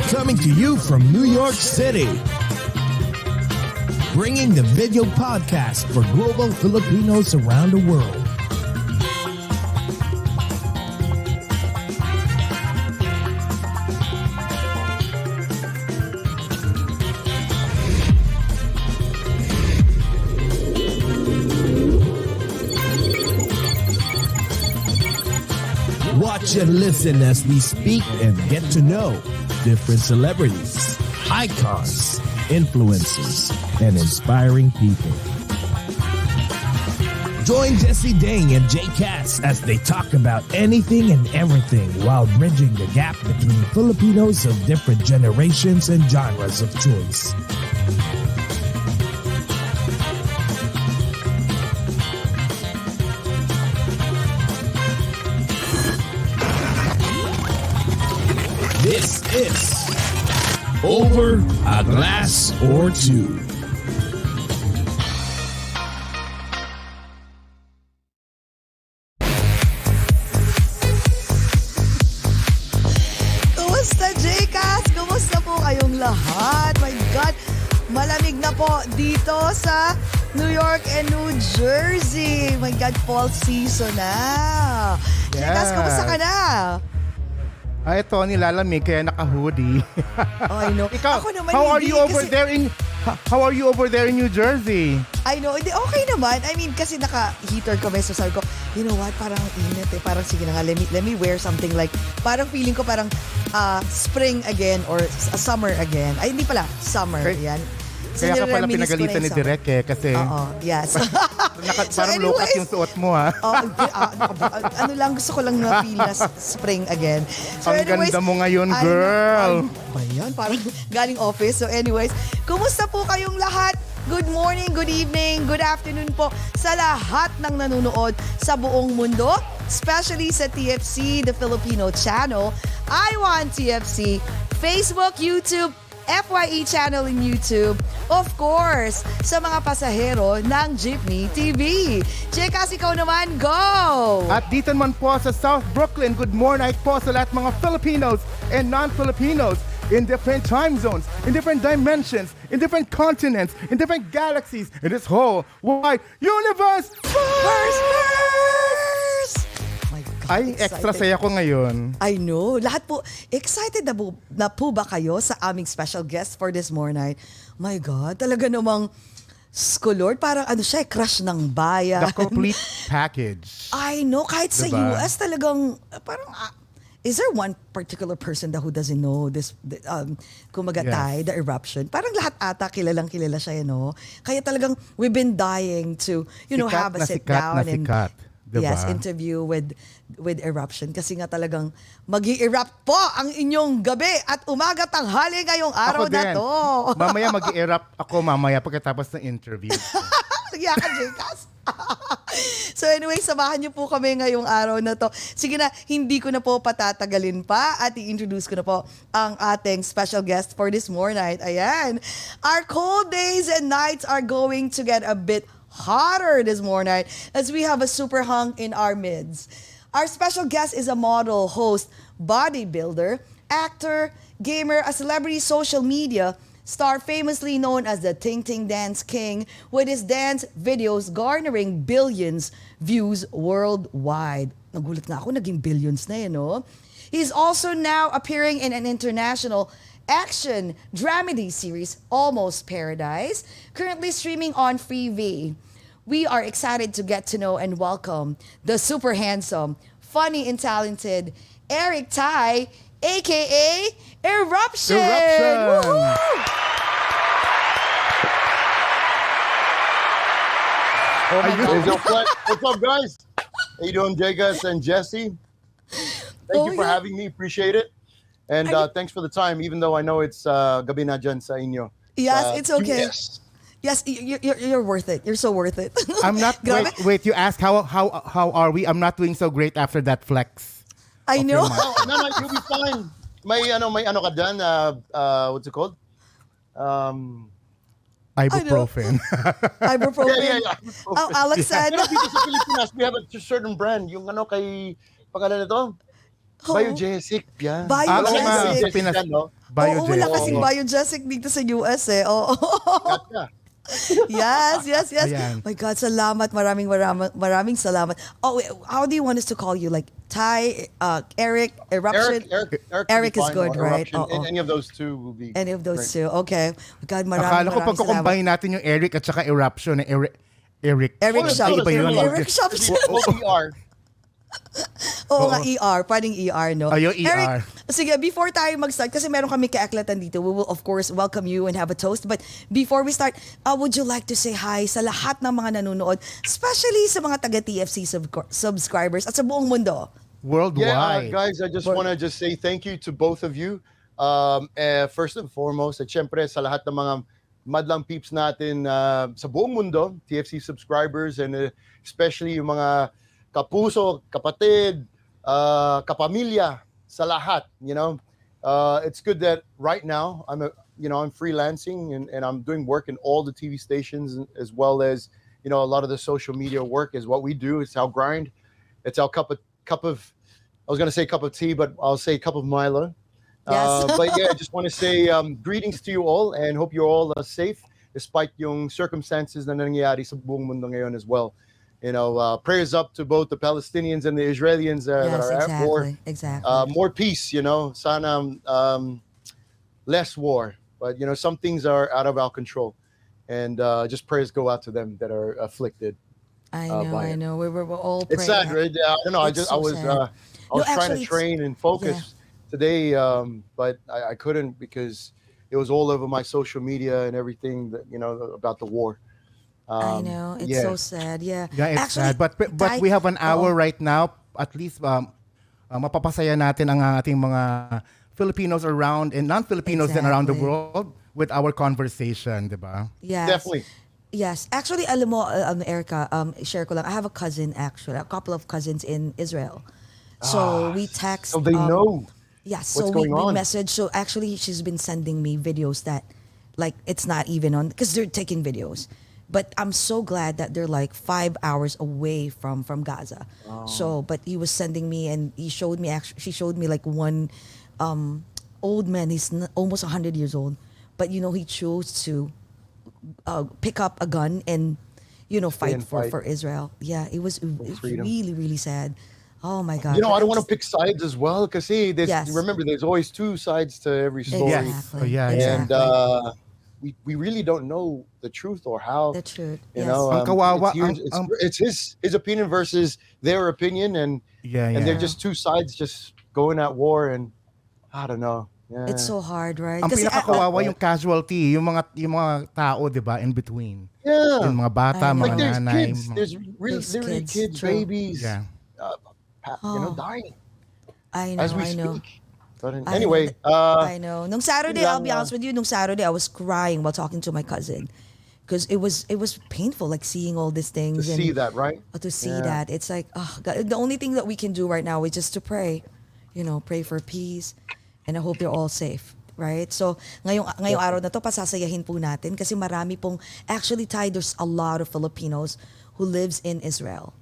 Coming to you from New York City. Bringing the video podcast for global Filipinos around the world. Watch and listen as we speak and get to know different celebrities, icons, influencers, and inspiring people. Join Jessy and JCAS as they talk about anything and everything while bridging the gap between Filipinos of different generations and genres of choice. This is Over a Glass or Two. Kumusta, JCAS? Kumusta po kayong lahat? My God, malamig na po dito sa New York and New Jersey. My God, fall season na. JCAS, kumusta ka na? Ay, ito, nilalamig kaya naka-hoodie. Oh, I know. Ikaw, Ako naman how are hindi, you over kasi- there in how are you over there in New Jersey? I know, hindi, okay naman. I mean, kasi naka-heater kami, so sabi ko, you know what, parang init eh. Parang sige na nga, let me wear something like, parang feeling ko parang spring again or summer again. Ay, hindi pala, summer. Yan. So, Kaya ka pala nireminis ko na pinagalitan yung ni summer. Direk eh, kasi Oo, yes. So parang low-cut anyways, yung suot mo ha. ano lang, gusto ko lang na-feel na spring again. So Ang ganda mo ngayon, girl. Ba yan? Parang galing office. So anyways, kumusta po kayong lahat? Good morning, good evening, good afternoon po sa lahat ng nanonood sa buong mundo, especially sa TFC, the Filipino Channel, iWantTFC, Facebook, YouTube, FYE Channel in YouTube, of course, sa mga pasahero ng Jeepney TV. JCAS, ikaw naman, go! At dito naman po sa South Brooklyn, good morning po sa lahat mga Filipinos and non-Filipinos in different time zones, in different dimensions, in different continents, in different galaxies, in this whole wide universe. First! My God, Ay, extra saya ko ngayon. I know. Lahat po, excited na po ba kayo sa aming special guest for this morning? My God, talaga namang Lord, parang ano siya, crush ng bayan. The complete package. I know, kahit sa Diba? US talagang, parang, is there one particular person who doesn't know this, kumagatay, the eruption? Parang lahat ata kilalang kilala siya, Kaya talagang we've been dying to, Sikat have a na sit sikat down na and sikat. Diba? yes, interview with Eruption kasi nga talagang mag-i-erupt po ang inyong gabi at umaga tanghali ngayong araw Ako na din. to. Mamaya mag-i-erupt ako mamaya pagkatapos ng interview. Kaya ka, JCAS. So anyway, samahan niyo po kami ngayong araw na to. Sige na, hindi ko na po patatagalin pa at i-introduce ko na po ang ating special guest for this morning. Ayan. Our cold days and nights are going to get a bit hotter this morning as we have a super hunk in our midst. Our special guest is a model, host, bodybuilder, actor, gamer, a celebrity social media star famously known as the Ting Ting Dance King, with his dance videos garnering billions views worldwide. Nagulat nga ako, naging billions na no? He's also now appearing in an international action dramedy series, Almost Paradise, currently streaming on Freevee. We are excited to get to know and welcome the super handsome, funny and talented Eric Tai, aka Eruption! Woohoo! Oh my God. What's up, guys? How you doing, JCAS and Jessy? Thank you for having me. Appreciate it. And thanks for the time, even though I know it's gabi na dyan sa inyo. Yes, it's okay. Yes. Yes, you're worth it. You're so worth it. I'm not. Grabe. Wait. You asked how are we? I'm not doing so great after that flex. I know. No, you'll be fine. May ano ka dyan, what's it called? Ibuprofen. Ibuprofen. Yeah. Alex said. Dito sa Pilipinas, we have a certain brand. Yung kay pangalan nito? Biogesic, yeah. Biogesic. Wala Biogesic. Pinas, no? Oo, wala kasing Biogesic. biogesic dito sa US eh. Oo. Gotcha. Yes. Ayan. My God, salamat. Maraming salamat. Oh, wait, how do you want us to call you? Like Tai, Eric, Eruption? Eric is fine, good, or right? Eruption. Oo. Any of those two will be Any of those great. two. Okay. My God, Akala ko maraming salamat. pagkukumbine natin yung Eric at saka Eruption. Eric. Eric Ay, iba yun. Eric Shop. OER. Oo nga, ER. Pwedeng ER, no? Yung ER. Eric, sige, before tayo mag-start, kasi meron kami kaaklatan dito, we will of course welcome you and have a toast. But before we start, would you like to say hi sa lahat ng mga nanonood, especially sa mga taga-TFC subscribers at sa buong mundo? Worldwide. Guys, I just want to say thank you to both of you. First and foremost, at syempre sa lahat ng mga madlang peeps natin sa buong mundo, TFC subscribers, and especially yung mga kapuso, kapatid, kapamilya, sa lahat, it's good that right now I'm freelancing and I'm doing work in all the TV stations, as well as a lot of the social media work is what we do. It's our grind. It's our cup of I was gonna say cup of tea, but I'll say cup of Milo. Yes. But yeah, I just want to say greetings to you all and hope you're all safe despite yung circumstances na nangyayari sa buong mundo ngayon as well. Prayers up to both the Palestinians and the Israelis that are at war. Exactly. More peace, sana less war. But, some things are out of our control. And just prayers go out to them that are afflicted. I know. We're all praying. It's sad, right? I don't know. I was trying to train and focus today, but I couldn't because it was all over my social media and everything that, about the war. I know. It's so sad. Yeah. Yeah, it's Actually, sad. But we have an hour right now. At least mapapasaya natin ang ating mga Filipinos around and non-Filipinos then around the world with our conversation, di ba? Yes. Definitely. Yes. Actually, alam mo, Erica, share ko lang. I have a cousin actually, a couple of cousins in Israel. So we text. So they know. Yes. What's So going we on. message. So actually, she's been sending me videos that, like, it's not even on because they're taking videos. But I'm so glad that they're like 5 hours away from Gaza. Oh. So, but he was sending me, and she showed me like one old man. He's almost 100 years old, but he chose to pick up a gun and fight for Israel. Yeah, it was really, really sad. Oh my God! I don't want to pick sides as well because remember, there's always two sides to every story. Exactly. And exactly. we really don't know the truth or how. The truth. You Yes. know, Ang kawawa, it's his opinion versus their opinion, and they're just two sides just going at war, and I don't know. Yeah. It's so hard, right? Ang Kasi pinakakawawa yung casualty, yung mga tao, 'di ba, in between. Yeah. Yung mga bata, I know. mga Like there's nanay. kids, there's literally kids, true. babies, Yeah. Dying I know, as we I know. speak. But anyway, I know. Nung Saturday, yun I'll lang, be honest with you, nung Saturday, I was crying while talking to my cousin. Because it was painful, like seeing all these to things. see that, right? To see Yeah. that. It's like, God, the only thing that we can do right now is just to pray. Pray for peace. And I hope you're all safe. Right? So, ngayong araw na to, pasasayahin po natin kasi marami pong, actually, Ty, there's a lot of Filipinos who lives in Israel.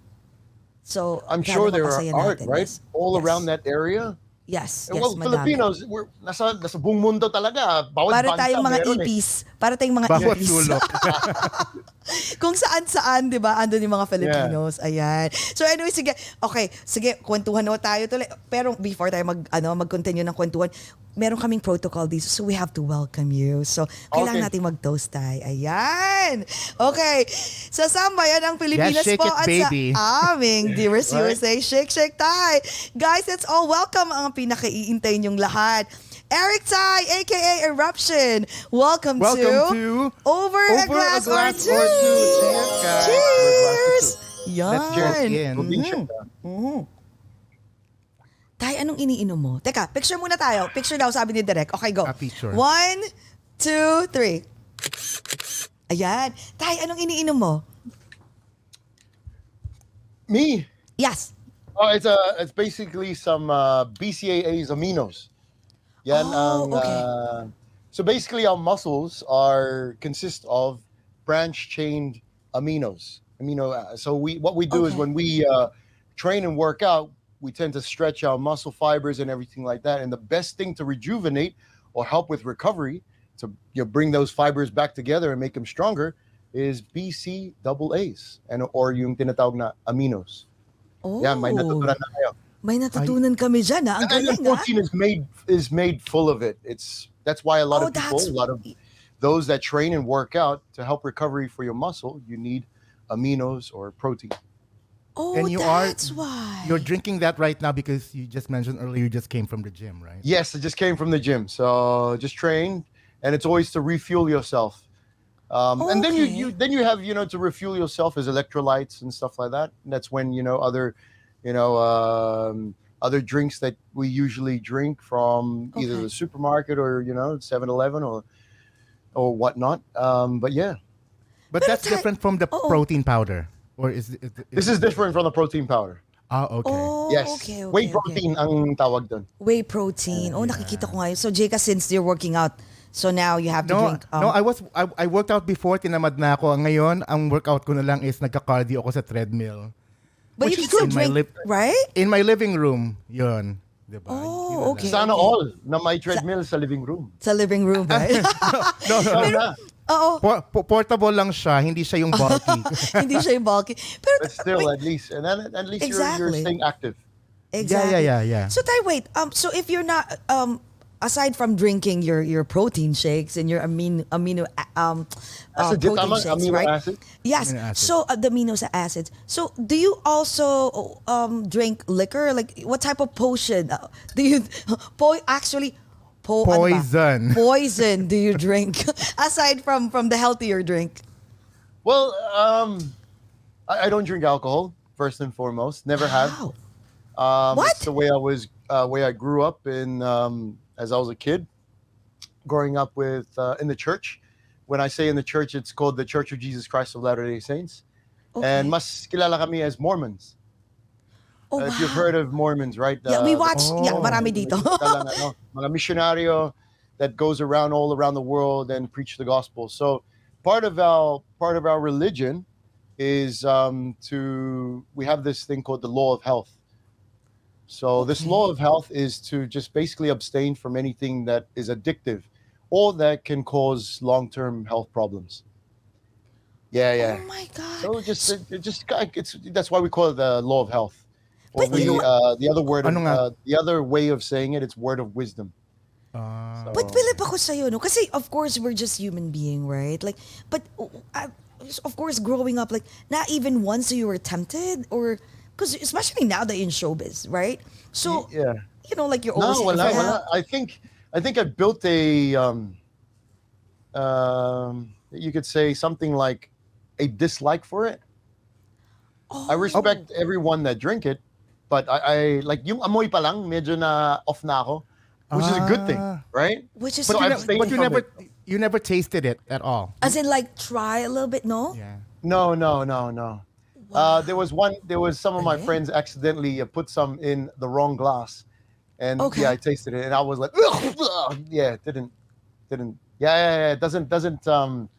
So, I'm sure there mapapasaya are, natin. right? Yes. All Yes. around that area. Yes, Well, madami. Filipinos, we're nasa buong mundo talaga. Bawat Para bansa tayong mga meron ipis. Para tayong mga Bawat ipis. sulok. Kung saan-saan, di ba? Andun yung mga Filipinos. Ayan. So anyway, sige. Okay, sige, kwentuhan na tayo tuloy. Pero before tayo mag-continue ng kwentuhan, meron kaming protocol dito. So we have to welcome you. So kailangan natin mag-toast tayo. Ayan. Okay. Sa sambayan ng Pilipinas shake po it, at baby. sa aming Dearest USA Shake Tay. Guys, let's all welcome ang pinaka-iintay niyong lahat. Eric Tai, aka Eruption. Welcome to Over a Glass or Two. Cheers, guys. Cheers! Let's cheers Yan. in. Tay, anong iniinom mo? Teka, picture muna tayo. Picture daw, sabi ni Direk. Okay, go. Picture. 1, 2, 3. Ayan. Tay, anong iniinom mo? Me? Yes. Oh, it's basically some BCAAs aminos. Yan okay. So basically, our muscles consist of branch-chained aminos. So what we do is Okay. when we train and work out, we tend to stretch our muscle fibers and everything like that. And the best thing to rejuvenate or help with recovery, to bring those fibers back together and make them stronger, is BCAAs or yung tinatawag na aminos. Oh. Yeah, may natutunan na kayo. May natutunan kami dyan, ha? Ang And galing, protein is made full of it. That's why a lot of people, a lot of those that train and work out to help recovery for your muscle, you need aminos or protein. Oh, And that's why. You're drinking that right now because you just mentioned earlier you just came from the gym, right? Yes, I just came from the gym, so just trained, and it's always to refuel yourself. And then you have to refuel yourself as electrolytes and stuff like that. And that's when other drinks that we usually drink from either the supermarket or 7-Eleven or whatnot. But yeah. But that's different from the protein powder, or is This is different from the protein powder. Okay. Oh, Yes. okay. Whey protein ang tawag dun. Whey protein. Oh, nakikita ko ngayon. So, JCAS, since you're working out, so now you have to drink. I worked out before, tinamad na ako. Ngayon, ang workout ko na lang is nagka-cardio ako sa treadmill. But you can still drink, right? In my living room, yun. Diba? Oh, okay. Sana all na may treadmill sa living room. Sa living room, right? No. Oo. Portable lang siya, hindi siya yung bulky. Hindi siya yung bulky. Pero, But still, at least you're staying active. Exactly. Yeah. So, Tai, wait. So if you're not, aside from drinking your protein shakes and your amino protein shakes, amino right? acid? Yes. Amino acid. So the amino acids. So do you also drink liquor? Like what type of potion do you Poison. Poison do you drink aside from the healthier drink? Well, I don't drink alcohol first and foremost. Never have. What? It's the way I grew up in as I was a kid, growing up with in the church. When I say in the church, it's called the Church of Jesus Christ of Latter-day Saints. Okay. And mas kilala kami as Mormons. Oh, If you've heard of Mormons, right? Yeah, we watch. Yeah, marami dito. Mga missionaryo that goes all around the world and preach the gospel. So part of our religion is we have this thing called the law of health. So this law of health is to just basically abstain from anything that is addictive or that can cause long-term health problems. Yeah. Oh my God. So that's why we call it the law of health. Or the other way of saying it's word of wisdom. But Philip, ako sa'yo, no? Kasi of course we're just human being, right? Like, but of course growing up, like, not even once you were tempted, or because especially now that you're in showbiz, right? So yeah, like you're always. No, wala. I think I built a you could say something like a dislike for it. I respect everyone that drink it, but I like yung amoy pa lang medyo na off na ako, which is a good thing, right? Which is But you never tasted it at all. As in, like, try a little bit, no? Yeah. No. Wow. There was some of my friends accidentally put some in the wrong glass, and I tasted it, and I was like, yeah, it didn't, it doesn't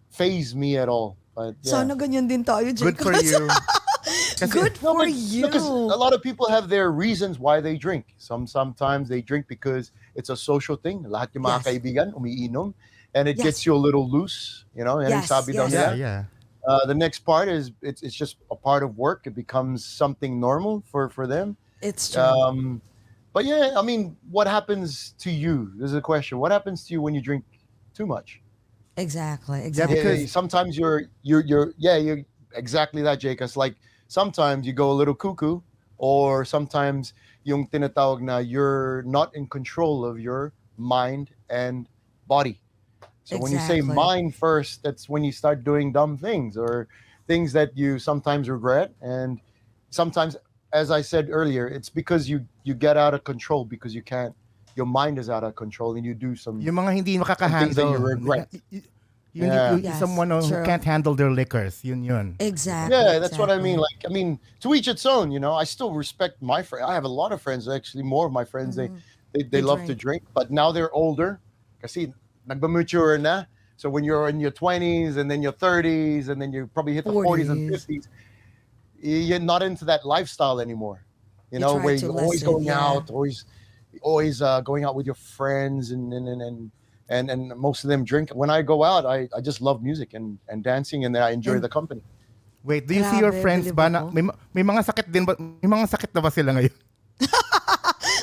faze me at all. But yeah. Sana ganyan din tayo, Good for you. Good for you. Because a lot of people have their reasons why they drink. Sometimes they drink because it's a social thing. Lahat yung mga kaibigan umiinom, and it gets you a little loose, and sabi daw nila. Yeah. The next part is it's just a part of work. It becomes something normal for them. It's true. But yeah, I mean, what happens to you? This is a question. What happens to you when you drink too much? Exactly. Yeah, because sometimes you're exactly that, JCAS. Like sometimes you go a little cuckoo, or sometimes yung tinatawag na you're not in control of your mind and body. So when you say mind first, that's when you start doing dumb things or things that you sometimes regret. And sometimes, as I said earlier, it's because you get out of control because you can't. Your mind is out of control and you do some yung mga hindi things that you makakahandle. regret. Someone who can't handle their liquors, yun. Exactly. Yeah, that's what I mean. Like, I mean, to each its own. I still respect my friends. I have a lot of friends. Actually, more of my friends they love to drink, but now they're older. Kasi nagba-mature na. So when you're in your 20s and then your 30s and then you probably hit the 40s and 50s, you're not into that lifestyle anymore. You try where to you're always lessen, going yeah. out, always going out with your friends, and most of them drink. When I go out, I just love music and dancing, and then I enjoy And- the company. Wait, do you see your Grabe, friends bilib ba na ako. may mga sakit din ba? May mga sakit na ba sila ngayon?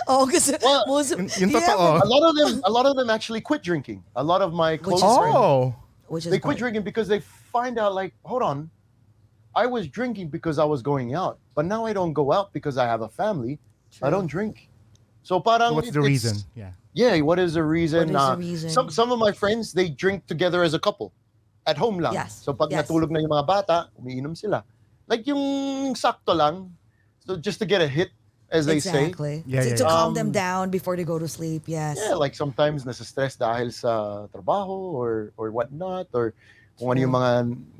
Oh, kasi Well, most of, Yung totoo. A lot of them actually quit drinking. A lot of my close is friends, Oh. which is they quit good. drinking because they find out, like, hold on, I was drinking because I was going out, but now I don't go out because I have a family. I don't drink. So parang So what's the it's- reason? Yeah. Yeah, what is the reason? What is the reason? Some of my friends, they drink together as a couple at home lang. Yes, So pag yes. natulog na yung mga bata, umiinom sila. Like yung sakto lang. So just to get a hit, as they say. Exactly. Yeah, to, yeah, to yeah. calm them down before they go to sleep. Yes. Yeah, like sometimes nasa-stress dahil sa trabaho or whatnot, or kung ano yung mga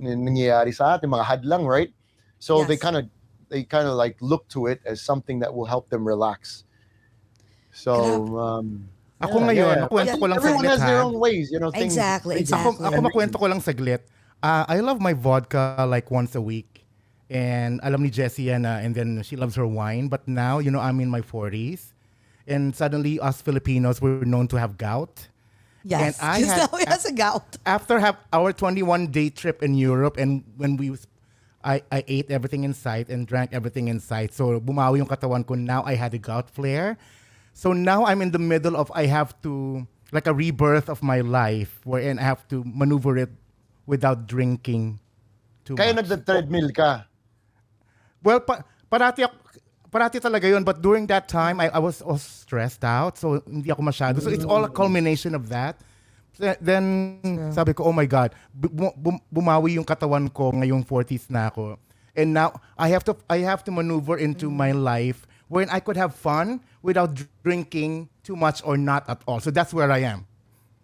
nangyayari sa atin, mga hadlang, right? So Yes. they kind of like look to it as something that will help them relax. So Ako ngayon, makwento ko lang everyone saglit has their ha. own ways, you know. Things, Exactly, things- exactly. Ako makwento ko lang saglit. I love my vodka like once a week. And alam ni Jessy yan, and then she loves her wine. But now, I'm in my 40s. And suddenly, us Filipinos, we're known to have gout. Yes. And I Because had- now he has a gout. After our 21-day trip in Europe, and when I ate everything in sight and drank everything in sight. So bumawi yung katawan ko. Now I had a gout flare. So now I'm in the middle of, I have to, like a rebirth of my life, wherein I have to maneuver it without drinking too Kaya much. nagda-treadmill ka. Well, parati talaga yun. But during that time, I was all stressed out. So hindi ako masyado. So it's all a culmination of that. Then sabi ko, oh my God, bumawi yung katawan ko ngayong 40s na ako. And now I have to maneuver into my life wherein I could have fun without drinking too much or not at all. So that's where I am.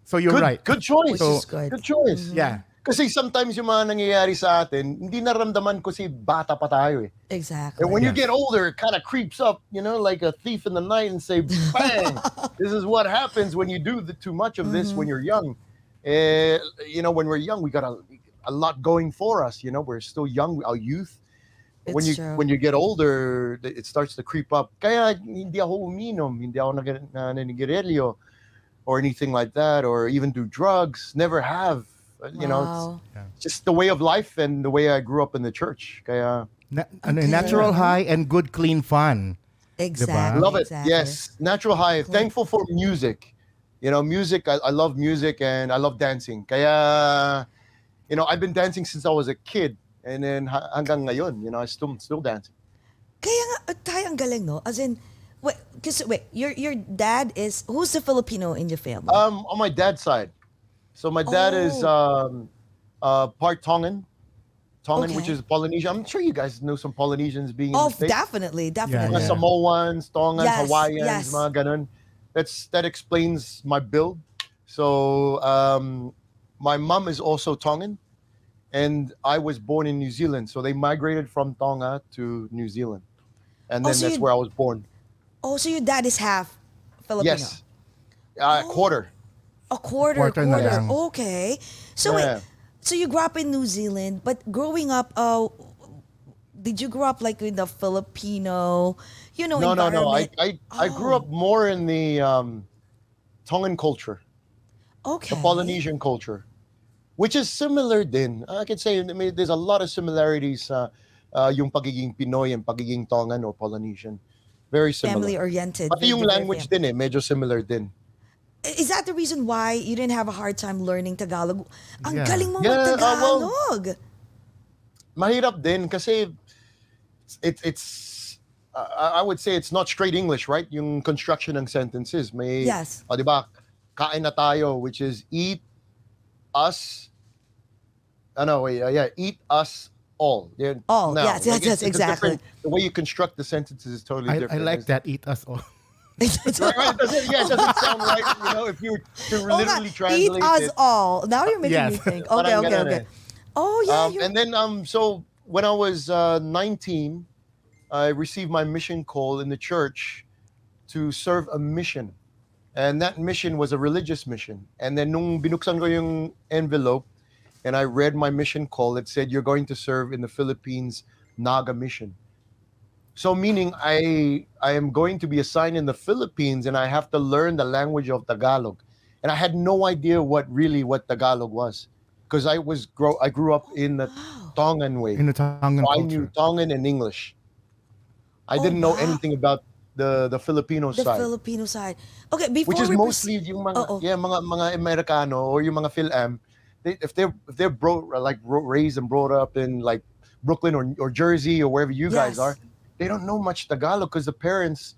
So you're right. Good choice. Which is good. Good choice. Yeah. Kasi sometimes yung mga nangyayari sa atin, hindi naramdaman ko si bata pa tayo eh. Exactly. And when you Yes. get older, it kind of creeps up, like a thief in the night, and say, bang, this is what happens when you do too much of this when you're young. When we're young, we got a lot going for us. We're still young, our youth. It's true. When you get older, it starts to creep up. Kaya hindi ako uminom, hindi ako naninigarilyo or anything like that, or even do drugs. Never have. Wow. It's just the way of life and the way I grew up in the church. Kaya Natural high and good, clean fun. Exactly. love it. Exactly. Yes, natural high. Thankful for music. Music. I love music and I love dancing. Kaya, I've been dancing since I was a kid, and then hanggang ngayon, I still dancing. Kaya nga, tayo ang galing, no? As in, wait, your dad is, who's the Filipino in your family? On my dad's side. So my dad is part Tongan, which Okay. is Polynesian. I'm sure you guys know some Polynesians being in Oh, the States. definitely. Yeah. Mga Samoans, Tongans, Yes, Hawaiians, yes. mga ganun. That explains my build. So my mom is also Tongan, and I was born in New Zealand. So they migrated from Tonga to New Zealand, and Oh, then so that's you- where I was born. Oh, so your dad is half Filipino? Yes, quarter. A quarter. Quarter na lang. Okay. So Yeah. wait, so you grew up in New Zealand, but growing up, did you grow up like in the Filipino, No. environment? I grew up more in the Tongan culture, Okay. the Polynesian culture, which is similar din. I can say, there's a lot of similarities yung pagiging Pinoy and pagiging Tongan or Polynesian. Very similar. Family-oriented. Pati yung very language din medyo similar din. Is that the reason why you didn't have a hard time learning Tagalog? Ang Yeah. galing mo Yeah, mag-Tagalog. Mahirap din kasi it's I would say it's not straight English, right? Yung construction ng sentences. May, Yes. di ba? Kain na tayo, which is eat us. Eat us all. Yeah, All, now, yes, it's a exactly. different- The way you construct the sentences is totally I different. like that. Eat us all. Right? It doesn't sound right, if you were to Oh, literally eat translate us it. all. Now you're making me Yes. think. Parang Okay. ganun eh. Oh, yeah. And then so when I was 19, I received my mission call in the church to serve a mission. And that mission was a religious mission. And then nung binuksan ko yung envelope and I read my mission call, it said, you're going to serve in the Philippines Naga mission. So meaning I am going to be assigned in the Philippines and I have to learn the language of Tagalog. And I had no idea what Tagalog was. Because I grew up in the Wow. Tongan way. In the Tongan So I knew culture. Tongan and English. I Oh, didn't know wow. anything about the Filipino The side, Filipino side. Okay, which before is we mostly yung oh, mga Americano or yung mga Fil-Am. If they're raised and brought up in like Brooklyn or Jersey or wherever you guys yes. are, they don't know much Tagalog because the parents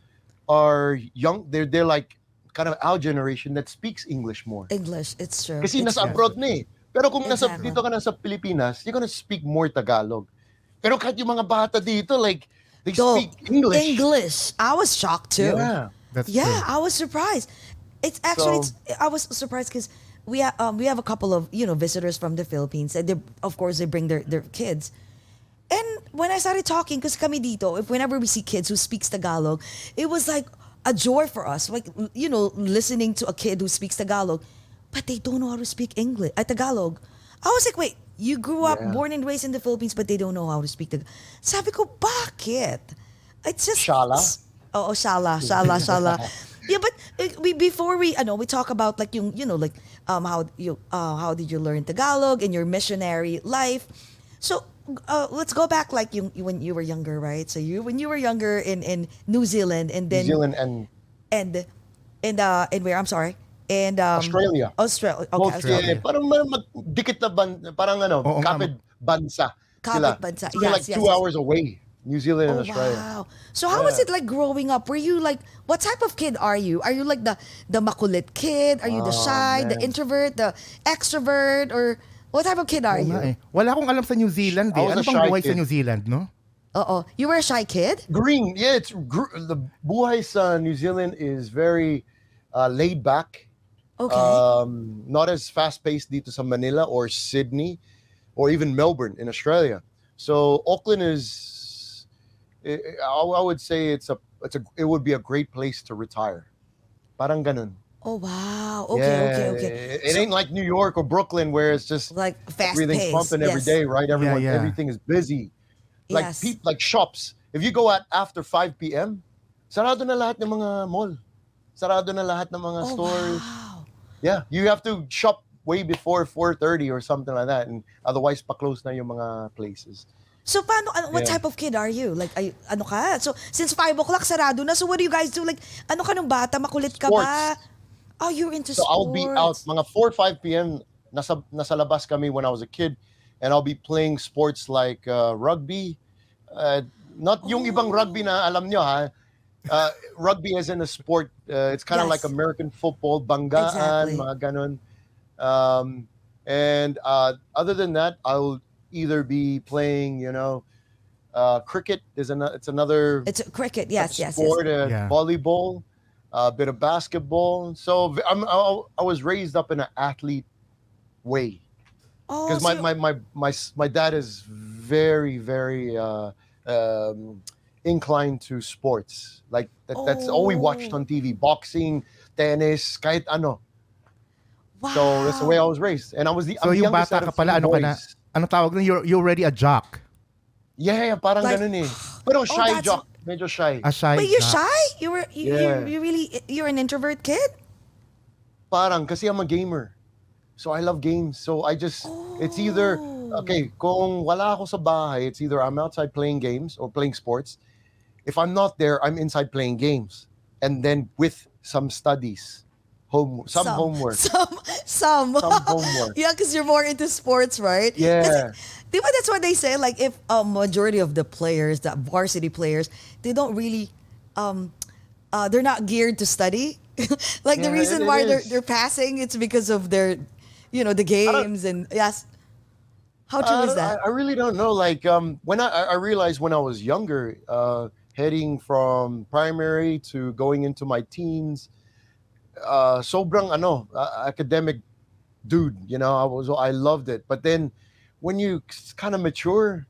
are young. They're like kind of our generation that speaks English more. English, it's true. Kasi It's nasa true. abroad na eh. Pero kung Exactly. dito ka na sa Pilipinas, you're gonna speak more Tagalog. Pero kahit yung mga bata dito, like, they Though speak English. English, I was shocked too. Yeah. That's Yeah, true. I was surprised. It's actually, So- I was surprised because we have a couple of visitors from the Philippines, and of course they bring their kids. And when I started talking, because kami dito, whenever we see kids who speaks Tagalog, it was like a joy for us, like listening to a kid who speaks Tagalog, but they don't know how to speak English, Tagalog. I was like, wait, you grew up, Yeah. born and raised in the Philippines, but they don't know how to speak Tagalog. Sabi ko, bakit? It's just Shala? Oh, shala. Yeah, but before we talk about like how did you learn Tagalog in your missionary life? So let's go back like when you were younger, right? So when you were younger in New Zealand, and New then Zealand and and where, I'm sorry, and Australia. Australia. Okay, Both, Australia. parang magdikit na parang Oo nga, kapit bansa Kapit sila. bansa. So they're like Yes, 2 yes. hours away, New Zealand and Oh Australia. wow! So how was Yeah. it like growing up? Were you like, what type of kid are you? Are you like the makulit kid? Are you the Oh, shy, the man. introvert, the extrovert, or what type of kid are Oo nga you? eh. Wala akong alam sa New Zealand I eh. was Ano a bang shy buhay sa kid. New Zealand, no? You were a shy kid? Green, yeah, the buhay sa New Zealand is very laid back. Okay. Not as fast paced dito sa Manila or Sydney or even Melbourne in Australia. So Auckland is, I would say it would be a great place to retire. Parang ganun. Oh wow! Yeah, Okay. It So, ain't like New York or Brooklyn where it's just like fast everything's paced. pumping every Yes. day, right? Yeah. Everything is busy. Like Yes. like shops. If you go out after 5 p.m., sarado na lahat ng mga mall. Sarado na lahat ng mga Oh stores. wow! Yeah, you have to shop way before 4:30 or something like that, and otherwise pa-close na yung mga places. So what Yeah. type of kid are you? Like, ano ka? So since 5 o'clock sarado na. So what do you guys do? Like, ano ka nung bata? Makulit ka ba? Sports. Oh, you're into So I'll be out sports. mga 4 5 p.m. Nasa labas kami when I was a kid, and I'll be playing sports like rugby. Not yung ibang rugby na alam nyo ha. Rugby as in a sport, it's kind of Yes. like American football, banggaan, Exactly. mga ganun. And other than that, I'll either be playing, cricket. It's another It's a cricket. Yes. sport, Yeah. volleyball, a bit of basketball. So I was raised up in an athlete way Oh, because so my dad is very inclined to sports. Like that's all we watched on TV: boxing, tennis, kahit ano. wow. So that's the way I was raised, and I'm So the yung youngest bata out ka of pala, 3 ano ka na? boys. Ano tawag na? You're already a jock. Yeah, parang Like- ganun eh. Pero shy that's- jock, medyo shy. A shy Wait, you're jock. shy? Yeah. You're an introvert kid? Parang kasi I'm a gamer. So I love games. So it's either, okay, kung wala ako sa bahay, it's either I'm outside playing games or playing sports. If I'm not there, I'm inside playing games. And then with some studies, some homework. Some homework. Yeah, because you're more into sports, right? Yeah. Di ba that's what they say? Like if a majority of the players, the varsity players, they don't really, they're not geared to study. Like the Yeah, reason it why is. they're passing, it's because of their, the games and yes. How true is that? I really don't know. Like when I realized when I was younger, heading from primary to going into my teens, sobrang academic dude. I loved it. But then when you kind of mature,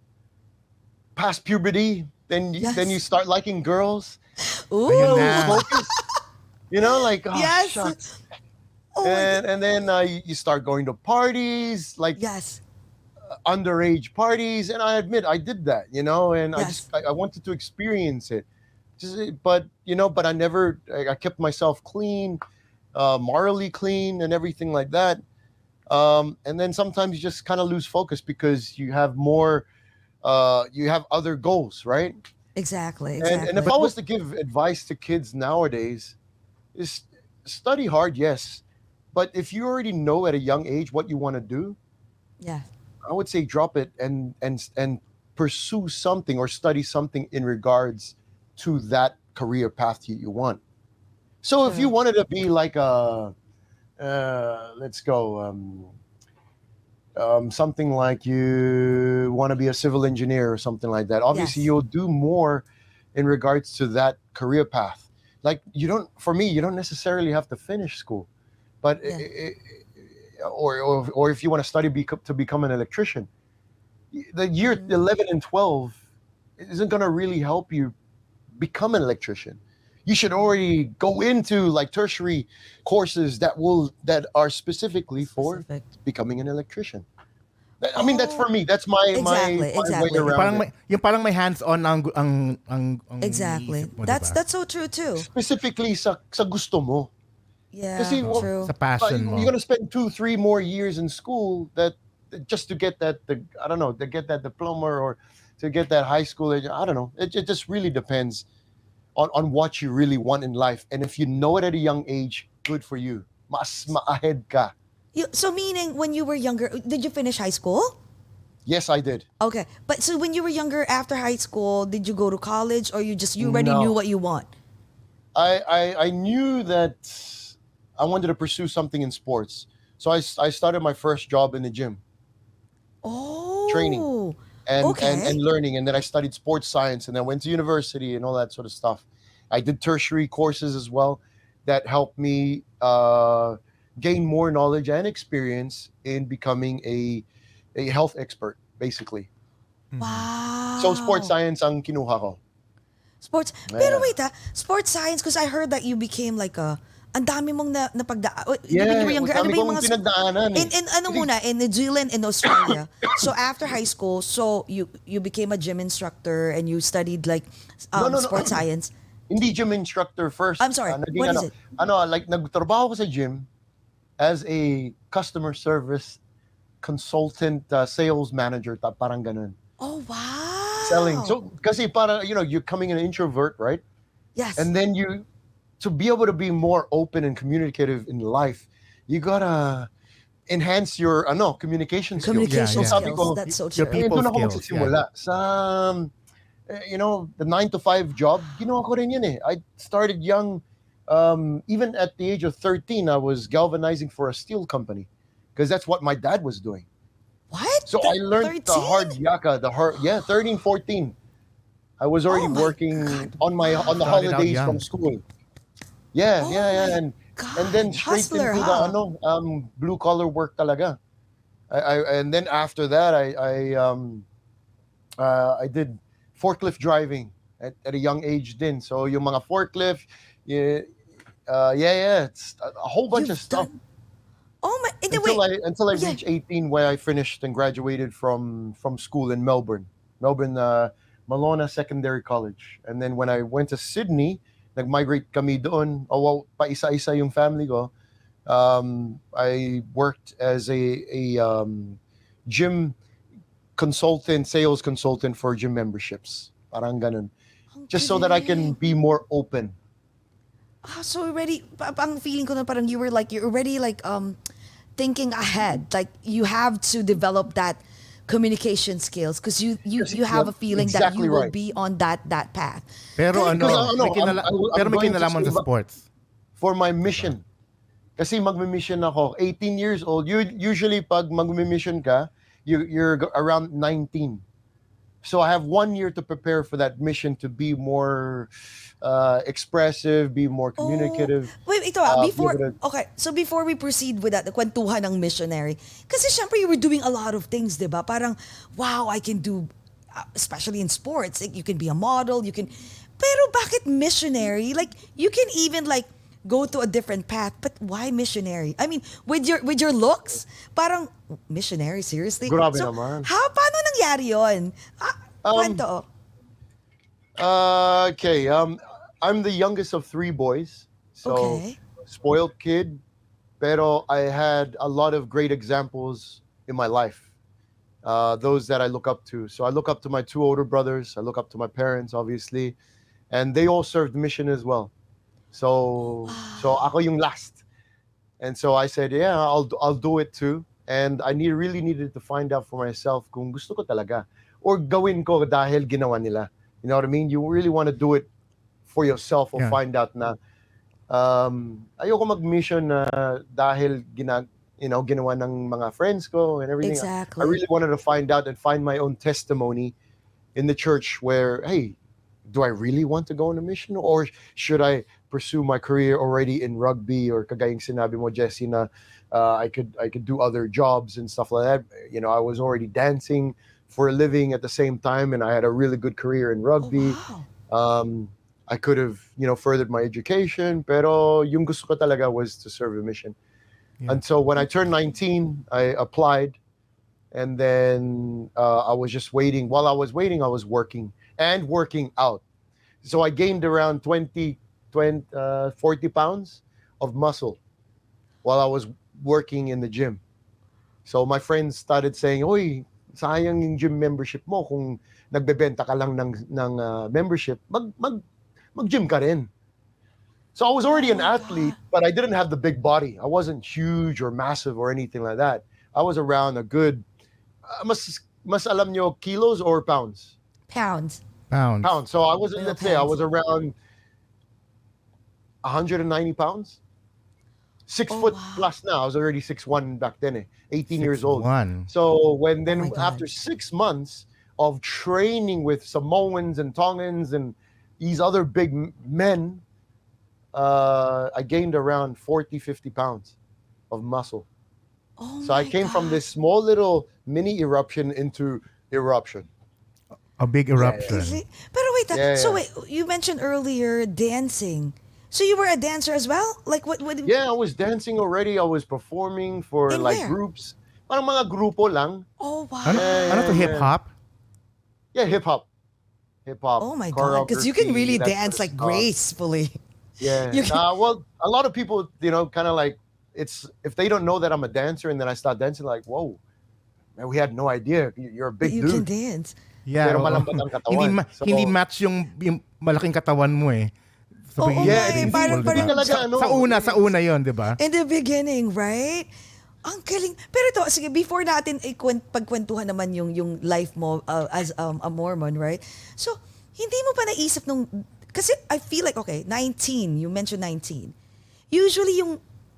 past puberty, then you start liking girls. Ooh. Ayun na. Focus. Like Yes. shucks. Oh my God. And then you start going to parties. Like Yes. underage parties, and I admit I did that, and Yes. I wanted to experience it. But I never. I kept myself clean, morally clean, and everything like that. And then sometimes you just kind of lose focus because you have more. You have other goals, right? Exactly. And if I was to give advice to kids nowadays, is study hard, yes, but if you already know at a young age what you want to do, Yeah. I would say drop it and pursue something or study something in regards to that career path you want. So if you wanted to be like a, let's go, something like you want to be a civil engineer or something like that. Obviously, Yes. you'll do more in regards to that career path. Like you don't necessarily have to finish school, but Yeah. or if you want to study to become an electrician, the year Mm-hmm. 11 and 12 isn't going to really help you become an electrician. You should already go into like tertiary courses that are specifically for Specific. becoming an electrician. I mean, that's for me. That's my Exactly, my way exactly. around it. Yung parang may hands-on ang Exactly. iniisip mo, That's diba? that's so true too. Specifically sa gusto mo. Yeah. Kasi, True. Sa passion mo. you're gonna spend 2-3 more years in school that just to get I don't know, to get that diploma or to get that high school. I don't know. It just really depends on what you really want in life. And if you know it at a young age, good for you. Mas maahead ka. So meaning when you were younger, did you finish high school? Yes, I did. Okay. But so when you were younger after high school, did you go to college or you already No. knew what you want? I knew that I wanted to pursue something in sports. So I started my first job in the gym, Oh. training and Okay. learning. And then I studied sports science and then went to university and all that sort of stuff. I did tertiary courses as well that helped me gain more knowledge and experience in becoming a health expert, basically. Wow. So sports science ang kinuha ko. Sports. Yeah. Pero wait sports science, because I heard that you became like ang dami mong napagdaan. When you were younger, ano dami ba yung kong mga pinagdaanan eh. in ano muna, in New Zealand and Australia. So after high school, so you became a gym instructor and you studied like No. sports science. Hindi gym instructor first. I'm sorry, Naging what is it? Like nagtrabaho ko sa gym as a customer service consultant, sales manager, parang ganun. Oh wow. Selling. So kasi para you're coming an introvert, right? Yes. And then to be able to be more open and communicative in life, you gotta enhance your Communication communication skills. Yeah, yeah. skills. Sabi ko, That's so your true. people doon ako skills, magsisimula. Sa the 9 to 5 job, ginawa ko rin yun eh. I started young. Even at the age of 13, I was galvanizing for a steel company because that's what my dad was doing. What? So I learned the 13? hard yaka, 13, 14. I was already Oh my working God. on the Started out holidays young. from school. Yeah, Oh yeah, my and God. then straight Hustler, into huh? the blue collar work talaga. And then after that I did forklift driving at a young age din. So yung mga forklift, it's a whole bunch of You've stuff. done- Oh my. And then wait. Until I Yeah. reached 18, where I finished and graduated from school in Melbourne, Malona Secondary College. And then when I went to Sydney, nag-migrate kami doon. Pa isa-isa yung family ko. I worked as a gym consultant, sales consultant for gym memberships. Parang ganun. Ang Just so that I can galing. be more open. So already, ang feeling ko na parang you're already like thinking ahead. Like you have to develop that communication skills because you have a feeling that exactly you will right. be on that path. Pero Galing. pero may going to kinalaman sa school sports. for my mission. Kasi magmi-mission ako, 18 years old. Usually pag magmi-mission ka, you're around 19. So I have 1 year to prepare for that mission to be more expressive, be more communicative. Wait, ito before, okay, so before we proceed with that, the kwentuhan ng missionary, kasi syempre you were doing a lot of things, di ba? Parang, wow, I can do, especially in sports, like, you can be a model, pero bakit missionary? Like, you can even like, go to a different path. But why missionary? I mean, with your looks, parang missionary, seriously? Grabe So, naman. paano nangyari yun? Kwento. Okay. I'm the youngest of 3 boys, so Okay. spoiled kid. Pero I had a lot of great examples in my life. Those that I look up to. So I look up to my 2 older brothers. I look up to my parents, obviously, and they all served mission as well. So ako yung last, and so I said, yeah, I'll do it too. And I really needed to find out for myself kung gusto ko talaga or gawin ko dahil ginawa nila. You know what I mean? You really want to do it for yourself or find out na ayoko mag-mission na dahil ginawa ng mga friends ko and everything. Exactly. I really wanted to find out and find my own testimony in the church where, hey, do I really want to go on a mission, or should I pursue my career already in rugby, or kagayang sinabi mo, Jessy, na I could do other jobs and stuff like that. You know, I was already dancing for a living at the same time, and I had a really good career in rugby. I could have, furthered my education, pero yung gusto ko talaga was to serve a mission. Yeah. And so when I turned 19, I applied, and then I was just waiting. While I was waiting, I was working and working out. So I gained around 40 pounds of muscle while I was working in the gym. So my friends started saying, "Oy, sayang yung gym membership mo kung nagbebenta ka lang ng membership, mag-gym ka rin." So I was already an athlete, but I didn't have the big body. I wasn't huge or massive or anything like that. I was around a good, mas alam nyo, kilos or pounds? Pounds. So I was, let's say, I was around 190 pounds. 6 foot plus now. I was already 6'1" back then, 18 years old. So after 6 months of training with Samoans and Tongans and these other big men, I gained around 40-50 pounds of muscle. So I came from this small little mini eruption into eruption. A big eruption. Pero wait, so wait, you mentioned earlier dancing. So you were a dancer as well? Like what? Yeah, I was dancing already. I was performing for groups. Parang mga grupo lang. Oh, wow. Ano to, hip-hop? Yeah, hip-hop. Oh my God, because you can really dance like gracefully. Yeah. Well, a lot of people, kind of like, it's if they don't know that I'm a dancer and then I start dancing, like, whoa, man, we had no idea. You're a big dude. You can dance. Yeah. Pero malambot ang katawan. Hindi match yung malaking katawan mo eh. Sa una yon, di ba? In the beginning, right? Ang galing. Pero ito, sige, before natin pagkwentuhan naman yung life mo as a Mormon, right? So, hindi mo pa naisip nung, kasi I feel like, okay, 19, you mentioned 19. Usually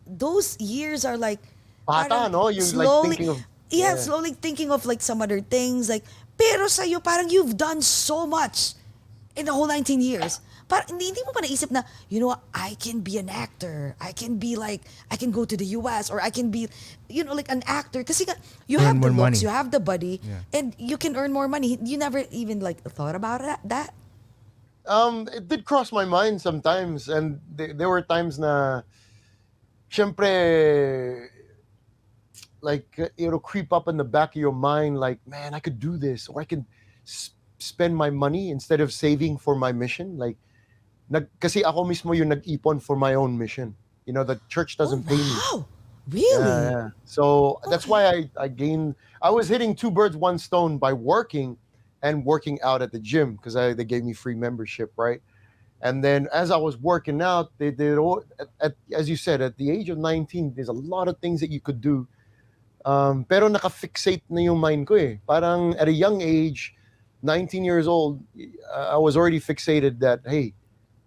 those years are like, bata, no? Yung slowly, like thinking of, slowly thinking of like some other things. Like, pero sa'yo, parang you've done so much in the whole 19 years. Parang hindi mo pa naisip na, I can be an actor. I can go to the US, or I can be, like an actor. Kasi you have the looks, money. You have the body, and you can earn more money. You never even like thought about that? It did cross my mind sometimes, and there were times na, syempre, like, creep up in the back of your mind, like, man, I could do this, or I can spend my money instead of saving for my mission. Like, kasi ako mismo yung nag-ipon for my own mission. The church doesn't pay me. Wow, really? Yeah. So that's why I was hitting 2 birds, 1 stone by working and working out at the gym, because they gave me free membership, right? And then as I was working out, as you said, at the age of 19, there's a lot of things that you could do. Pero naka-fixate na yung mind ko eh. Parang at a young age, 19 years old, I was already fixated that, hey,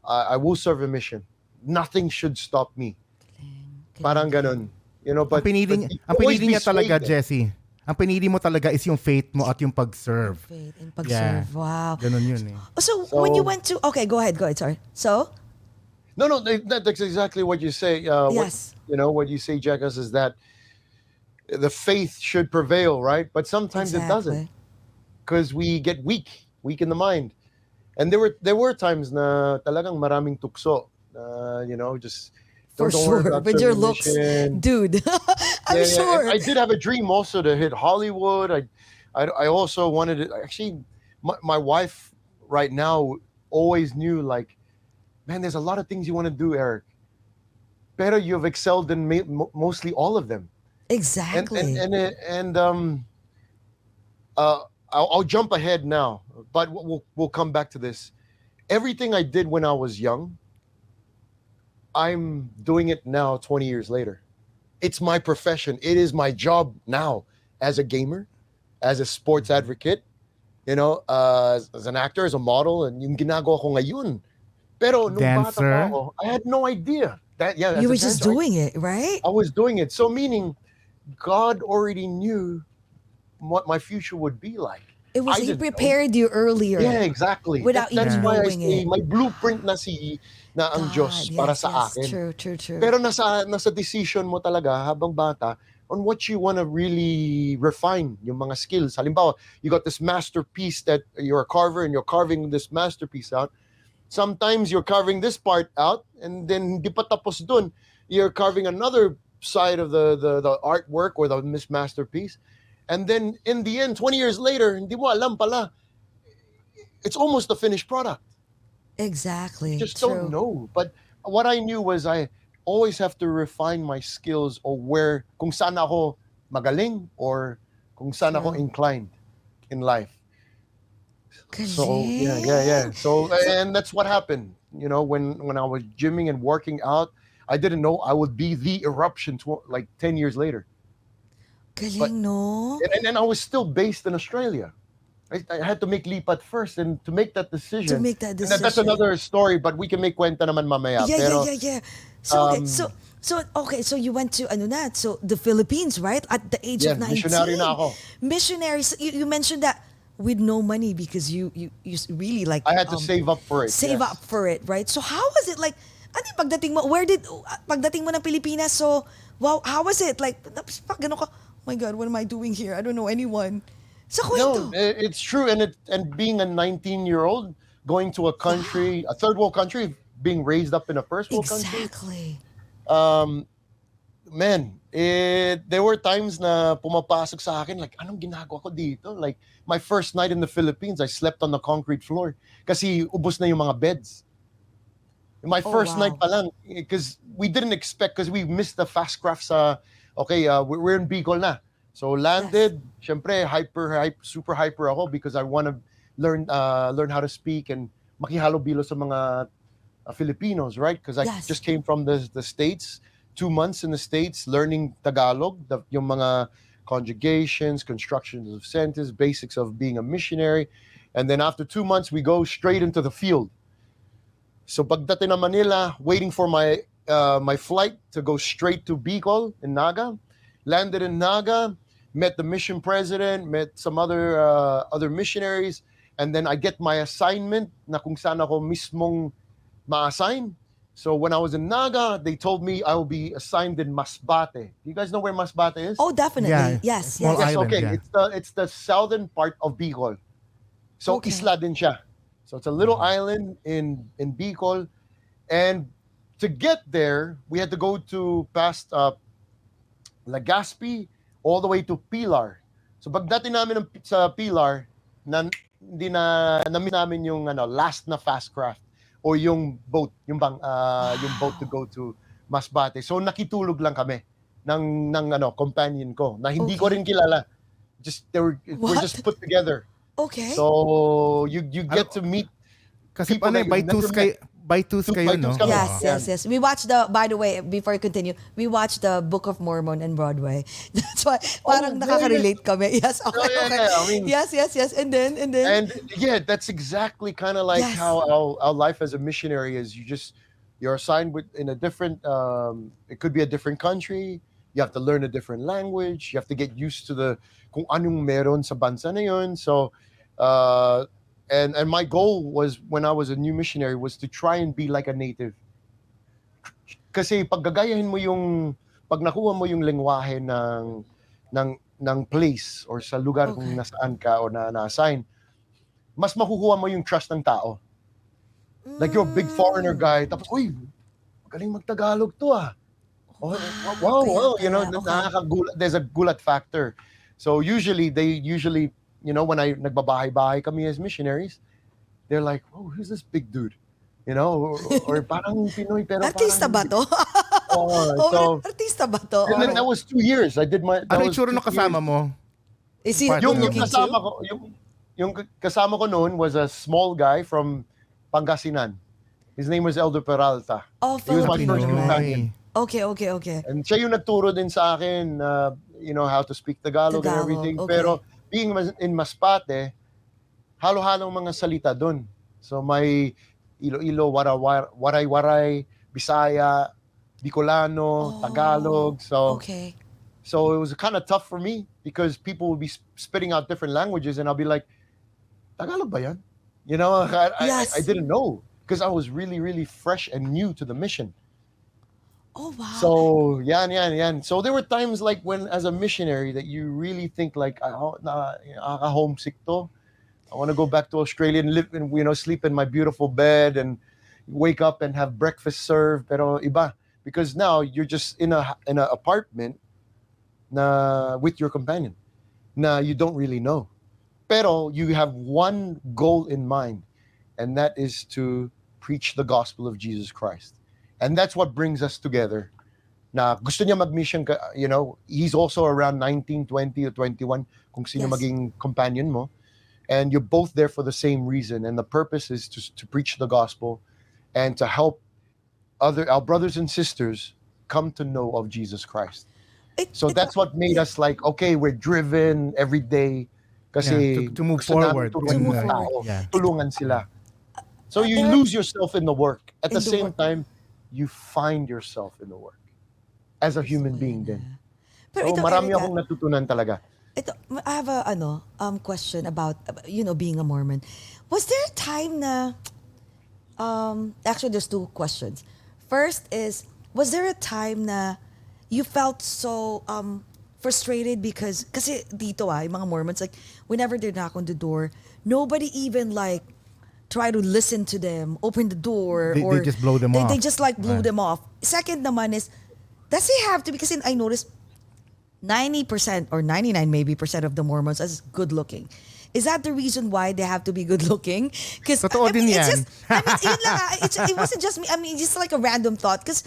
I will serve a mission. Nothing should stop me. Parang ganun. But ang pinili niya talaga, Jessy. Ang pinili mo talaga is yung faith mo at yung pag-serve. Faith and pag-serve. Yeah. Wow. Ganun yun eh. So when you went to, okay, go ahead, sorry. So? No, that's exactly what you say. Yes. What you say, JCAS, is that the faith should prevail, right? But sometimes it doesn't. Because we get weak in the mind. And there were times na talagang maraming tukso, just For Don't worry sure. about With your looks, submission. dude. I'm Yeah, sure. and I did have a dream also to hit Hollywood. I also wanted to actually. My wife right now always knew like, man, there's a lot of things you want to do, Eric. Pero you've excelled in mostly all of them. Exactly. Uh, I'll jump ahead now, but we'll come back to this. Everything I did when I was young, I'm doing it now 20 years later. It's my profession. It is my job now as a gamer, as a sports advocate, as an actor, as a model, and yung ginagawa ko ngayon. Pero nung bata pa Dancer. ako, I had no idea. You were just doing it, right? I was doing it. So meaning God already knew what my future would be like. It was I he didn't know. prepared you earlier. Yeah, exactly. Without That's even why I knowing say it. may blueprint na ang God, Diyos para yes, sa yes. akin. True. Pero nasa decision mo talaga habang bata on what you want to really refine yung mga skills. Halimbawa, you got this masterpiece that you're a carver and you're carving this masterpiece out. Sometimes you're carving this part out and then hindi pa tapos dun. You're carving another side of the artwork or the masterpiece. And then in the end, 20 years later, hindi mo alam pala, it's almost the finished product. Exactly. You just True. don't know. But what I knew was I always have to refine my skills or where, kung saan ako magaling or kung saan ako True. inclined in life. So Galing. yeah. So and that's what happened. When I was gymming and working out, I didn't know I would be the eruption like 10 years later. Galing, no? And I was still based in Australia. I had to make lipat first and to make that decision. To make that And that's decision. another story, but we can make kwenta naman mamaya. Yeah. So so you went to so the Philippines, right? At the age of 19. Missionary na ako. Missionary. So you mentioned that with no money because you really like I had to save up for it. save yes. up for it, right? So how was it like? Ano yung pagdating mo? Pagdating mo ng Pilipinas? So wow, how was it like? Ganun ka, oh my God, what am I doing here? I don't know anyone. So kwento. No, it's true, and being a 19-year-old going to a country, a third world country, being raised up in a first world country. Exactly. Man, there were times na pumapasok sa akin like, anong ginagawa ko dito? Like, my first night in the Philippines, I slept on the concrete floor kasi ubos na yung mga beds. My first night pa lang, because we didn't expect, because we missed the fast craft sa, we're in Bicol na. So landed, syempre, super hyper ako because I want to learn how to speak and makihalo-bilo sa mga Filipinos, right? Because I just came from the States, 2 months in the States, learning Tagalog, yung mga conjugations, constructions of sentences, basics of being a missionary. And then after 2 months, we go straight into the field. So pagdating na Manila, waiting for my flight to go straight to Bicol in Naga, landed in Naga, met the mission president, met some other missionaries, and then I get my assignment na kung saan ako mismong ma-assign. So when I was in Naga, they told me I will be assigned in Masbate. You guys know where Masbate is? Oh, definitely. Yeah. Yes. Small Yes. island, okay. yeah. It's the southern part of Bicol. So Okay. isla din siya. So it's a little island in Bicol. And to get there, we had to go past Legazpi all the way to Pilar. So pagdating namin sa Pilar, hindi na-miss namin yung last na fast craft o yung boat, yung boat to go to Masbate. So nakitulog lang kami ng companion ko na hindi ko rin kilala. We're just put together. Okay. So you get to meet Kasi people that by you've never twos met. by twos kayo, no? kami. Yes. We watched by the way, before I continue, we watched the Book of Mormon on Broadway. That's why, parang nakaka-relate kami. Yes, okay. Yeah, I mean, yes. And then? And yeah, that's exactly kind of like how our life as a missionary is. You're assigned in a different, it could be a different country. You have to learn a different language. You have to get used to kung anong meron sa bansa na yun. So, and my goal was, when I was a new missionary, was to try and be like a native. Kasi pag nakuha mo yung lengwahe ng place or sa lugar kung nasaan ka o na-assign, mas makukuha mo yung trust ng tao. Like you're a big foreigner guy, tapos, uy, galing mag-Tagalog to ah. Oh, wow, kaya pala, okay. nakakagulat. There's a gulat factor. So usually, when nagbabahay-bahay kami as missionaries, they're like, oh, who's this big dude? Or parang Pinoy, pero Artista ba parang... to? so, Artista ba to? and then that was 2 years. That Ano was itsura 2 ng kasama years. mo? Is he Yung good Yung looking kasama too? ko, yung kasama ko noon was a small guy from Pangasinan. His name was Elder Peralta. Oh, He was my first Filipino. companion. Okay. And siya yung nagturo din sa akin, how to speak Tagalog and everything. okay. Pero being in Masbate, halo-halong mga salita doon. So may Iloilo, Waray-Waray, Bisaya, Bicolano, Tagalog. Okay. So it was kind of tough for me because people would be spitting out different languages and I'll be like, Tagalog ba yan? Yes. I didn't know because I was really, really fresh and new to the mission. Oh, wow. So, yan. So there were times like when, as a missionary, that you really think like, homesick to. I want to go back to Australia and live and sleep in my beautiful bed and wake up and have breakfast served. Pero iba, because now you're just in a apartment with your companion. You don't really know. Pero you have one goal in mind, and that is to preach the gospel of Jesus Christ. And that's what brings us together. Na gusto niya mag-mission, he's also around 19, 20, or 21, kung sino maging companion mo. And you're both there for the same reason. And the purpose is to preach the gospel and to help our brothers and sisters come to know of Jesus Christ. So that's what made us like, okay, we're driven every day. Kasi to move gusto namin forward. tulungan To move mga tao. forward. Yeah. Tulungan sila. So you Eric, lose yourself in the work. At the in the same work. time, you find yourself in the work. As a human being din. Pero So ito, marami Erica, akong natutunan talaga. ito, I have a question about being a Mormon. Was there a time na actually there's two questions. First is, was there a time na you felt so frustrated because kasi dito yung mga Mormons, like whenever they knock on the door, nobody even like try to listen to them, open the door, They or just blow them off. They just like blew Right. them off. Second naman is, does it have to be, kasi I noticed 90% or 99 maybe percent of the Mormons is good looking. Is that the reason why they have to be good looking? Because Totoo din yan. it's just, yun lang, it wasn't just me. I mean, just like a random thought. Because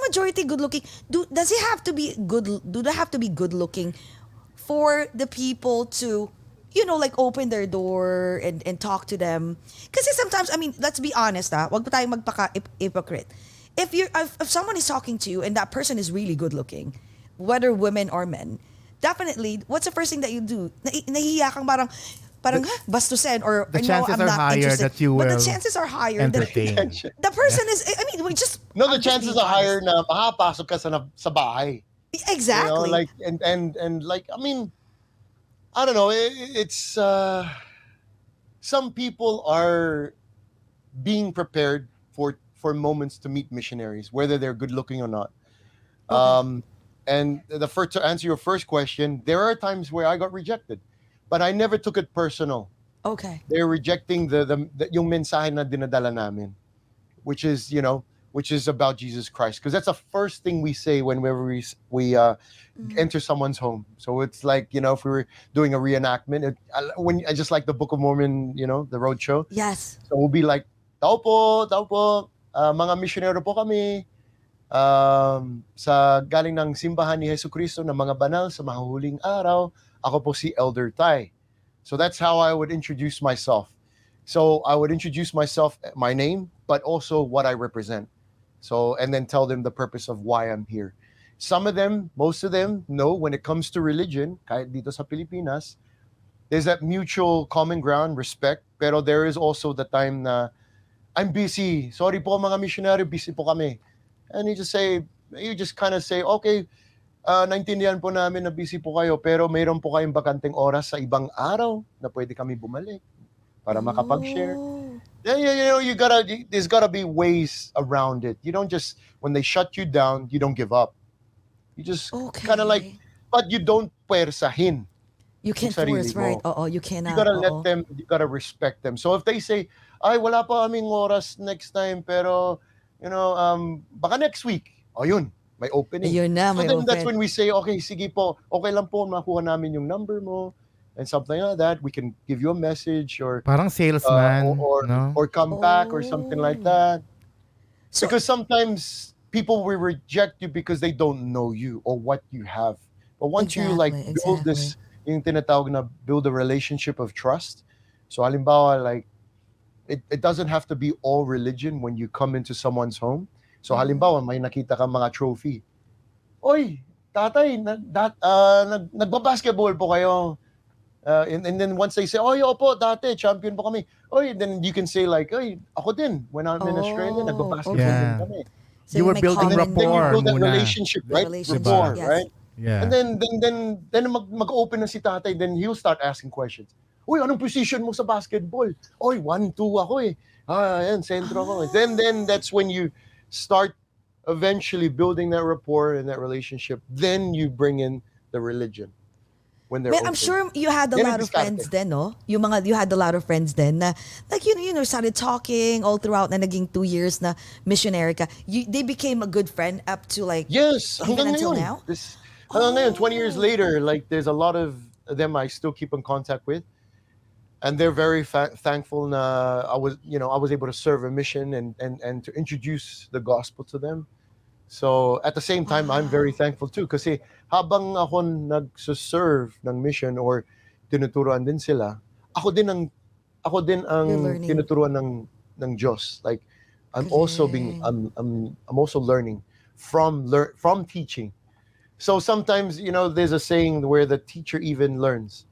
majority good looking. Does it have to be good? Do they have to be good looking for the people to, like open their door and talk to them? Kasi sometimes, I mean, let's be honest, wag pa tayong magpaka-hypocrite. If someone is talking to you and that person is really good looking, whether women or men, definitely, what's the first thing that you do? Nahihiya kang parang bastusin or The no, chances I'm are not higher interested. that you But will the chances are higher entertain. that the person is, I mean, we just... No, the I'm just chances being are higher honest. na makapasok ka sa bahay. Exactly. Like and like, I mean, I don't know. It's some people are being prepared for moments to meet missionaries, whether they're good looking or not. And to answer your first question, there are times where I got rejected, but I never took it personal. Okay. They're rejecting the yung mensahe na dinadala namin, which is about Jesus Christ, because that's the first thing we say whenever we enter someone's home. So it's like, if we were doing a reenactment, I just like the Book of Mormon, the road show. Yes. So we'll be like, tao po, mga misyonero po kami, sa galing ng simbahan ni Jesu Cristo na mga banal sa mahuhuling araw. Ako po si Elder Tai. So that's how I would introduce myself. So I would introduce myself, my name, but also what I represent. So, and then tell them the purpose of why I'm here. Most of them know when it comes to religion, kahit dito sa Pilipinas, there's that mutual common ground, respect, pero there is also the time na, I'm busy. Sorry po mga missionary, busy po kami. And you just kind of say, okay, naintindihan po namin na busy po kayo, pero mayroon po kayong bakanteng oras sa ibang araw na pwede kami bumalik para makapag-share. Yeah, there's gotta be ways around it. You don't just, when they shut you down, you don't give up. You just kind of like, but you don't puwersahin. You can't sarili force, mo. right? You cannot. You gotta let them, you gotta respect them. So if they say, ay, wala pa kaming oras next time, pero baka next week. O yun, may opening. Ayun na, So may then that's open. when we say, okay, sige po, okay lang po, makuha namin yung number mo and something like that. We can give you a message or Parang salesman, no? or come back or something like that. So, Because sometimes people will reject you because they don't know you or what you have. But once you like build this, yung tinatawag na build a relationship of trust. So halimbawa, like, it doesn't have to be all religion when you come into someone's home. So halimbawa, may nakita ka mga trophy. Oy, tatay, nagbabasketball po kayo. And then once they say, oy, opo, dati, champion po kami. Oy, then you can say like, oy, ako din. When I'm in Australia, nagbabasketball din kami. So you were building And then you rapport build that muna. relationship, right? Relationship, Rapport, yes. right? Yeah. And then mag-open na si tatay, then he'll start asking questions. Uy, anong position mo sa basketball? Oy, 1-2 ako eh. Yan, sentro ako. Then that's when you start eventually building that rapport and that relationship. Then you bring in the religion. When they're I'm open. sure you had a Yan lot ang of friends diskarte. then, no? You had a lot of friends then na, like, started talking all throughout na naging 2 years na missionary ka. They became a good friend up to like, Yes, even hanggang until ngayon. now? Hanggang ngayon, 20 years later, like there's a lot of them I still keep in contact with. And they're very thankful na I was able to serve a mission and to introduce the gospel to them. So at the same time, I'm very thankful too kasi habang ako nagsuserve ng mission or tinuturuan din sila, ako din ang You're learning. tinuturuan ng Diyos. Like I'm also learning from teaching. So sometimes, there's a saying where the teacher even learns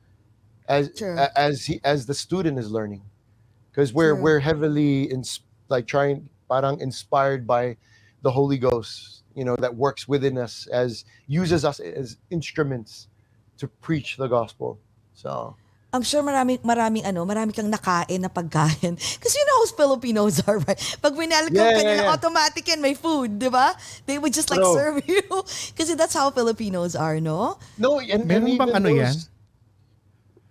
as the student is learning, because we're heavily parang inspired by the Holy Ghost, that works within us, uses us as instruments to preach the gospel. So I'm sure marami kang nakain na pagkain. Because you know how Filipinos are, right? Pag winelcome ka nila, automatic yan, may food, di ba? They would just like serve you. Kasi that's how Filipinos are, no? No, and Meron even bang those, yan?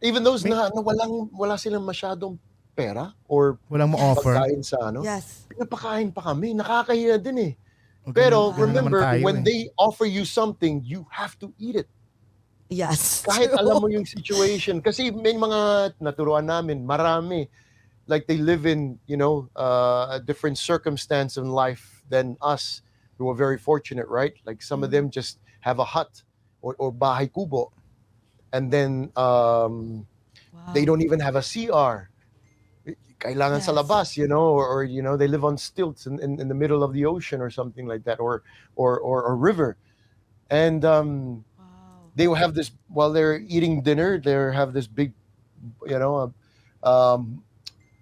even those na wala silang masyadong pera or Walang mo-offer? pagkain sa Yes. pinapakain pa kami, nakakahiya din eh. Okay, Pero ganun remember, naman tayo when eh. they offer you something, you have to eat it. Yes. Kahit true. alam mo yung situation. Kasi may mga naturuan namin, marami. Like they live in, a different circumstance in life than us. We were very fortunate, right? Like some of them just have a hut or bahay kubo. And then they don't even have a CR. Kailangan sa labas, or they live on stilts in the middle of the ocean or something like that, or a river. And they will have this while they're eating dinner. They have this big,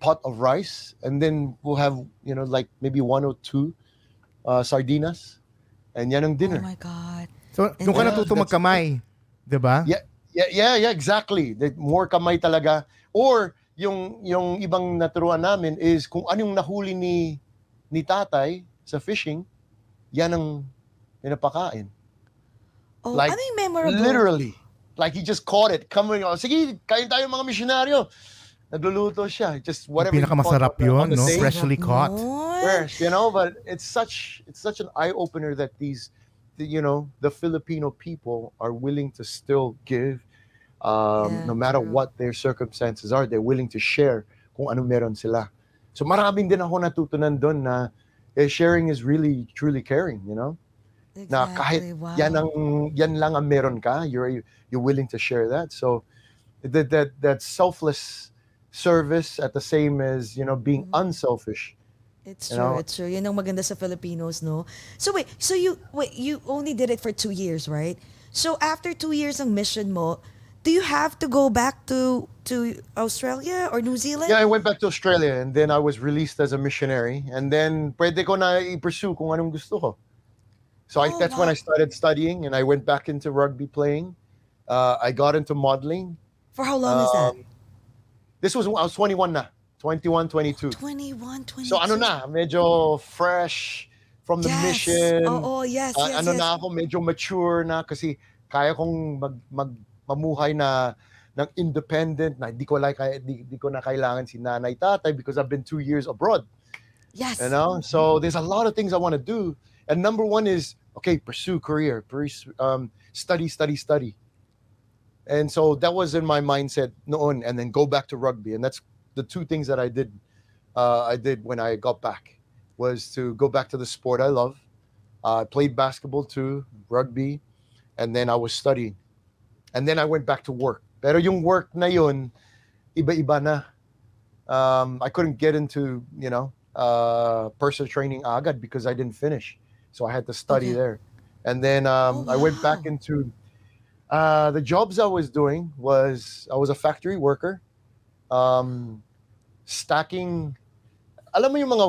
pot of rice, and then we'll have like maybe 1 or 2 sardinas, and yan ang dinner. Oh my God. So, doon ka natuto magkamay. Diba? Yeah, exactly. More kamay talaga. Or yung ibang naturuan namin is kung anong nahuli ni tatay sa fishing, yan ang pinapakain. Oh, Like, ano yung memorable? literally. Like he just caught it. Coming on. Sige, kain tayo mga misyonaryo. Nagluluto siya. Just whatever. Yung pinakamasarap he caught yun, on the no? day. Freshly caught. Fresh, but it's such an eye-opener that the Filipino people are willing to still give, no matter what their circumstances are. They're willing to share kung ano meron sila. So maraming din ako natutunan doon na sharing is really truly caring, Exactly. Na kahit yan lang ang meron ka, you're willing to share that. So that selfless service at the same as being unselfish. It's true. It's true. Yun ang maganda sa Filipinos, no? So you only did it for 2 years, right? So after 2 years ang mission mo, do you have to go back to Australia or New Zealand? Yeah, I went back to Australia and then I was released as a missionary, and then pwede ko na i-pursue kung anong gusto ko. So that's when I started studying, and I went back into rugby playing. I got into modeling. For how long is that? This was when I was 21 na. 21, 22. 21, 22. So medyo fresh from the mission. Yes. Na ako, medyo mature na kasi kaya kong mamuhay na ng independent na di ko na kailangan si nanay tatay because I've been 2 years abroad. Yes. You know, so there's a lot of things I want to do, and number one is okay, pursue career, study, study, study, and so that was in my mindset noon, and then go back to rugby, and that's the two things that I did. I did when I got back was to go back to the sport I love. I played basketball too, rugby, and then I was studying, and then I went back to work. Pero yung work na yun, iba-iba na. I couldn't get into, personal training agad because I didn't finish. So I had to study there. And then I went back into the jobs I was doing was I was a factory worker, stacking. Alam mo yung mga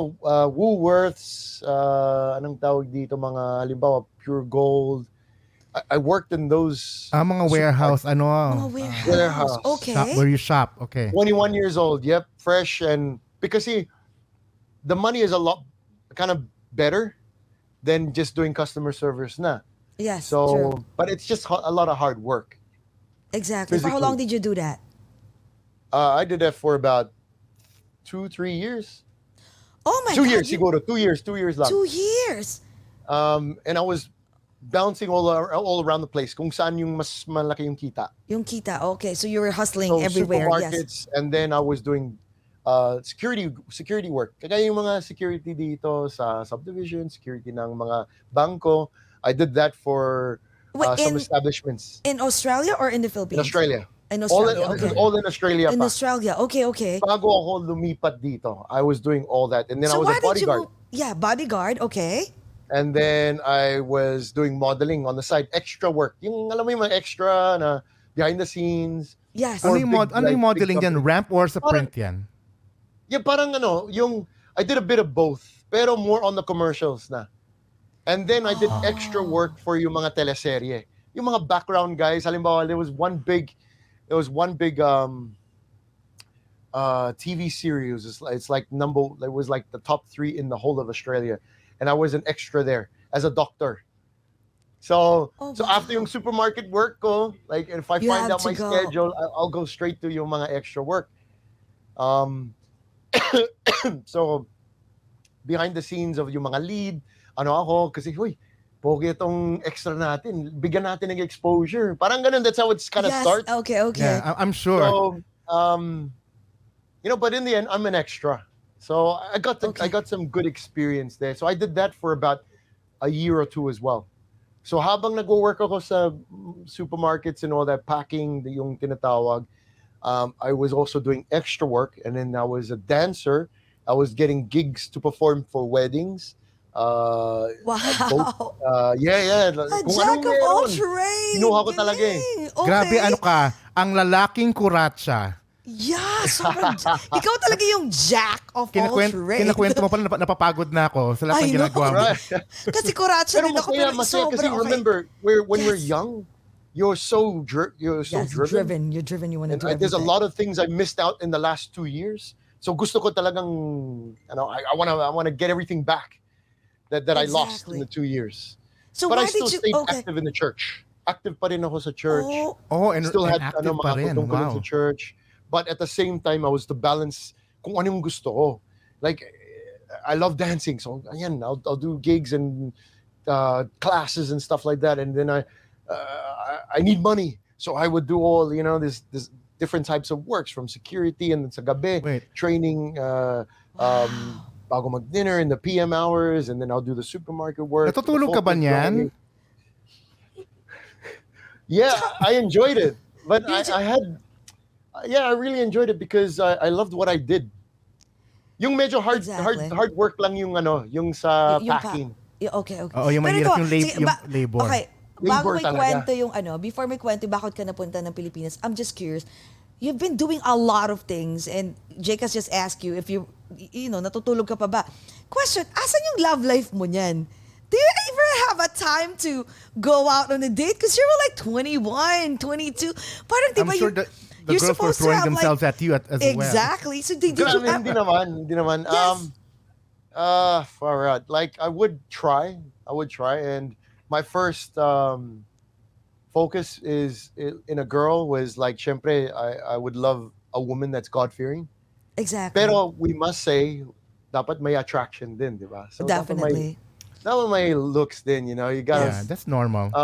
Woolworths, anong tawag dito, mga halimbawa Pure Gold. I worked in those. Mga warehouse, Mga warehouse. Okay. Shop, where you shop, okay. 21 years old, yep, fresh, and because see, the money is a lot kind of better than just doing customer service na. Yes, So, true. but it's just a lot of hard work. Exactly. For how long did you do that? I did that for about 2-3 years. Oh my 2 God. years, siguro. 2 years. 2 years lang. 2 years. And I was bouncing all around the place. Kung saan yung mas malaki yung kita. Yung kita. Okay, so you were hustling So everywhere. supermarkets, Yes. and then I was doing security work. Kaya yung mga security dito sa subdivision, security ng mga bangko. I did that for Wait, some establishments in Australia or in the Philippines? in Australia. In All Australia. in, Okay. all in Australia In pa. Australia. Okay, okay. Bago ako lumipat dito, I was doing all that. And then I So was why a did bodyguard. you? Yeah, bodyguard. Okay. And then I was doing modeling on the side, extra work. Yung alam mo yung mga extra na behind the scenes. Yes. Ano Or yung, big, ano yung like, modeling big yan? company. Ramp or sa print yan? Yeah, parang yung I did a bit of both, pero more on the commercials na. And then I did extra work for yung mga teleserye. Yung mga background guys, halimbawa, there was one big TV series. It's like it was like the top 3 in the whole of Australia. And I was an extra there as a doctor. So after yung supermarket work ko, like if I You find have out to my go. schedule, I'll go straight to yung mga extra work. So behind the scenes of yung mga lead, ako, kasi, pogi itong extra natin, bigyan natin ng exposure. Parang ganun, that's how it's kind of Yes. starts. Okay, okay. Yeah, I'm sure. So, but in the end, I'm an extra. So I got some good experience there. So I did that for about a year or 2 as well. So habang nagwo-work ako sa supermarkets and all that, packing, yung tinatawag, I was also doing extra work. And then I was a dancer. I was getting gigs to perform for weddings. Wow. Yeah. A jack of all trades. Kinuha ko talaga eh. Galing. Okay. Grabe, ano ka? Ang lalaking kuratsa. Yeah, sobrang ikaw talaga yung jack of all trades. Kinakwento mo pala, napapagod na ako sa lahat ng I know. ginagawa mo. Right. Kasi kuratsa Pero din ako, masaya, pero masaya sobra kasi okay. remember, when we're young, you're so Yes, driven. You're driven. You want to And do there's a everything. lot of things I missed out in the last 2 years. So gusto ko talagang, I want to get everything back that I lost in the 2 years. So But why I still did you? stayed Okay. active in the church. Active pa rin ako sa church. Oh, And Still had active pa mga rin. tutungkulin Wow. sa church. But at the same time, I was to balance kung ano yung gusto ko. Like, I love dancing. So, ayan, I'll do gigs and classes and stuff like that. And then I need money. So I would do all, this different types of works from security and sa gabi, training, bago mag-dinner in the PM hours, and then I'll do the supermarket work. Natutulog ka ba niyan? Yeah, I enjoyed it. But I really enjoyed it because I loved what I did. Yung medyo hard work lang yung sa packing. Okay. Oo, yung Pero mahirap ito, yung labor. Okay, bago Labor may talaga. kwento before may kwento bakit ka napunta ng Pilipinas, I'm just curious. You've been doing a lot of things, and JCAS just asked you if natutulog ka pa ba? Question, asan yung love life mo niyan? Do you ever have a time to go out on a date? Because you were like 21, 22. Parang I'm sure the you're girls were supposed to throwing have themselves at you as well. Exactly. So did you Grabe, ever? hindi naman. Yes. Far out. Like I would try, and my first focus is in a girl was like, syempre, I would love a woman that's God-fearing. Exactly. Pero we must say, dapat may attraction din, di ba? So Definitely. dapat may looks din, you know. You gotta Yeah, that's normal.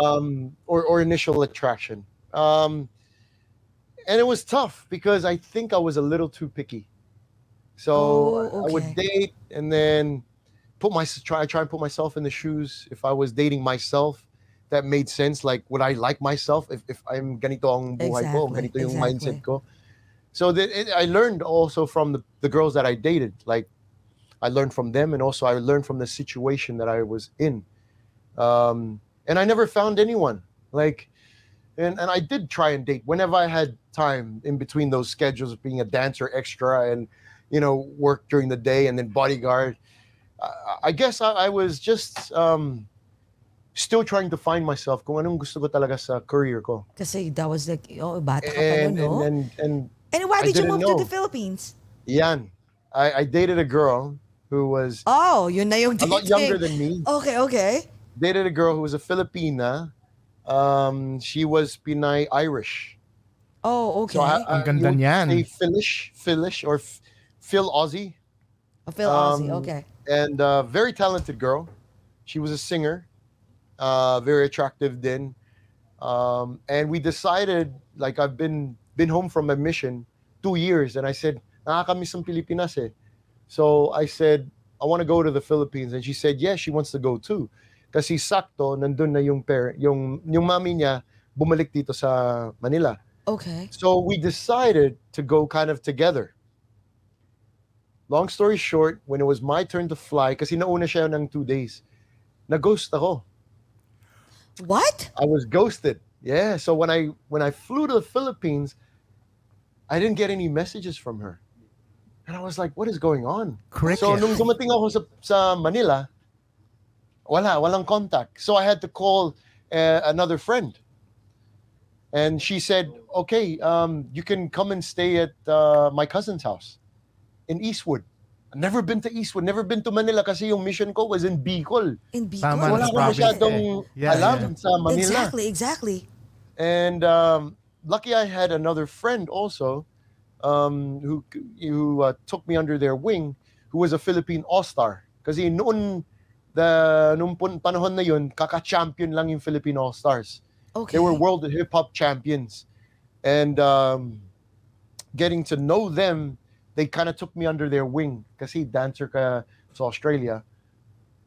or initial attraction. And it was tough because I think I was a little too picky. So Oh, I would okay. date and then try and put myself in the shoes. If I was dating myself, that made sense. Like, would I like myself if I'm ganito ang buhay ko, Exactly. ganito yung mindset Exactly. ko? So I learned also from the girls that I dated. Like, I learned from them, and also I learned from the situation that I was in. And I never found anyone. Like, and I did try and date whenever I had time in between those schedules of being a dancer extra and, you know, work during the day and then bodyguard. I guess I was just still trying to find myself kung anong gusto ko talaga sa career ko. Kasi that was like, oh, bata ka pa And nun, no? And why I did you didn't move to know. the Philippines? Yan. I dated a girl who was Oh, yun na yung a lot dating. younger than me. Okay, okay. Dated a girl who was a Filipina. She was Pinay Irish. Oh, okay. So Ang ganda you would niyan. say Philish or Phil Aussie. Phil Aussie, okay. And very talented girl. She was a singer. Very attractive din. And we decided, like, I've been home from my mission 2 years, and I said, nakakamiss ang Pilipinas eh. So I said, I want to go to the Philippines, and she said, yes, she wants to go too. Kasi sakto, nandun na yung mami niya bumalik dito sa Manila. Okay. So we decided to go kind of together. Long story short, when it was my turn to fly, kasi nauna siya ng 2 days, na-ghost ako. What? I was ghosted. Yeah. So when I flew to the Philippines, I didn't get any messages from her. And I was like, what is going on? Cricket. So nung dumating ako sa Manila, walang contact. So I had to call another friend. And she said, okay, you can come and stay at my cousin's house in Eastwood. I've never been to Eastwood, never been to Manila kasi yung mission ko was in Bicol. In Bicol? Tama, Wala sa ko province masyadong eh. Yeah, alam sa Manila. Exactly. And lucky I had another friend also who took me under their wing, who was a Philippine All-Star. Kasi nung panahon na yun, kaka-champion lang yung Philippine All-Stars. Okay. They were world hip-hop champions. And getting to know them, they kind of took me under their wing. Kasi dancer ka sa Australia.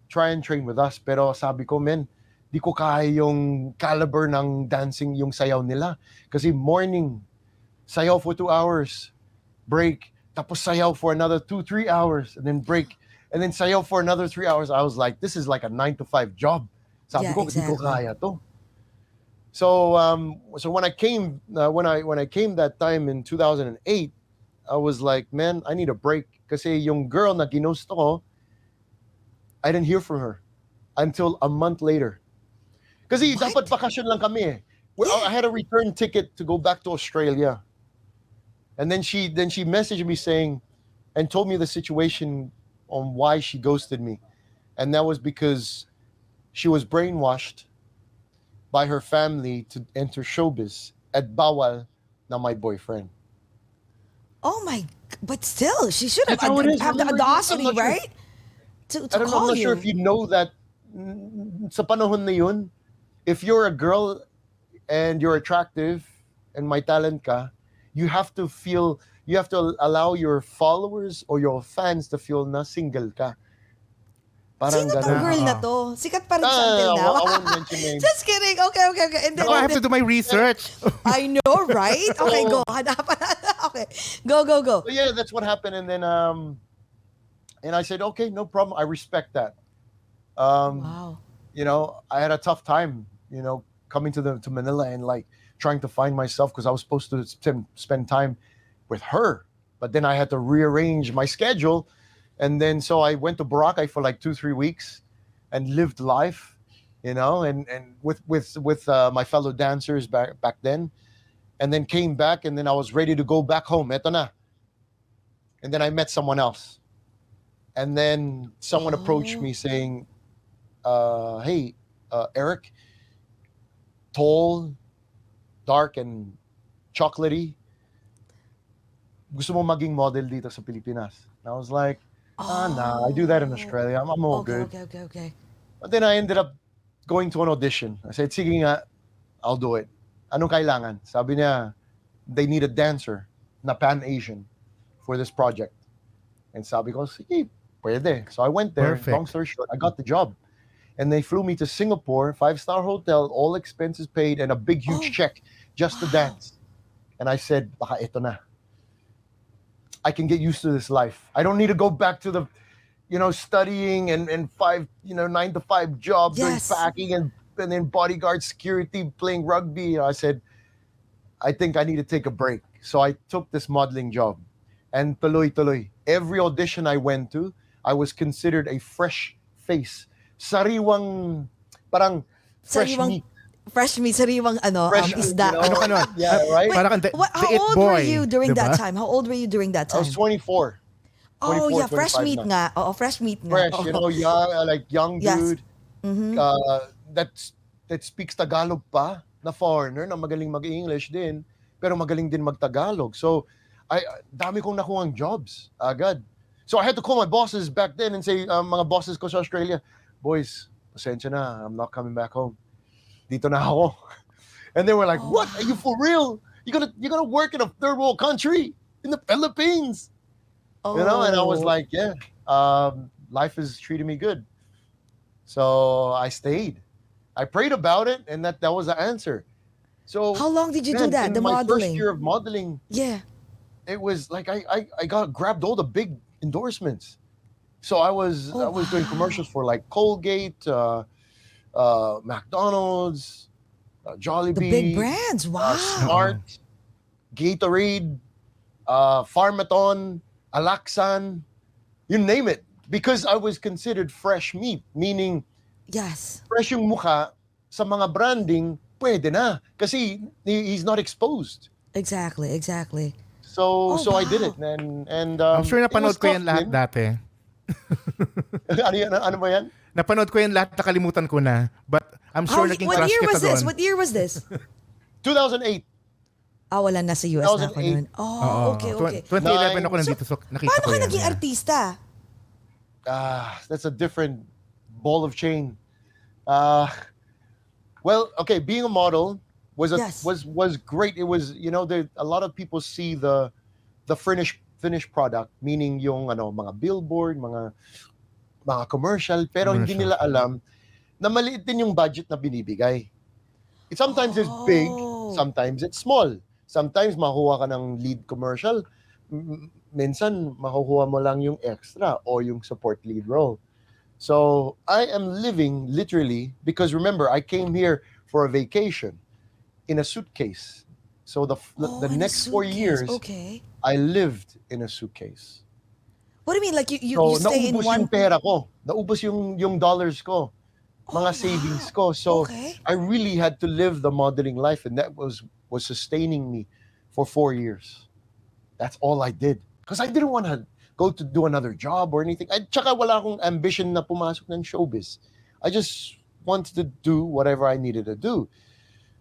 Try and train with us. Pero sabi ko, men, di ko kaya yung caliber ng dancing, yung sayaw nila. Kasi morning, sayaw for 2 hours, break, tapos sayaw for another 2-3 hours, and then break, and then sayaw for another 3 hours. I was like, this is like a 9-to-5 job. Sabi ko, di ko kaya to. So when I came that time in 2008, I was like, man, I need a break. Kasi yung girl na ginost ko, I didn't hear from her until a month later. Kasi dapat bakasyon lang kami eh. Well, I had a return ticket to go back to Australia. And then she messaged me saying, and told me the situation on why she ghosted me. And that was because she was brainwashed by her family to enter showbiz at bawal na my boyfriend. Oh my, but still, she should have That's how it is. have the Remember, audacity, I'm not sure. right? To I'm call not you. sure if you know that sa panahon na yun, if you're a girl and you're attractive and may talent ka, you have to allow your followers or your fans to feel na single ka. Parang Sino tong ganun. girl na to? Sikat pa rin siya until now. I won't mention names. Just kidding. Okay. And then, Now I have to do my research. I know, right? Okay, So- go. Hanapan natin. Okay. Go. So yeah, that's what happened. And then and I said, okay, no problem. I respect that. Wow. You know, I had a tough time, you know, coming to Manila and like trying to find myself because I was supposed to spend time with her, but then I had to rearrange my schedule. And then so I went to Boracay for like 2-3 weeks and lived life, you know, and with my fellow dancers back then, and then came back, and then I was ready to go back home. Eto na. And then I met someone else. And then someone approached me saying, hey, Eric, tall, dark, and chocolatey, gusto mo maging model dito sa Pilipinas? And I was like, Nah, I do that in Australia. I'm all good. Okay. But then I ended up going to an audition. I said, sige nga, I'll do it. Anong kailangan? Sabi niya, they need a dancer na Pan-Asian for this project. And sabi ko, sige, pwede. So I went there. Perfect. Long story short, I got the job. And they flew me to Singapore, 5-star hotel, all expenses paid, and a big, huge check just to dance. And I said, baka ito na. I can get used to this life. I don't need to go back to the, studying and 9-to-5 job, doing Yes. packing and then bodyguard security, playing rugby. I said, I think I need to take a break. So I took this modeling job. And tuloy. Every audition I went to, I was considered a fresh face. Sariwang, parang fresh meat. Fresh meat, sariwang Fresh, isda. Ano ka nun? Yeah, right? Parang How it old boy, were you during diba? that time? How old were you during that I time? was 24. Oh, 24, yeah, fresh 25 meat na. nga. Oo, fresh meat nga. Fresh, Oo. young Yes. dude that speaks Tagalog pa, na foreigner, na magaling mag-English din, pero magaling din mag-Tagalog. So, dami kong nakuhang jobs agad. So I had to call my bosses back then and say, mga bosses ko sa Australia, boys, pasensya na, I'm not coming back home. Dito na ako. And they were like, what? Are you for real? You're gonna work in a third world country in the Philippines? And I was like, yeah, life is treating me good. So I stayed. I prayed about it, and that was the answer. So How long did you do that, in the my modeling? first year of modeling, Yeah. it was like I got grabbed all the big endorsements. So I was doing commercials for like Colgate, McDonald's, Jollibee, The big brands. Wow. Smart, Gatorade, Pharmaton, Alaxan, you name it. Because I was considered fresh meat, meaning Yes. fresh yung mukha sa mga branding, pwede na. Kasi he's not exposed. Exactly. So Oh, I did wow. it. And I'm sure it napanood was ko yan tough lahat din. dati. ano ba yan? Napanood ko yan lahat, nakalimutan ko na. But I'm sure naging What crush year kita was this? doon. What year was this? 2008. Wala na sa US na ako 2008. noon. Oh, okay. 2011 ako nandito, so nakita Paano ko ka yan. naging artista? That's a different ball of chain. Well, okay, being a model was Yes. was great. It was, a lot of people see the finished product, meaning yung mga billboard, mga commercial, pero hindi nila alam na maliit din yung budget na binibigay. Sometimes it's big, sometimes it's small. Sometimes makuha ka ng lead commercial, minsan makukuha mo lang yung extra or yung support lead role. So I am living literally, because remember, I came here for a vacation in a suitcase. So the in a next 4 suitcase. years, Okay. I lived in a suitcase. What do you mean? Like you So stay in naubos one... yung pera ko. Naubos yung dollars ko. Mga savings ko. So Okay. I really had to live the modeling life, and that was sustaining me for 4 years. That's all I did. Because I didn't want to go to do another job or anything. Tsaka wala akong ambition na pumasok ng showbiz. I just wanted to do whatever I needed to do.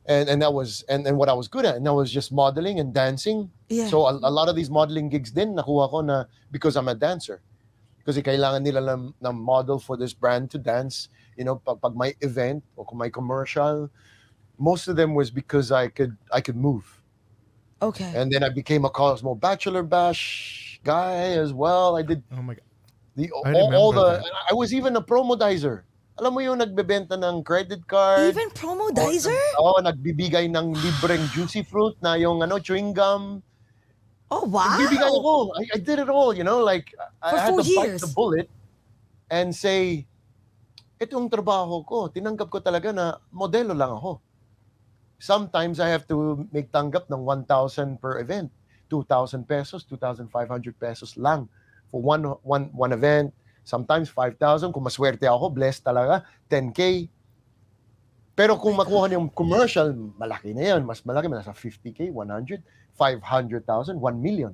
And that was and what I was good at, and that was just modeling and dancing. Yeah. So a lot of these modeling gigs din nakuha ko na because I'm a dancer. Kasi kailangan nila na model for this brand to dance, pag may event o kung may commercial. Most of them was because I could move. Okay. And then I became a Cosmo Bachelor Bash guy as well. I did Oh my God. all remember that. I was even a promodizer. Alam mo yung nagbebenta ng credit card. Even promodizer? Nagbibigay ng libreng juicy fruit na yung chewing gum. Oh, wow. Nagbibigay ako. I did it all, like For I had 4 to bite years. the bullet and say, itong trabaho ko, tinanggap ko talaga na modelo lang ako. Sometimes I have to make tanggap ng 1,000 per event, 2,000 pesos, 2,500 pesos lang for one event. Sometimes 5,000. Kung maswerte ako, blessed talaga, 10K. Pero kung makuha niyo yung commercial, malaki na yan. Mas malaki, nasa 50K, 100, 500,000, 1 million.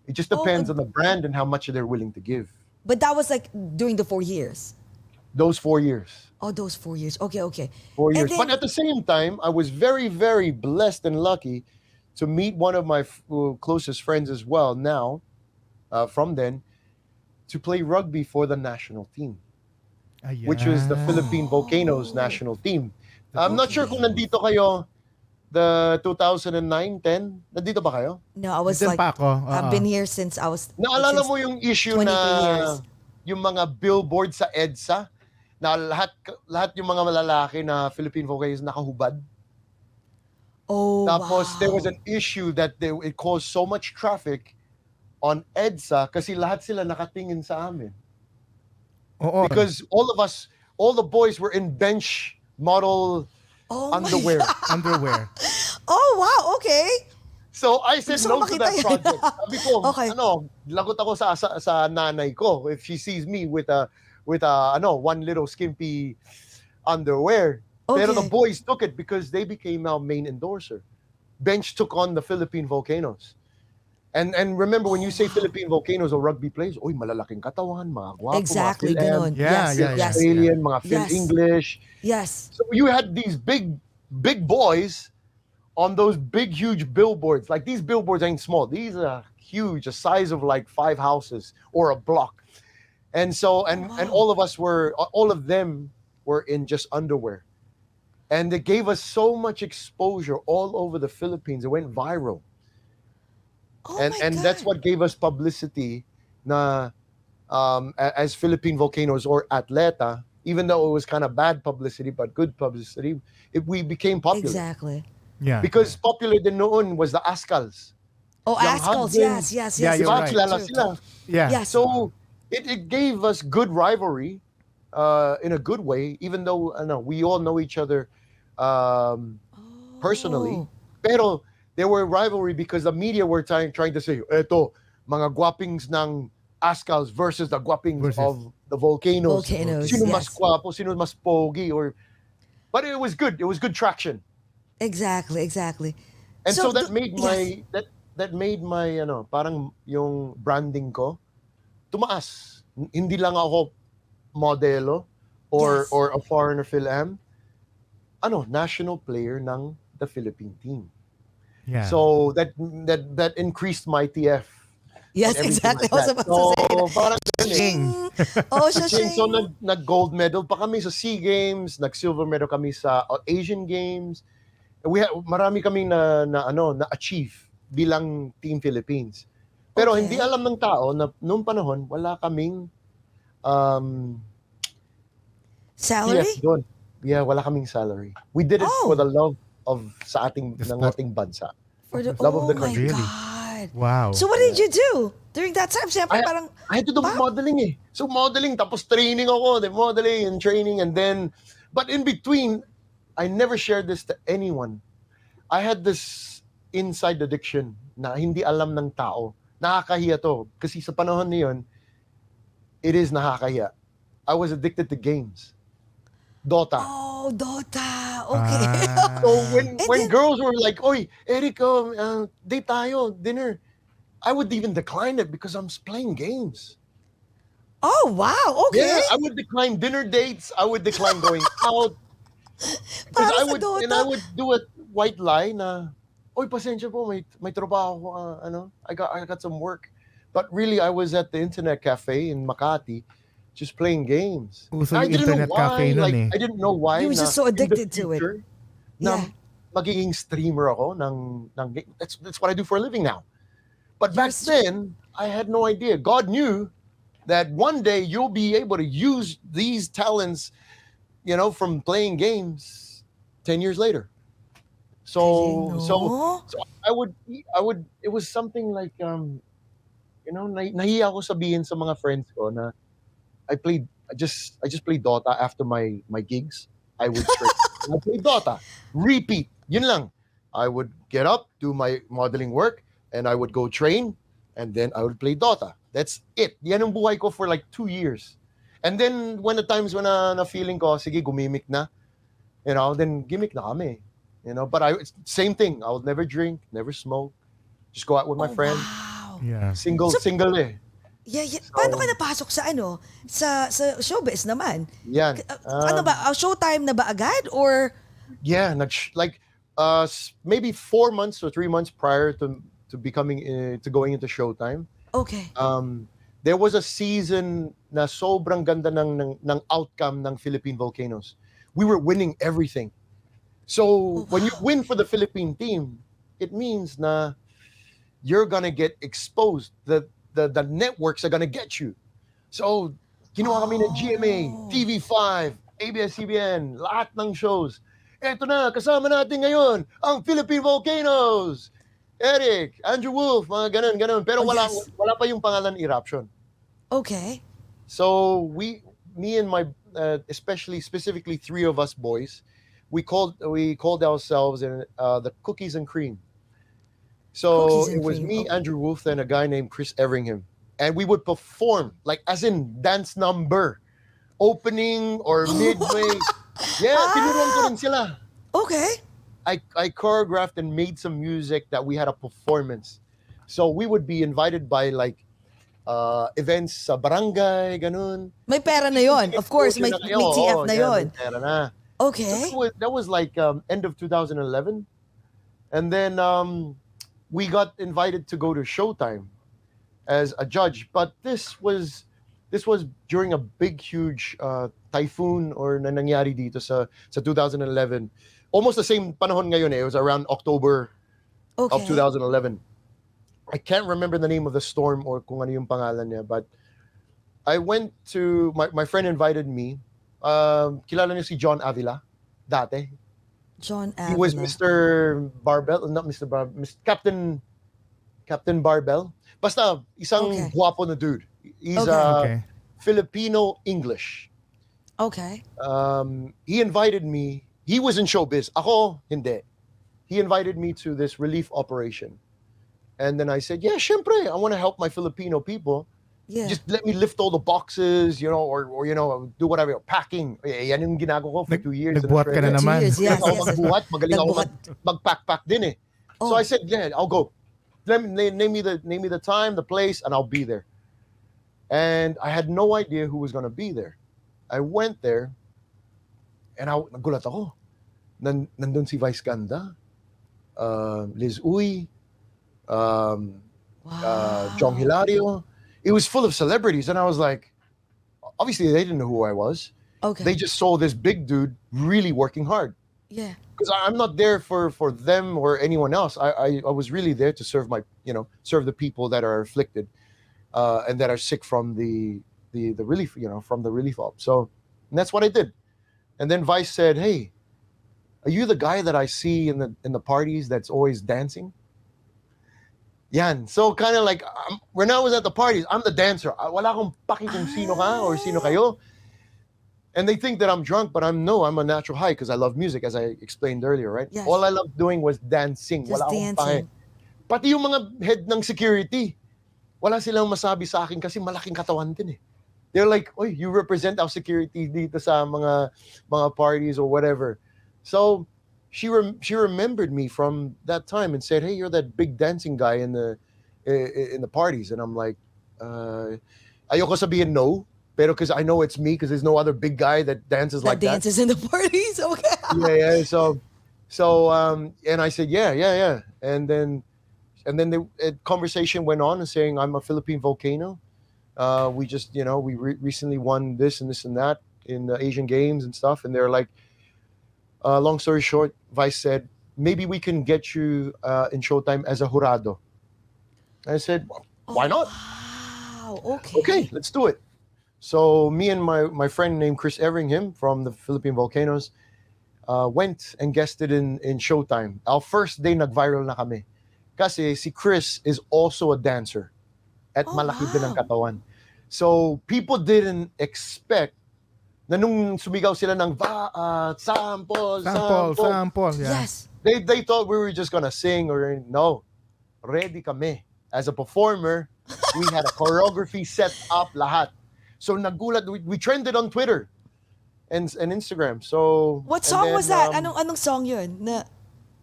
It just depends on the brand and how much they're willing to give. But that was like during the 4 years. Those 4 years. Oh, those 4 years. Okay. 4 years. And then- But at the same time, I was very, very blessed and lucky to meet one of my closest friends as well now, from then. to play rugby for the national team, Ayan. which was the Philippine Volcanoes national team. I'm not sure kung nandito kayo the 2009-10. Nandito ba kayo? No, I was Dyan like, pa ako. I've been here since I was. Naalala since mo yung issue 23 na years. yung mga billboard sa EDSA na lahat yung mga malalaki na Philippine Volcanoes nakahubad? Oh, Tapos wow. there was an issue that it caused so much traffic on EDSA kasi lahat sila nakatingin sa amin. Oo. Because all the boys were in bench model Oh my underwear. God. Underwear. Oh, wow. Okay. So I said Gusto ko no to makita that yan. project. Sabi ko, Okay. lagot ako sa nanay ko if she sees me with a one little skimpy underwear. Pero the Okay. boys took it because they became our main endorser. Bench took on the Philippine Volcanoes. And remember, when you say Philippine Volcanoes or rugby players, uy, malalaking katawan, mga gwapo, Exactly, mga Fil-Am, ganon. Yeah, Yes, yeah, yes, Australian, mga Phil Yes. English. yes. So you had these big boys on those big, huge billboards. Like these billboards ain't small. These are huge, the size of like 5 houses or a block. And so, and all of them were in just underwear. And it gave us so much exposure all over the Philippines. It went viral. Oh and my and God. that's what gave us publicity na as Philippine Volcanoes or Atleta, even though it was kind of bad publicity but good publicity, we became popular. Exactly. Yeah. Because popular din noon was the Ascals. Oh, Young Ascals. husbands. Yes, yes, Yeah, yes. you're Diba? right. Kilala True. sila. Yeah. Yes. So it gave us good rivalry in a good way, even though we all know each other personally. Oh. Pero there were rivalry because the media were trying to say, eto, mga guwapings ng Ascals versus the guwapings of the Volcanoes. Volcanoes, Sino yes. mas guwapo, sino mas pogi, but it was good. It was good traction. Exactly, exactly. And so that the- made yes. that made my parang yung branding ko tumaas. Hindi lang ako modelo or Yes. or a foreigner Fil-Am. National player ng the Philippine team. Yeah. So that increased my TF. Yes, and everything exactly. like I was that. about to say that. So parang ganun eh. Ching. Oh, siya. So nag-gold medal pa kami sa SEA Games, nag-silver medal kami sa Asian Games. Marami kaming na-achieve bilang Team Philippines. Pero Okay. hindi alam ng tao na noong panahon wala kaming Salary? TF doon. Yeah, wala kaming salary. We did it Oh. for the love of ng sport. ating bansa. For the, Love of oh the my country. Really? God. Wow. So what did you do during that time? Siyempre, parang, I had to do modeling eh. So modeling, tapos training ako, then modeling and training, and then, but in between, I never shared this to anyone. I had this inside addiction na hindi alam ng tao. Nakakahiya to. Kasi sa panahon na yun, it is nakakahiya. I was addicted to games. Dota. oh, Dota. Okay. So when then- girls were like, "Oy, Eric, date tayo, dinner," I would even decline it because I'm playing games. Oh, wow. Okay. Yeah, I would decline dinner dates. I would decline going out. Because Para I sa would Dota. and I would do a white lie na, "Oy, pasensya po, may trabaho ko, I got some work." But really, I was at the internet cafe in Makati, just playing games. Uso I yung didn't know internet why. cafe nun eh. I didn't know why. You were just na so in the addicted to it. future, Na Yeah. magiging streamer ako ng game. That's what I do for a living now. But back Yes. then, I had no idea. God knew that one day you'll be able to use these talents, from playing games 10 years later. So I would it was something like nahiya ako sabihin sa mga friends ko na I just played Dota after my gigs. I would train. I played Dota. Repeat. Yun lang. I would get up, do my modeling work, and I would go train, and then I would play Dota. That's it. Yan ang buhay ko for like 2 years. And then when the times when na feeling ko, sige, gumimik na, then gimmick na kami. But same thing. I would never drink, never smoke. Just go out with my friends. Wow. Yeah. Single eh. Yeah. Paano ka napasok sa showbiz naman? Yan. Ano ba? Showtime na ba agad? Or, Yeah, maybe 4 months or 3 months prior to becoming to going into Showtime. okay. there was a season na sobrang ganda ng outcome ng Philippine Volcanoes. We were winning everything. So when you win for the Philippine team, it means na you're gonna get exposed. The networks are gonna get you. So kinuha kami ng GMA, TV5, ABS-CBN, lahat ng shows. Eto na, kasama natin ngayon, ang Philippine Volcanoes. Eric, Andrew Wolf, mga ganun. Pero wala pa yung pangalan Eruption. Okay. So me and my, specifically three of us boys, we called ourselves the Cookies and Cream. So it was me, Andrew Wolf, and a guy named Chris Everingham. And we would perform, like as in dance number, opening or midway. Yeah, tinuruan ko rin sila. Okay. I choreographed and made some music that we had a performance. So we would be invited by like events sa barangay, ganun. May pera na yon. Of course, may TF na yon. May pera na. Okay. So that was like end of 2011. And then we got invited to go to Showtime as a judge. But this was during a big, huge typhoon or na nangyari dito sa 2011. Almost the same panahon ngayon eh. It was around October of 2011. I can't remember the name of the storm or kung ano yung pangalan niya, but I went to, my friend invited me. Kilala niyo si John Avila dati. John Avila. He was Mr. Barbell, not Mr. Barbell, Captain Barbell. Basta isang guwapo na dude. He's Filipino English. Okay. He invited me. He was in showbiz. Ako, hindi. He invited me to this relief operation. And then I said, yeah, syempre, I want to help my Filipino people. Yeah. Just let me lift all the boxes, or do whatever. Packing. Yan yung ginagawa ko for 2 years. Nagbuhat ka na naman. Yes. Magbuhat. Magaling ako mag-pack din eh. So I said, yeah, I'll go. Name me the time, the place, and I'll be there. And I had no idea who was going to be there. I went there, and nagulat ako. Nandun si Vice Ganda, Liz Uy, Jong Hilario. It was full of celebrities, and I was like, obviously they didn't know who I was. Okay. They just saw this big dude really working hard. Yeah. Because I'm not there for them or anyone else. I was really there to serve serve the people that are afflicted, and that are sick from the relief, from the relief op. So that's what I did. And then Vice said, "Hey, are you the guy that I see in the parties that's always dancing?" Yan. So kind of like when I was at the parties, I'm the dancer. Wala akong paki kung sino ka or sino kayo. And they think that I'm drunk, but I'm a natural high because I love music, as I explained earlier, right? Yes. All I loved doing was dancing. Just wala akong paki. Pati yung mga head ng security, wala silang masabi sa akin kasi malaking katawan din eh. They're like, "Oy, you represent our security dito sa mga parties or whatever." So she remembered me from that time and said, "Hey, you're that big dancing guy in the parties." And I'm like, ayoko sabihin no, pero because I know it's me because there's no other big guy that dances like that. That dances in the parties, okay. Yeah. So and I said, yeah. And then the conversation went on and saying I'm a Philippine volcano. We just, we recently won this and this and that in the Asian Games and stuff. And they're like, long story short, Vice said, maybe we can get you in Showtime as a jurado. I said, why not? Wow, Okay, let's do it. So me and my friend named Chris Everingham from the Philippine Volcanoes went and guested in Showtime. Our first day nag-viral na kami. Kasi si Chris is also a dancer at malaki din ang katawan. So people didn't expect na nung sumigaw sila ng sample. Yeah. Yes. They thought we were just gonna sing or no. Ready kami. As a performer, we had a choreography set up lahat. So nagulat, we trended on Twitter and Instagram. So What song was that? Anong song yun?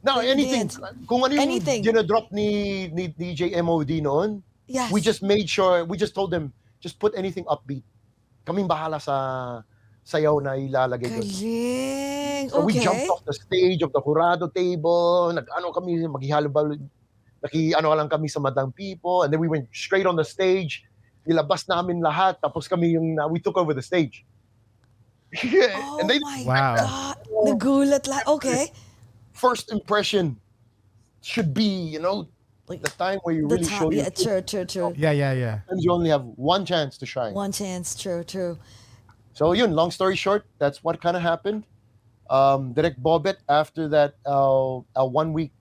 No, anything. Dance. Kung ano yung Anything. dinadrop ni DJ MOD noon, Yes. we just made sure, we just told them, just put anything upbeat. Kaming bahala sa sayaw na ilalagay doon. Galing. So we jumped off the stage of the jurado table, lang kami sa madang people, and then we went straight on the stage, nilabas namin lahat, tapos kami we took over the stage. Oh And they my Wow. God. Nagulat lang. Okay. first impression should be, Like, the time where you the really time. show your Yeah, true. Yeah. Sometimes you only have one chance to shine. One chance. True. So yun, long story short, that's what kind of happened. Direct Bobet, after that 1 week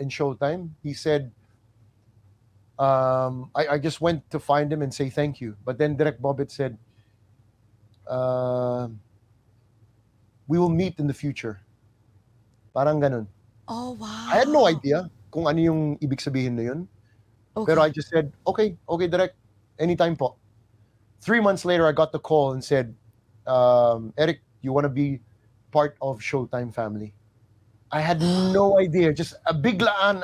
in Showtime, he said, I just went to find him and say thank you. But then Direct Bobet said, we will meet in the future. Parang ganun. Oh, wow. I had no idea kung ano yung ibig sabihin na yun. Okay. Pero I just said, okay, Direct, anytime po. 3 months later, I got the call and said, Eric, you want to be part of Showtime family? I had no idea. Just a biglaan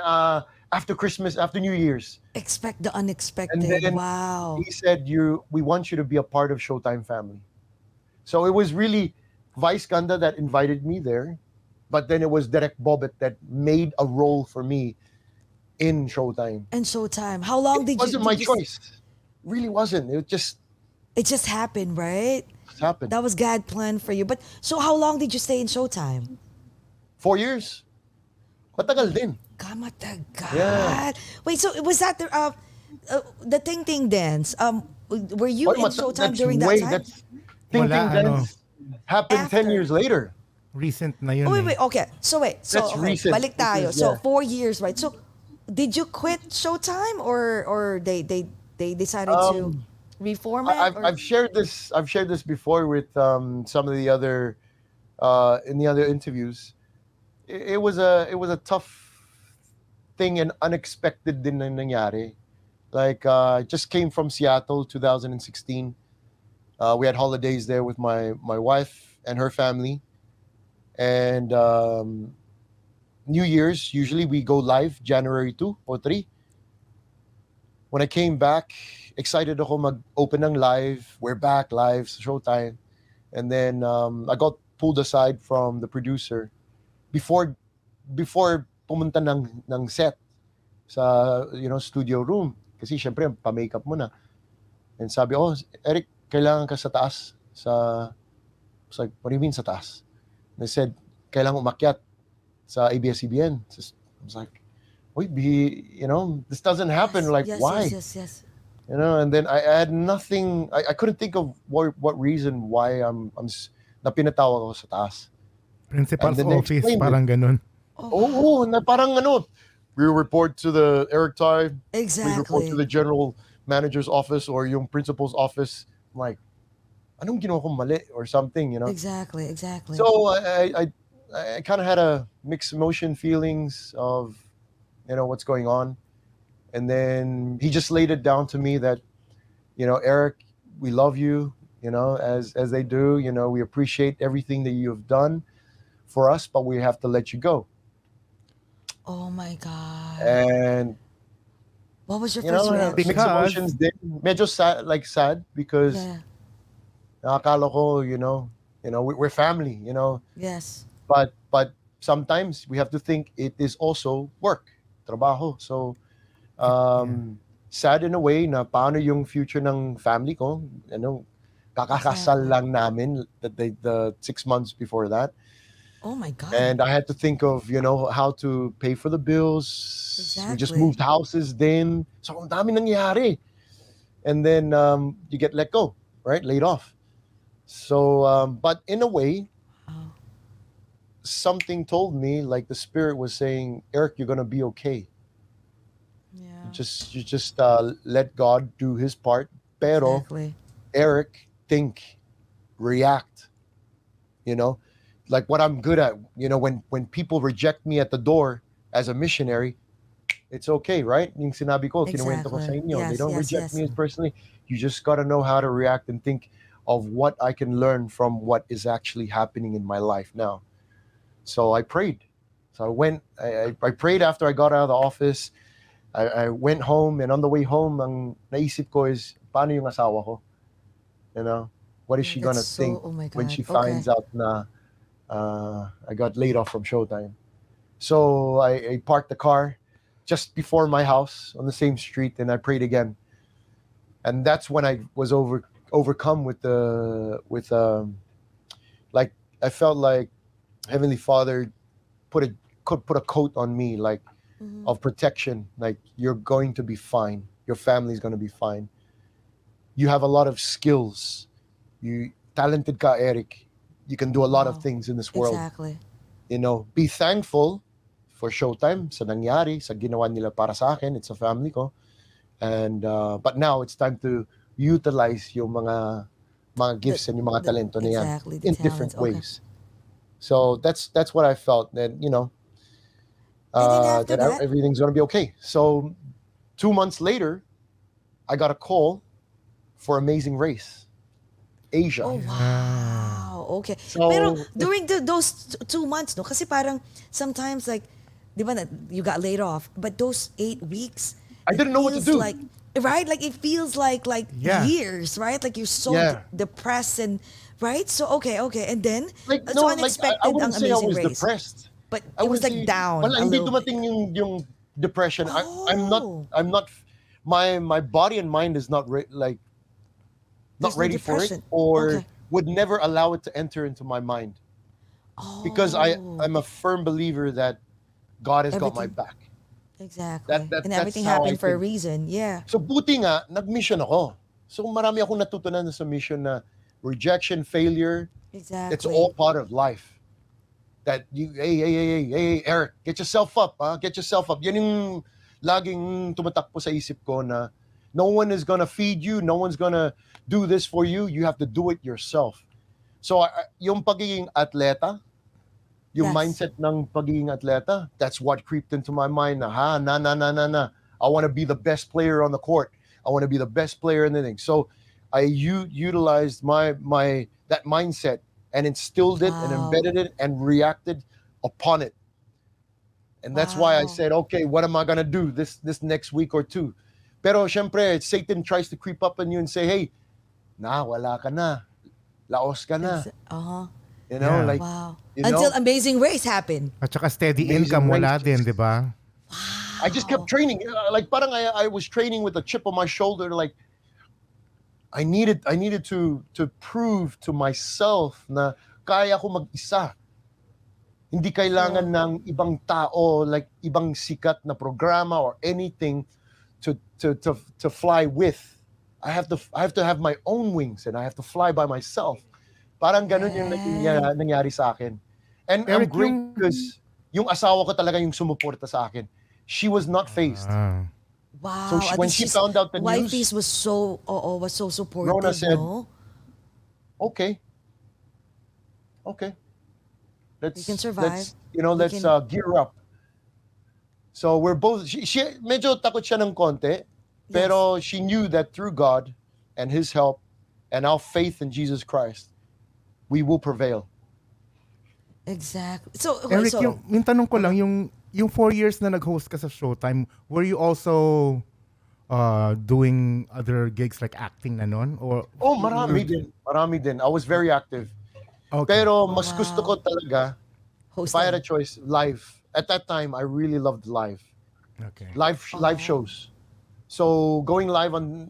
after Christmas, after New Year's. Expect the unexpected. And then Wow. he said, we want you to be a part of Showtime family. So it was really Vice Ganda that invited me there. But then it was Direct Bobet that made a role for me in Showtime. And Showtime. How long It wasn't my choice. Really wasn't. It just happened, right? happened. That was God plan for you. But so how long did you stay in Showtime? 4 years. Matagal din. Kamatagal. Yeah. Wait, so was that the Ting Ting dance? Were you in Showtime during that time? That's Ting Wala, Ting Dance happened 10 After. years later. Recent na yun. Oh, eh. wait. Okay. So That's okay, recent. balik tayo. Because, So yeah. 4 years, right? So did you quit Showtime or they decided to reform it? I've shared this before with some of the other in the other interviews. It was a tough thing and unexpected din na nangyari. Like I just came from Seattle 2016. We had holidays there with my wife and her family. And New Year's, usually we go live January 2 or 3. When I came back, excited ako mag-open ng live. We're back live sa Showtime. And then I got pulled aside from the producer before pumunta ng set sa studio room. Kasi syempre, pa-makeup mo na. And sabi, Eric, kailangan ka sa taas. I was like, what do you mean sa taas? They said, kailangan umakyat sa ABS-CBN. I was like, wait, this doesn't happen. Like, yes, why? Yes. And then I had nothing. I couldn't think of what reason why I'm napinatawag ako sa taas. Principal's And then they office, explained parang ganun. Na parang we report to the Eric Tai. We report Exactly. to the general manager's office or yung principal's office. I'm like, anong ginawa kong mali or something, Exactly. So I kind of had a mixed emotion feelings of, what's going on. And then he just laid it down to me that, Eric, we love you, as they do, we appreciate everything that you've done for us, but we have to let you go. Oh my God. And What was your first reaction? mixed emotions din. Medyo sad because Yeah. nakakala ko, we're family, Yes. but sometimes we have to think it is also work, trabaho. So sad in a way na paano yung future ng family ko, kakakasal lang namin the 6 months before that. Oh my God. And I had to think of, how to pay for the bills. We just Exactly. moved houses then. So ang dami nangyari. And then you get let go, right? Laid off. So, but in a way, something told me, like the spirit was saying, Eric, you're going to be okay. Yeah. You just let God do his part. Pero, Exactly. Eric, think, react, like what I'm good at, when people reject me at the door as a missionary, it's okay, right? Yung sinabi ko, kinuwento ko sa inyo. They don't reject me as personally. You just got to know how to react and think of what I can learn from what is actually happening in my life now. So I prayed. So I went, I prayed after I got out of the office. I went home, and on the way home, ang naisip ko is, paano yung asawa ko? What is she gonna think when she finds out na I got laid off from Showtime? So I parked the car just before my house on the same street, and I prayed again. And that's when I was overcome with like I felt like Heavenly Father put a coat on me, like of protection. Like, you're going to be fine. Your family's going to be fine. You have a lot of skills. You talented ka, Eric. You can do a lot of things in this world. Exactly. You know, be thankful for Showtime, sa nangyari, sa ginawa nila para sa akin, it's a family ko. And but now it's time to utilize yung mga gifts and yung mga talento na yan Exactly, the in talents, different okay. ways. So that's what I felt. That, you know, And then after that that? everything's gonna be okay. So 2 months later, I got a call for Amazing Race Asia. Oh, wow. Okay. So, Pero during those 2 months, no? Kasi parang sometimes like, di ba, you got laid off, but those 8 weeks, I didn't know what to feels do. Like, right? Like it feels like Yeah. years, right? Like you're so Yeah. depressed and, right? So, okay. And then, Like, so no, like unexpected I wouldn't ang say I Amazing was Race. depressed. But I it was would like say, down wala, a hindi little bit. dumating yung depression. Oh. I'm not my body and mind is not not There's no ready for it, depression. or Okay. would never allow it to enter into my mind, because I'm a firm believer that God has got my Everything- back. Exactly. That- And that's everything how I happened for a think. reason. Yeah. So buti nga, nag-mission ako. So marami akong natutunan sa mission na rejection, failure, Exactly. it's all part of life. That hey, Eric, get yourself up, get yourself up. Yan yung laging tumatakbo sa isip ko, na no one is gonna feed you, no one's gonna do this for you. You have to do it yourself. So yung pagiging atleta, yung Yes. mindset ng pagiging atleta, that's what creeped into my mind. Na I want to be the best player on the court. I want to be the best player in the thing. So I utilized my that mindset and instilled it and Wow. embedded it and reacted upon it. And that's why I Wow. said, okay, what am I gonna do this next week or two? Pero syempre, Satan tries to creep up on you and say, hey, wala ka na. Laos ka na. Uh-huh. You know, Yeah. like, Wow. you Until know? Amazing Race happened. At saka steady Amazing income wala Race. din, di ba? I just kept training. Like parang I was training with a chip on my shoulder. Like I needed to prove to myself na kaya ko mag-isa. Hindi kailangan ng ibang tao, like ibang sikat na programa or anything to fly with. I have to have my own wings and I have to fly by myself. Parang ganun yung nangyari sa akin. And I'm Eric, great because yung asawa ko talaga yung sumuporta sa akin. She was not phased. Wow. So at when least she she's- found out the Wifey's news, was so supportive, Rona said, no? okay, We can survive. let's gear up. So we're both. She medyo takot siya ng konti, pero she knew that through God and His help and our faith in Jesus Christ, we will prevail. Exactly. So, Eric, so yung tanong ko lang, yung 4 years na nag-host ka sa Showtime, were you also doing other gigs like acting na nun? Or, Oh, marami din. I was very active. okay. Pero mas gusto ko talaga, if I had a hosting. choice, live. At that time, I really loved live. Okay. Live shows. So going live on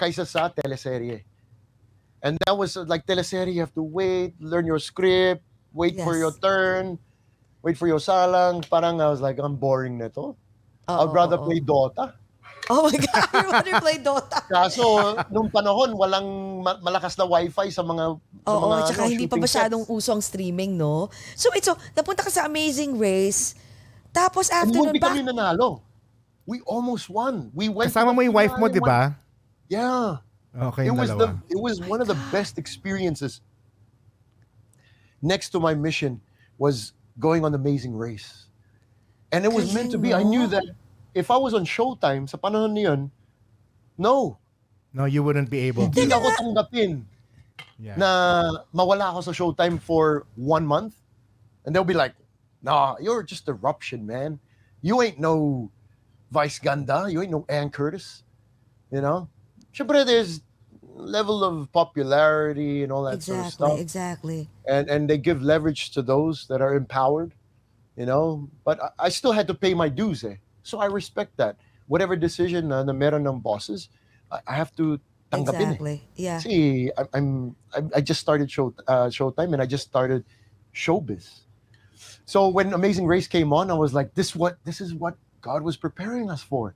kaysa sa teleserye. And that was like teleserye, you have to wait, learn your script, wait for Yes. your turn, wait for your salang. Parang I was like, I'm boring na to. I'd rather play Dota. Oh my God, you want to play Dota? Kaso nung panahon walang malakas na wifi sa mga Oo, tsaka hindi pa shooting masyadong sets. usong streaming, no? So, napunta ka sa Amazing Race, tapos And after nun, munti kami nanalo. We almost won. We went to Kasama the mo yung wife mo, finale di ba? Yeah. Okay, It yung was dalawa. it was one of the best experiences. Next to my mission was going on Amazing Race. And it was meant to be. I knew that if I was on Showtime sa panahon niyon, no, No, you wouldn't be able hindi to. ako tanggapin Yeah. na mawala ako sa Showtime for 1 month. And they'll be like, nah, you're just Eruption, man. You ain't no Vice Ganda. You ain't no Ann Curtis. You know? Siyempre, there's level of popularity and all that sort of stuff. Exactly. And they give leverage to those that are empowered, you know? But I still had to pay my dues, eh. So I respect that. Whatever decision na meron ng bosses, I have to tanggapin. Exactly. Yeah. See, I just started Showtime, and I just started showbiz. So when Amazing Race came on, I was like, this is what God was preparing us for.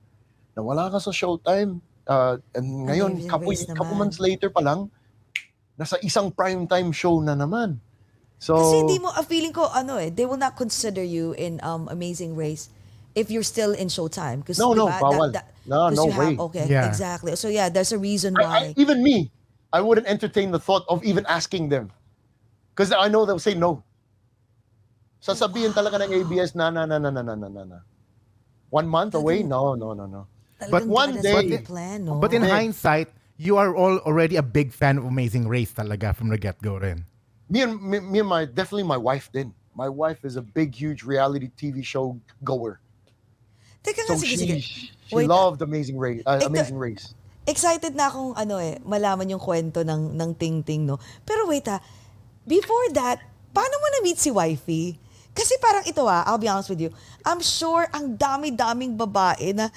Nawala ka sa Showtime, and ngayon, Amazing couple Race months later pa lang, nasa isang primetime show na naman. So, Kasi di mo, feeling ko, they will not consider you in Amazing Race if you're still in Showtime. No, bawal. No way. Okay, Yeah. exactly. So yeah, there's a reason why. even me, I wouldn't entertain the thought of even asking them. Because I know they'll say no. Sasabihin talaga ng ABS, na. 1 month away? No. Talagang one dadalas day- yung plan, no? But in Yeah. hindsight, you are all already a big fan of Amazing Race talaga from the get-go rin. Me and definitely my wife did. My wife is a big, huge reality TV show goer. Teka So nga, sige. she Wait, loved Amazing Race. Amazing Race. excited na akong malaman yung kwento ng Ting Ting, no? Pero wait before that, paano mo na-meet si wifey? Kasi parang ito I'll be honest with you, I'm sure ang dami-daming babae na,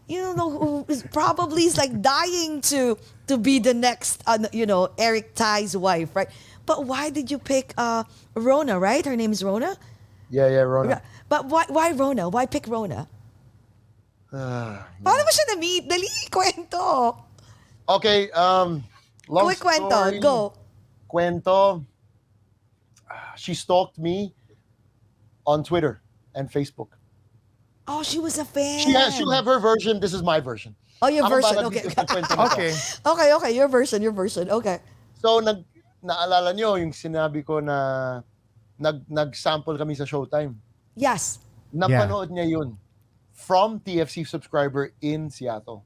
who is probably is like dying to be the next, Eric Tai's wife, right? But why did you pick Rona, right? Her name is Rona? Yeah, Rona. But why Rona? Why pick Rona? Paano mo siya na-meet? Dali, kwento. Okay, long Quick kwento, story. go. Kwento. She stalked me on Twitter and Facebook. Oh, she was a fan. She'll have her version. This is my version. Oh, your Ang version. bahala Okay. dito sa kwento na to. Okay. Okay. Your version. Okay. So, naalala nyo yung sinabi ko na nag-sample kami sa Showtime. Yes. Napanood niya yun from TFC subscriber in Seattle.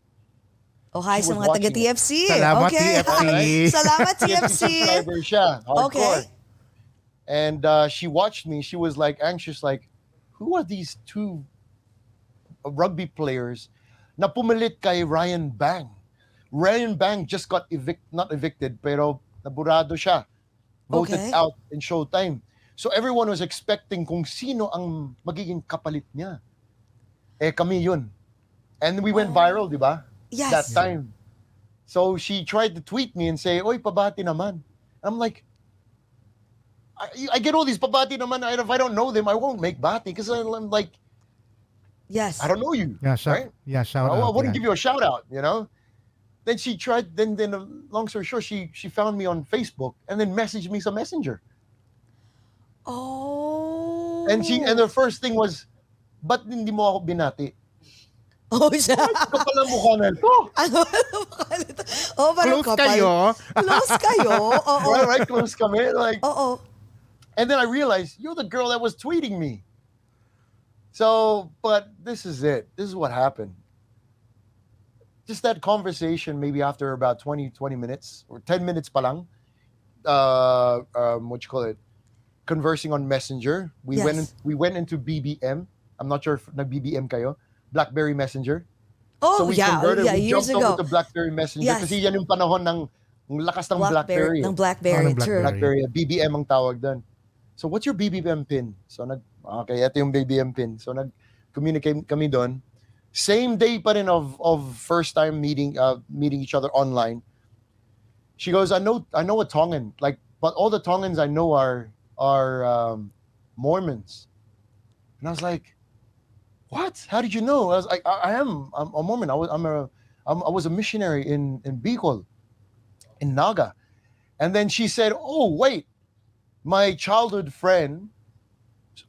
Oh, hi She sa was mga watching taga-TFC. Salamat, Okay. TFC. Salamat, TFC TFC. subscriber siya. Hardcore. Okay. And she watched me. She was like anxious, like, who are these two rugby players na pumilit kay Ryan Bang? Ryan Bang just got not evicted, pero naburado siya. Voted Okay. out in Showtime. So everyone was expecting kung sino ang magiging kapalit niya. Kami yun. And we went viral, di ba? Yes. That time. So she tried to tweet me and say, oy, pabati naman. I'm like, I get all these pabati naman. If I don't know them, I won't make bati because I'm like, Yes. I don't know you. Yeah, right? shout I out. wouldn't yeah. give you a shout out, Then she tried, then long story short, she found me on Facebook and then messaged me some messenger. Oh. And the first thing was, ba't hindi mo ako binati? Oh, siya. Kapal ang mukha na ito. Ano mukha nito? Oh, parang Close kapal. kayo. Close kayo. Oo. Right, close kami. Like, Oo. and then I realized, you're the girl that was tweeting me. So, but this is it. This is what happened. Just that conversation, maybe after about 20 minutes, or 10 minutes pa lang, what you call it, conversing on Messenger. We Yes. went into BBM. I'm not sure if nag-BBM kayo. BlackBerry Messenger. Oh, So we yeah. converted, we Years jumped ago. over to BlackBerry Messenger Yes. kasi yan yung panahon ng lakas ng BlackBerry. Ng BlackBerry, Oh, ng true. BlackBerry. BBM ang tawag doon. So what's your BBM pin? So okay, ito yung BBM pin. So nag-communicate kami doon. Same day pa rin of first time meeting each other online. She goes, I know a Tongan, like, but all the Tongans I know are Mormons. And I was like, what? How did you know? I was like, I'm a Mormon. I was a missionary in Bicol, in Naga. And then she said, oh, wait, my childhood friend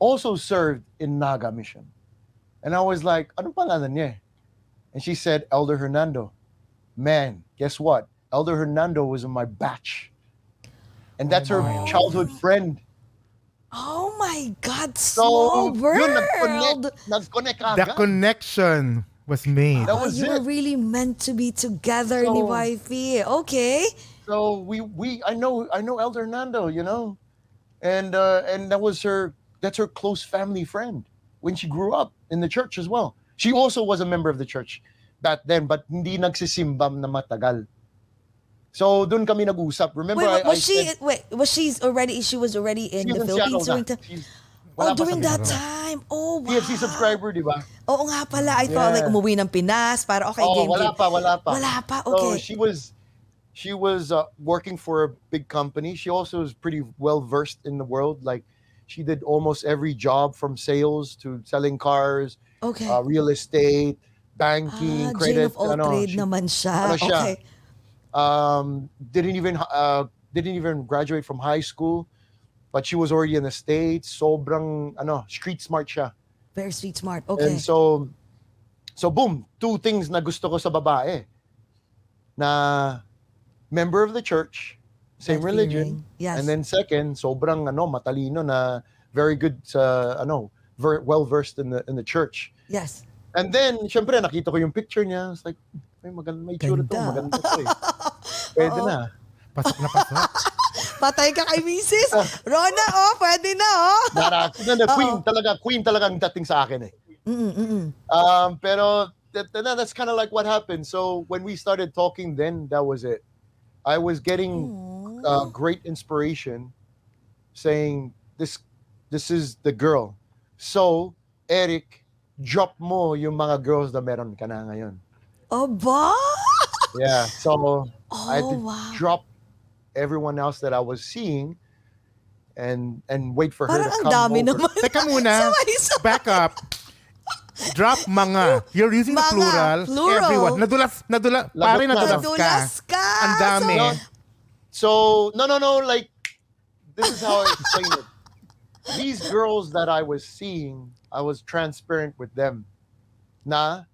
also served in Naga mission. And I was like, ano pangalan niya? And she said, Elder Hernando. Man, guess what? Elder Hernando was in my batch. And that's her childhood friend. Oh my God, So, small world. yun, nag-connect The agad. connection was made. That was you were it. really meant to be together, ni So- wifey. Okay. So I know Elder Hernando, and that's her close family friend when she grew up in the church as well. She also was a member of the church back then, but hindi nagsisimbam na matagal. So doon kami nag-usap. Remember, Wait, I said, she was already in she the was in Seattle Philippines during na. time? Wala pa during sa that Pinas. time. Oh, wow. TFC subscriber, di ba? Oo nga pala. I thought like umuwi ng Pinas para okay, Oh, game. wala pa. Wala pa, So okay. she was working for a big company. She also is pretty well versed in the world. Like she did almost every job from sales to selling cars, Okay. real estate, banking, Jane credit. of all trade naman siya. Ano siya? Okay. Didn't even graduate from high school, but she was already in the States. Sobrang street smart siya. Very street smart. Okay. And so boom, two things na gusto ko sa babae. Na member of the church, same God-fearing. religion. Yes. And then second, sobrang matalino na very good sa well versed in the church. Yes. And then syempre nakita ko yung picture niya. It's like may tsura to, maganda to eh. Pwede na. Pasok na pasok. Patay ka kay Mrs. Rona, pwede na, Queen talaga ang dating sa akin eh. Pero that's kind of like what happened. So when we started talking, then that was it. I was getting great inspiration, saying this is the girl. So Eric, drop mo yung mga girls na meron ka na ngayon. Aba! Yeah. So I had to wow. drop everyone else that I was seeing and wait for her Parang to ang come dami over. naman. Teka muna, Sabay-sabay. back up. Drop mga. You're using the Mga, plural. plural. Everyone. Pare na. nadulas ka. Nadulas ka. Ang dami. So no. Like this is how I explain it. These girls that I was seeing, I was transparent with them. Na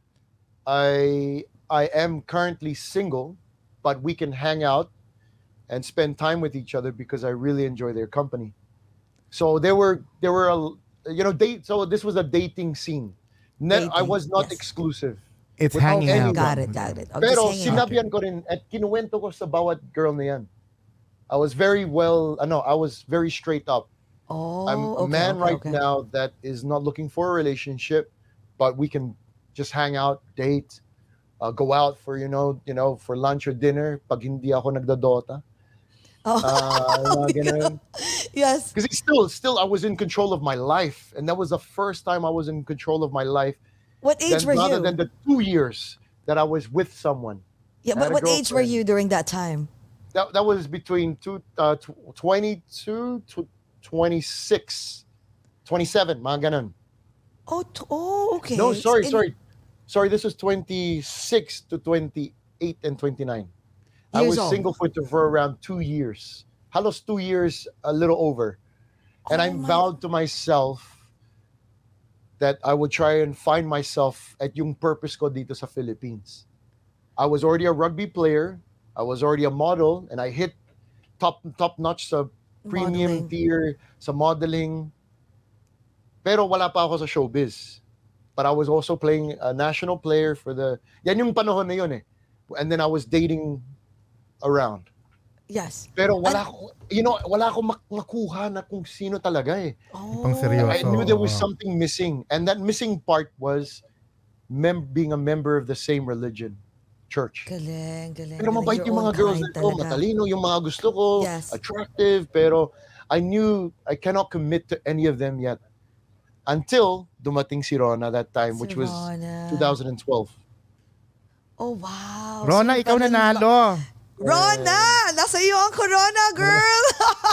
I am currently single, but we can hang out and spend time with each other because I really enjoy their company. So there were so this was a dating scene. I was not exclusive. It's With hanging out. anyone. Got it. I'm Pero just hanging out. sinabihan ko rin at kinuwento ko sa bawat girl na yan. I was very straight up. I'm a man right now that is not looking for a relationship, but we can just hang out, date, go out for for lunch or dinner pag hindi ako nagdodota. Yes. Because still I was in control of my life, and that was the first time I was in control of my life. What age were Rather you? than the 2 years that I was with someone. Yeah, I had but a what age were girlfriend. you during that time? That was between 22 to 26, 27, mga ganun. Okay. No, sorry. This was 26 to 28 and 29. I Years was old. single for around 2 years. Halos 2 years, a little over. And I vowed to myself that I would try and find myself at yung purpose ko dito sa Philippines. I was already a rugby player. I was already a model, and I hit top notch sa premium Modeling. tier, sa modeling. Pero wala pa ako sa showbiz. But I was also playing a national player for yan yung panahon na yun eh. And then I was dating around. Yes. Pero wala ko makuha na kung sino talaga eh. Pang seryoso. I knew there was something missing. And that missing part was being a member of the same religion, church. Galing. Pero mabait Your yung mga own girls kind na ko, talaga. matalino yung mga gusto ko, Yes. attractive, pero I knew I cannot commit to any of them yet. Until dumating si Rona that time, which was Rona. 2012. Oh, wow. Rona, So, ikaw parang- nanalo. Rona! Nasa iyo ang corona, girl!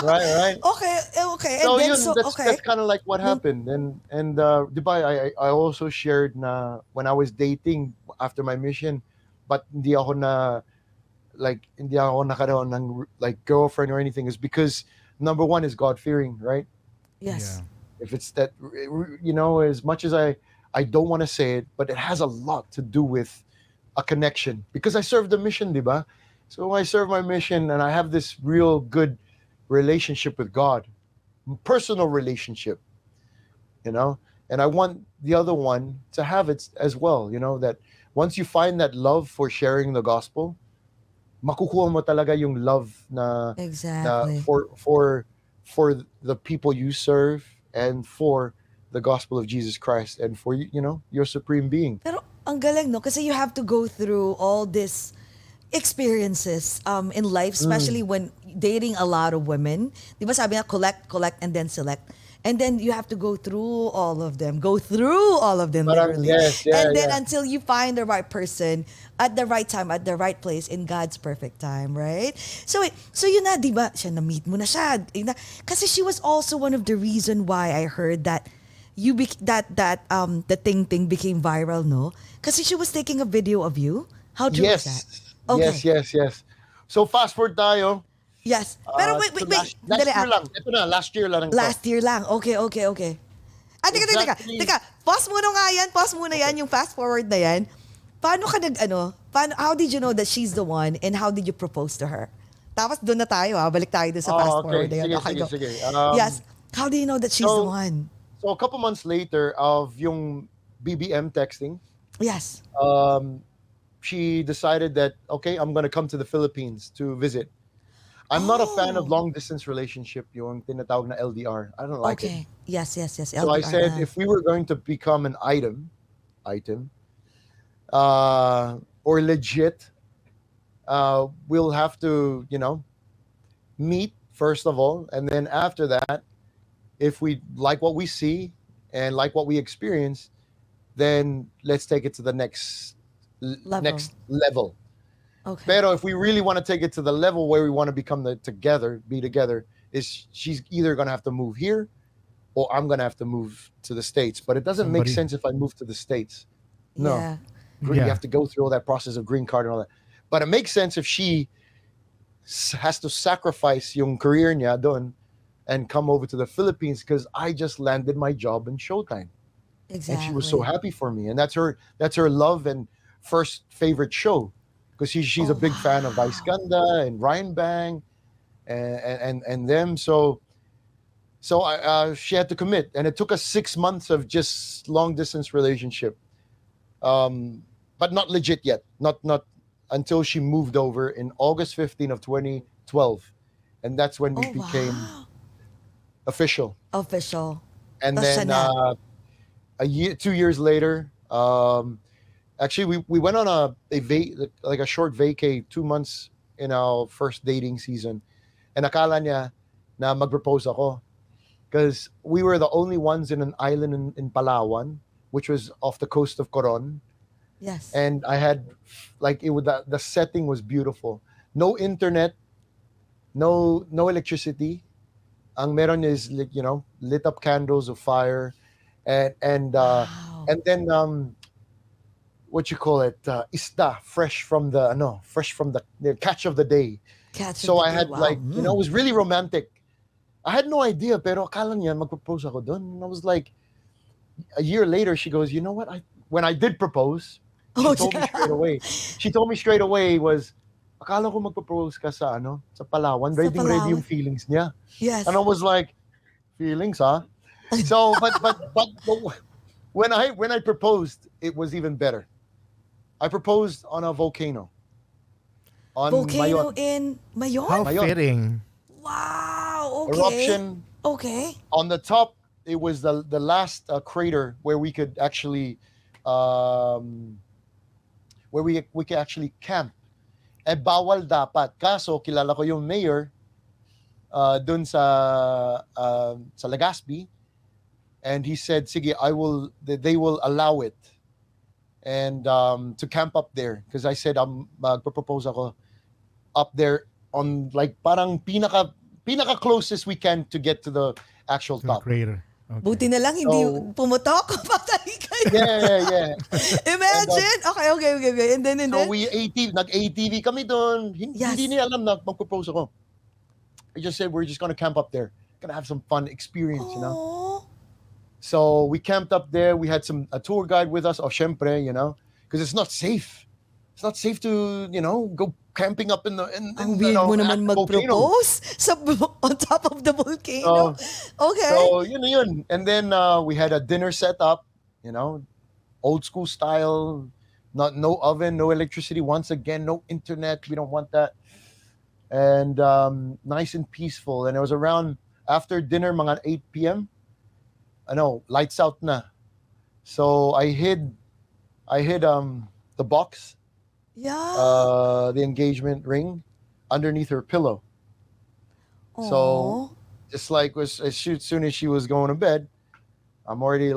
Right. Okay. So And then, yun, okay. that's kind of like what happened. And di ba, I also shared na when I was dating after my mission, but hindi ako nakaroon ng like girlfriend or anything, is because number one is God-fearing, right? Yes. If it's that, as much as I don't want to say it, but it has a lot to do with a connection, because I serve the mission, di ba? So I serve my mission and I have this real good relationship with God, personal relationship, and I want the other one to have it as well, that once you find that love for sharing the gospel, makukuha mo talaga yung love na Exactly. for the people you serve and for the gospel of Jesus Christ and for your supreme being. Pero ang galing, no? Kasi you have to go through all these experiences in life, especially when dating a lot of women. Di ba sabi nga, collect, and then select. And then you have to go through all of them. Parang, Literally. yes, yeah, And then yeah. until you find the right person at the right time, at the right place, in God's perfect time, right? So, so yun na, di ba? Siya, na-meet mo na siya. Kasi she was also one of the reason why I heard that the thing became viral, no? Kasi she was taking a video of you. How true is that? Okay. Yes. So fast forward tayo. Yes. Pero wait. Last Dali, year lang. Ito na, last year lang to. Last year lang. Okay. Ah, Exactly. teka. Pause muna yan, yung fast forward na yan. How did you know that she's the one and how did you propose to her? Tapos doon na tayo, balik tayo doon sa fast forward na yan. Sige. Yes. How do you know that she's the one? So a couple months later of yung BBM texting, Yes. she decided that, okay, I'm gonna come to the Philippines to visit. I'm not a fan of long distance relationship, yung tinatawag na LDR. I don't like it. Yes. So I said, if we were going to become an item, or legit, we'll have to, meet first of all, and then after that, if we like what we see and like what we experience, then let's take it to the next level. Okay. Pero if we really want to take it to the level where we want to be together, is she's either going to have to move here or I'm going to have to move to the States. But it doesn't make sense if I move to the States. No. Yeah. You have to go through all that process of green card and all that. But it makes sense if she has to sacrifice yung career niya doon and come over to the Philippines because I just landed my job in Showtime. Exactly. And she was so happy for me. And that's her love and first favorite show. Because she's a big fan of Vice Ganda and Ryan Bang and them. So she had to commit. And it took us 6 months of just long distance relationship. But not legit yet. Not until she moved over in August 15 of 2012. And that's when we became official. And then 2 years later, actually we went on a short vacay 2 months in our first dating season. And akala niya na mag-propose ako. Because we were the only ones in an island in Palawan, which was off the coast of Coron. Yes. And I had the setting was beautiful. No internet, no electricity. Ang meron is lit up candles of fire, and then what you call it, isda fresh from the catch of the day. I had it was really romantic. I had no idea, pero akala niya magpropose ako doon. And I was like, a year later, she goes, you know what? When I did propose, she told me straight away was, akala ko magpropose ka sa Palawan. Ready yung feelings niya. Yes. And I was like, feelings, huh? So, but when I proposed, it was even better. I proposed on a volcano. Volcano in Mayon? How Mayon. fitting. Wow. Okay. Eruption. Okay. On the top, it was the last crater where we could actually camp. Bawal dapat. Kaso kilala ko yung mayor dun sa Legazpi, and he said, sige, they will allow it and to camp up there, because I said magpo-propose ako up there on parang pinaka closest we can to get to the actual top. Crater. Okay. Buti na lang hindi pumutok. Patay kayo. Yeah. Imagine. Okay. And then. So we nag-ATV kami doon. Hindi niya alam na magpo-propose ako. I just said we're just gonna camp up there. Gonna have some fun experience, So we camped up there. We had a tour guide with us, syempre, because it's not safe. It's not safe to, go camping up in Ang weird mo naman mag-propose on top of the volcano. Okay. So yun. And then we had a dinner set up, old school style, no oven, no electricity. Once again, no internet. We don't want that. And nice and peaceful. And it was around after dinner, mga 8 p.m. Lights out na. So I hid the box. Yeah. The engagement ring underneath her pillow. Aww. So just like as soon as she was going to bed, I'm already,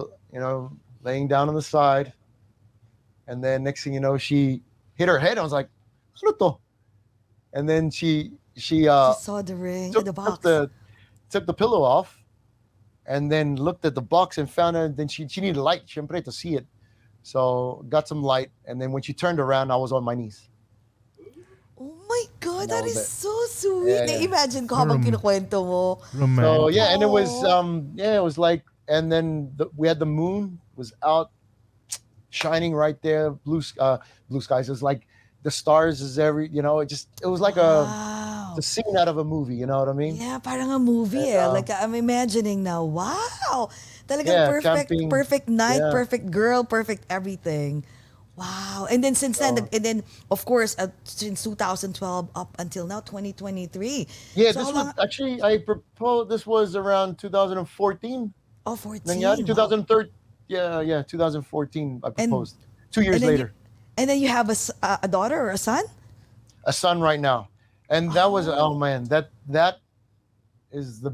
laying down on the side. And then next thing you know, she hit her head. I was like, ano to? And then she She saw the ring, the box. took the pillow off and then looked at the box and found out. Then she needed light, syempre, to see it. So got some light. And then when she turned around, I was on my knees. Oh my God, that was is it. so sweet. Yeah. Imagine ko habang kinukwento mo. Romantic. So yeah, and it was it was like, and then we had the moon was out, shining right there, blue skies. It was like the stars is it was like Wow. the scene out of a movie. You know what I mean? Yeah, parang a movie eh. Like I'm imagining now. Wow. Talagang camping. perfect night, Yeah. perfect girl, perfect everything. Wow. And then since then, and then of course, since 2012 up until now, 2023. Yeah, So this how was long- actually I proposed. This was around 2014. 14. Nangyari, Wow. 2013. Yeah, 2014. I proposed. 2 years And then later. and then you have a daughter or a son? A son right now, and that was man, that is the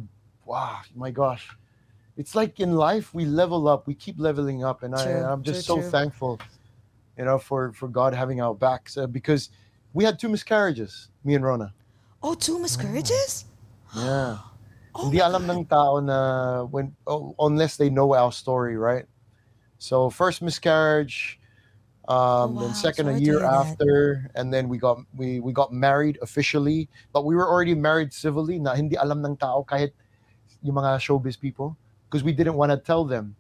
my gosh, it's like in life we level up, we keep leveling up, and True, I'm just true, so true. thankful, for God having our backs, because we had 2 miscarriages, me and Rona. Oh, 2 miscarriages? Yeah. Oh Hindi my alam ng tao na unless they know our story, right? So first miscarriage, wow. then second a Sorry to year hear that. after, and then we got married officially, but we were already married civilly. Na hindi alam ng tao kahit yung mga showbiz people, because we didn't want to tell them,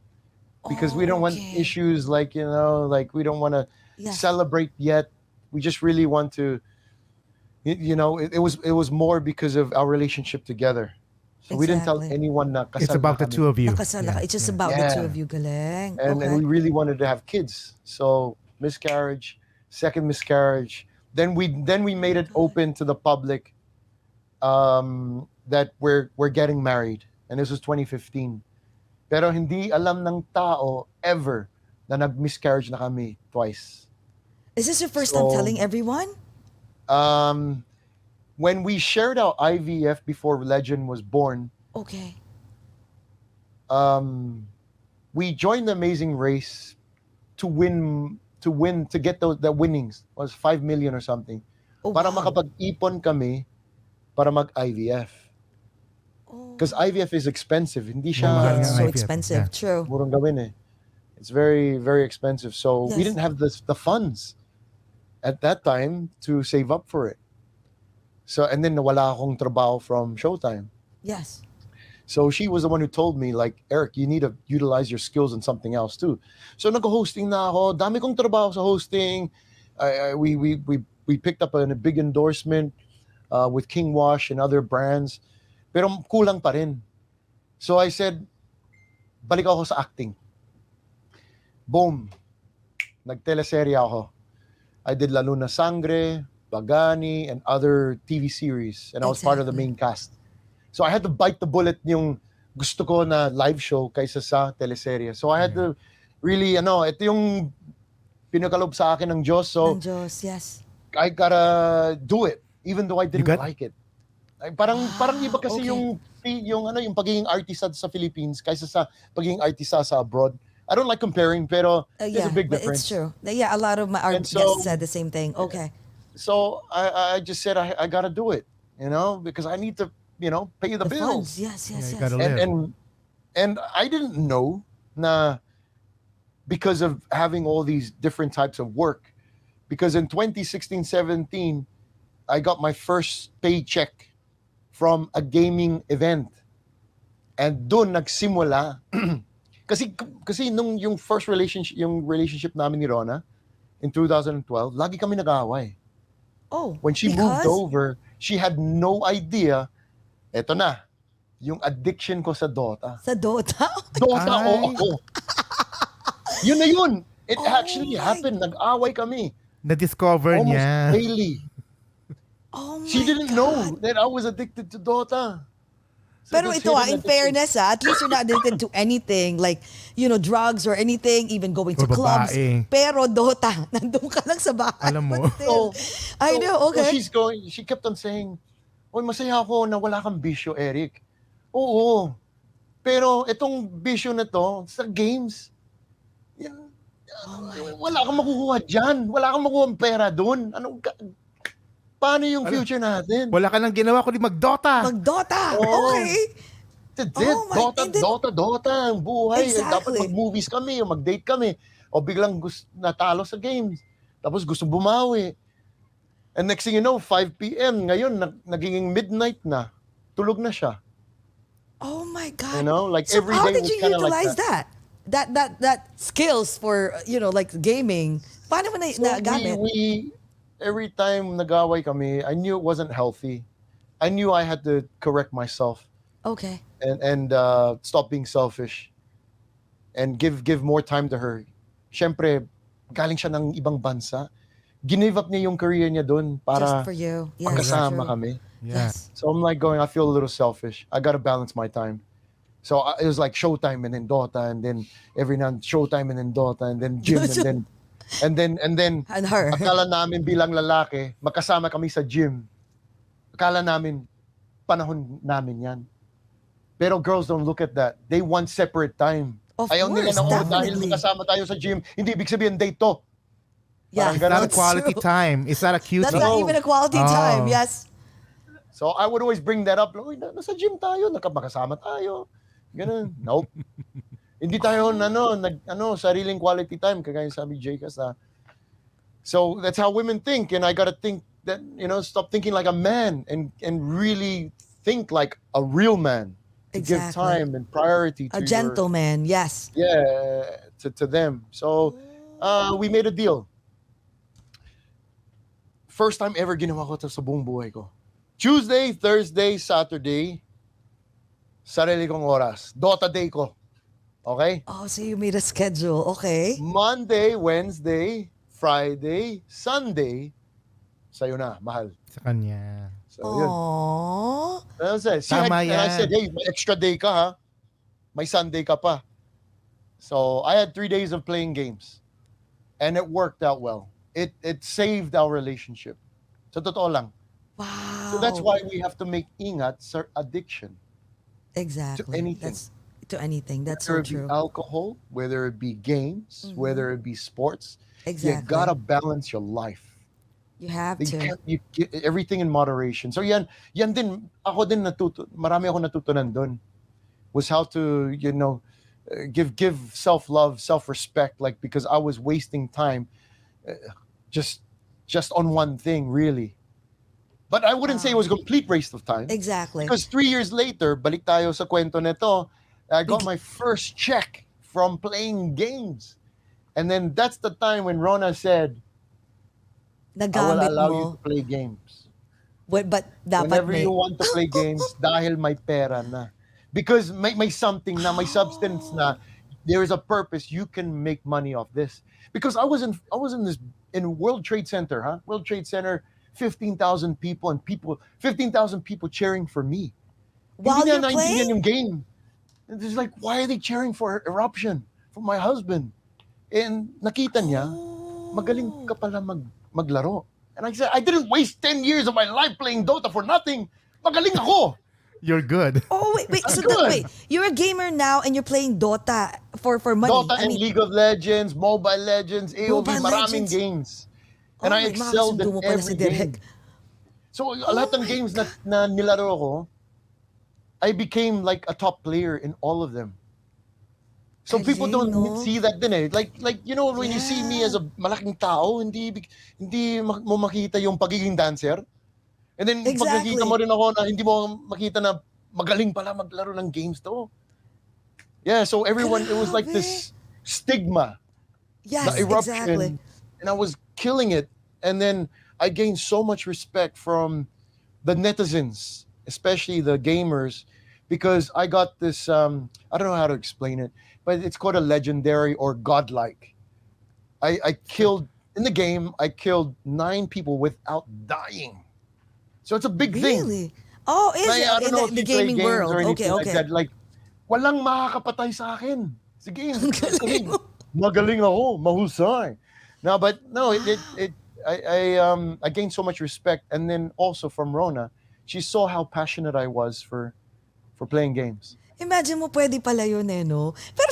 because we don't want Okay. issues like like we don't want to Yes. celebrate yet. We just really want to, it was more because of our relationship together. So we didn't tell Exactly. anyone na kasal It's about na the kami. two of you. Nakasal na ka. It's just about the two Yeah. of you. Galing. And Okay. we really wanted to have kids. So miscarriage, second miscarriage. Then we made it open to the public, that we're getting married, and this was 2015. Pero hindi alam ng tao ever na nag-miscarriage na kami twice. Is this your first time So- telling everyone? When we shared our IVF before Legend was born, Okay. we joined the Amazing Race to get the winnings. It was 5 million or something. Oh, Para wow. makapag-ipon kami para mag-IVF. Oh. Because IVF is expensive. Hindi siya Mahal nga So IVF, expensive. yeah. True. murang gawin eh. It's very, very expensive. So we Yes. didn't have the funds at that time to save up for it. So, and then nawala akong trabaho from Showtime. Yes. So she was the one who told me, like, Eric, you need to utilize your skills in something else too. So nag-hosting na ako. Dami kong trabaho sa hosting. We picked up a big endorsement with King Wash and other brands. Pero kulang pa rin. So I said, balik ako sa acting. Boom. Nag-teleserye ako. I did Lalo na Sangre, Bagani, and other TV series. And I was part of the main cast. So I had to bite the bullet yung gusto ko na live show kaysa sa teleserye. So I had to really, ito yung pinakalob sa akin ng Diyos. So Ng Diyos, yes. I gotta do it, even though I didn't got- like it. Ay, parang iba kasi okay. yung pagiging artista sa Philippines kaysa sa pagiging artista sa abroad. I don't like comparing, pero there's Yeah, a big but difference. it's true. Yeah, a lot of our And guests so- said the same thing. Okay. So I just said I gotta do it, because I need to, pay the The bills. funds. Yes, Yeah, yes, you yes. gotta live. And I didn't know na because of having all these different types of work, because in 2016-17 I got my first paycheck from a gaming event, and doon nagsimula kasi nung yung first relationship namin ni Rona in 2012, lagi kami nag-aaway. Oh, When she moved because? over, she had no idea, eto na, yung addiction ko sa Dota. Sa Dota? Dota, Ay. oo. Yun na yun. It Oh actually my- happened. Nag-away kami. Na-discover Almost niya. daily. Oh my She didn't God. know that I was addicted to Dota. So Pero this ito hidden in addiction. fairness at least you're not addicted to anything like, drugs or anything, even going to Or clubs. babae. Pero Dota, nandun ka lang sa bahay. Alam mo. But still, I know, So okay. she kept on saying, "Oy, masaya ako na wala kang bisyo, Eric. Oo. Pero itong bisyo na to, sa games, yan, wala kang makukuha dyan. Wala kang makukuha pera doon. Paano yung future natin? Wala ka nang ginawa kundi mag-Dota. Mag-Dota! Oo. Okay. That's it. Oh my- and then- Dota, ang buhay. Exactly. Dapat mag-movies kami o mag-date kami. O biglang natalo sa games. Tapos gusto bumawi. And next thing you know, 5 p.m. Ngayon, naging midnight na. Tulog na siya. Oh my God. You know, like So every how day did was you kinda like utilize that. that skills for, like gaming? Paano mo nagamit? We every time nag-away kami, I knew it wasn't healthy. I knew I had to correct myself Okay. and stop being selfish and give more time to her. Siyempre, galing siya ng ibang bansa. Give up niya yung career niya doon Just para for you. Yes, magkasama true. kami. Yeah. Yes. So I'm like I feel a little selfish. I gotta balance my time. So it was like showtime and then Dota and then every now and showtime and then Dota and then gym and then And her. akala namin bilang lalaki, magkasama kami sa gym. Akala namin panahon namin yan. Pero girls don't look at that. They want separate time. Of Ayaw nila course, na dahil definitely. magkasama tayo sa gym, hindi ibig sabihin date to. Yeah, Parang It's not a that's quality true. time. It's not a cutie. That's not even a quality Oh. time. Yes. So I would always bring that up. Uy, nasa gym tayo, magkasama tayo. Ganun. Nope. Hindi tayo sariling quality time kagaya sabi JCAS na. So that's how women think, and I gotta think that stop thinking like a man and really think like a real man. To give Exactly. time and priority to A gentleman. Yes. to them. So we made a deal. First time ever ginawa ko to sa buong buhay ko. Tuesday, Thursday, Saturday, sarili kong oras. Dota day ko. Okay? Oh, so you made a schedule. Okay. Monday, Wednesday, Friday, Sunday, sa'yo na, mahal. Sa kanya. So, yun. Aww. And Tama and I yan. said, hey, may extra day ka ha. May Sunday ka pa. So, I had 3 days of playing games. And it worked out well. It saved our relationship. So, totoo lang. Wow. So, that's why we have to make ingat sa addiction. Exactly. to anything. To anything. That's Whether so it be true. alcohol, whether it be games, whether it be sports. Exactly. You gotta balance your life. You have You to. can't, you get everything in moderation. So yan din, ako din marami ako natutunan doon. Was how to, give self-love, self-respect, like, because I was wasting time just on one thing, really. But I wouldn't say it was a complete waste of time. Exactly. Because 3 years later, balik tayo sa kwento nito, I got my first check from playing games. And then that's the time when Rona said, I will Nagamit allow mo. you to play games. But dapat Whenever may... you want to play games, dahil may pera na. Because may something na, may substance na, there is a purpose, you can make money off this. Because I was in World Trade Center, huh? World Trade Center, 15,000 people and 15,000 people cheering for me. While Hindi you're na naintindihan playing? yung game. And it's like, why are they cheering for Eruption? For my husband. And nakita niya, magaling ka pala maglaro. And I said, I didn't waste 10 years of my life playing Dota for nothing. Magaling ako. You're good. Oh, wait. So good. wait. You're a gamer now and you're playing Dota for money. Dota and League of Legends, Mobile Legends, AOV, Mobile maraming Legends. games. And I may excelled makakasundo mo in pala every si Derek. game. So lahat ng games na nilaro ko, I became like a top player in all of them. So people Galing, don't no? see that din eh. Like when you see me as a malaking tao, hindi mo makita yung pagiging dancer. And then pag Exactly. nakita mo rin ako na hindi mo makita na magaling pala maglaro ng games to. Yeah, so everyone, it was like this stigma, Yes, the eruption, exactly. and I was killing it. And then I gained so much respect from the netizens, especially the gamers, because I got this, I don't know how to explain it, but it's called a legendary or godlike. I killed, in the game, I killed 9 people without dying. So it's a big thing. Really? Oh, is Like, I it don't know in if the you play gaming games world? or anything Okay. like that. Like, walang makakapatay sa akin. Sa games. Galing. Magaling ako, mahusay. No, but no, I gained so much respect, and then also from Rona, she saw how passionate I was for for playing games. Imagine mo, pwede pala yun no? Pero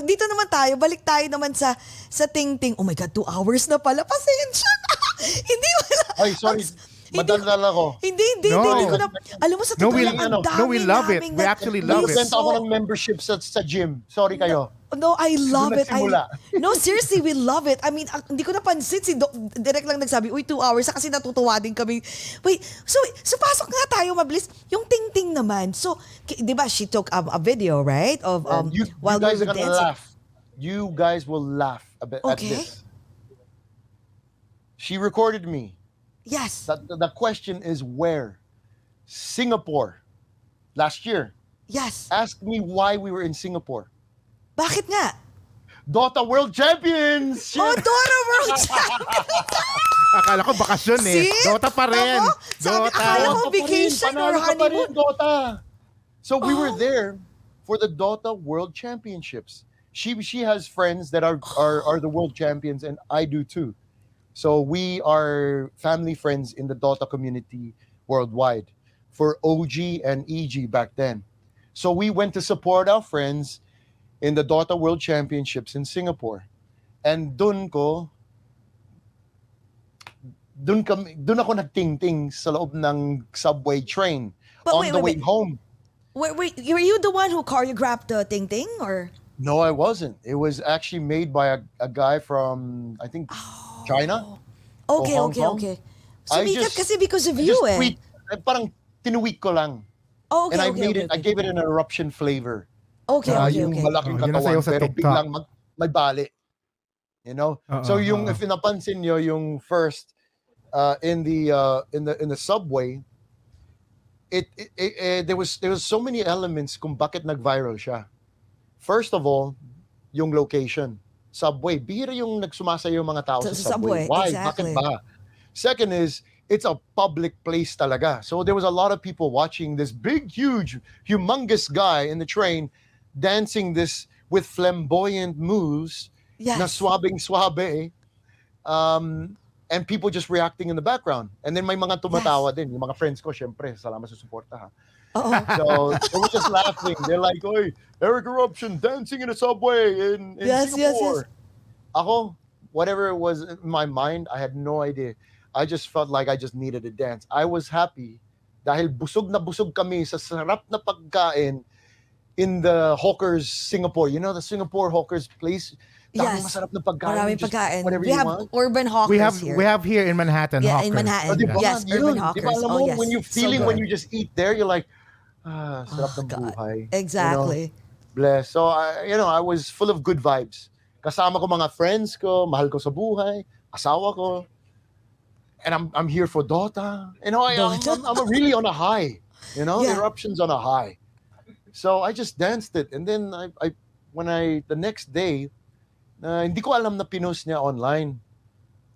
dito naman tayo, balik tayo naman sa ting-ting. Oh my God, 2 hours na pala. Pasensya na. Hindi wala. Ay, sorry. Madaldal ako. Hindi ko na. Alam mo, sa totoo lang, ang dami we love it. naming We actually love it. Nag-benta ako ng membership sa gym. Sorry kayo. No, I love it. Nagsimula. No, seriously, we love it. I mean, hindi ko napansin si Direk lang nagsabi, 2 hours, kasi natutuwa din kami. Wait, so pasok nga tayo mabilis. Yung ting-ting naman. So, di ba, she took a video, right? Of You while guys we are were gonna dancing. laugh. You guys will laugh at this. She recorded me. Yes. The question is where? Singapore. Last year. Yes. Ask me why we were in Singapore. Bakit nga? Dota World Champions! Oh, Dota World Champions! Akala ko bakasyon eh. See? Dota pa rin. Tama? Sabi, Dota. akala ko Dota pa rin, vacation or panalo ka pa rin, honeymoon. Dota. So we were there for the Dota World Championships. She has friends that are the world champions, and I do too. So we are family friends in the Dota community worldwide for OG and EG back then. So we went to support our friends in the Dota World Championships in Singapore. And dun ako nagtingting sa loob ng subway train on the way home. Were you the one who choreographed the ting-ting, or? No, I wasn't. It was actually made by a guy from, I think, China. Okay. Sumikat kasi because of you Parang tinuwik ko lang. Oh, okay, and I okay, made okay, it, I gave it an eruption flavor. Okay. Yung malaking yun ang katawan, sayo sa pero TikTok. biglang may bali. You know? So yung, if napansin nyo, yung first, in the subway, there was so many elements kung bakit nag-viral siya. First of all, yung location. Subway. Bihira yung nagsumasayo yung mga tao sa subway. Why? Exactly. Bakit ba? Second is, it's a public place talaga. So there was a lot of people watching this big, huge, humongous guy in the train dancing this with flamboyant moves na swabing-swabe. And people just reacting in the background. And then may mga tumatawa din. Yung mga friends ko, syempre, salamat sa suporta ha. So they were just laughing. They're like, "Oy, Eric Eruption dancing in a subway in Singapore." Ako, whatever it was in my mind, I had no idea. I just felt like I just needed to dance. I was happy dahil busog na busog kami sa sarap na pagkain in the Hawkers Singapore. You know the Singapore Hawkers place? Daming masarap na pagkain. Maraming pagkain. Whatever We you have want. urban hawkers We have here in Manhattan. Yeah, Hawkers. in Manhattan. Oh, diba? Yes, urban hawkers. Diba, alam mo, yes. when you're feeling, when you just eat there, you're like, sarap ng God. buhay. Exactly. You know? Bless. So, I was full of good vibes. Kasama ko mga friends ko, mahal ko sa buhay, asawa ko. And I'm here for Dota. You know, I'm really on a high. You know, Eruption's on a high. So I just danced it. And then the next day, hindi ko alam na pinost niya online.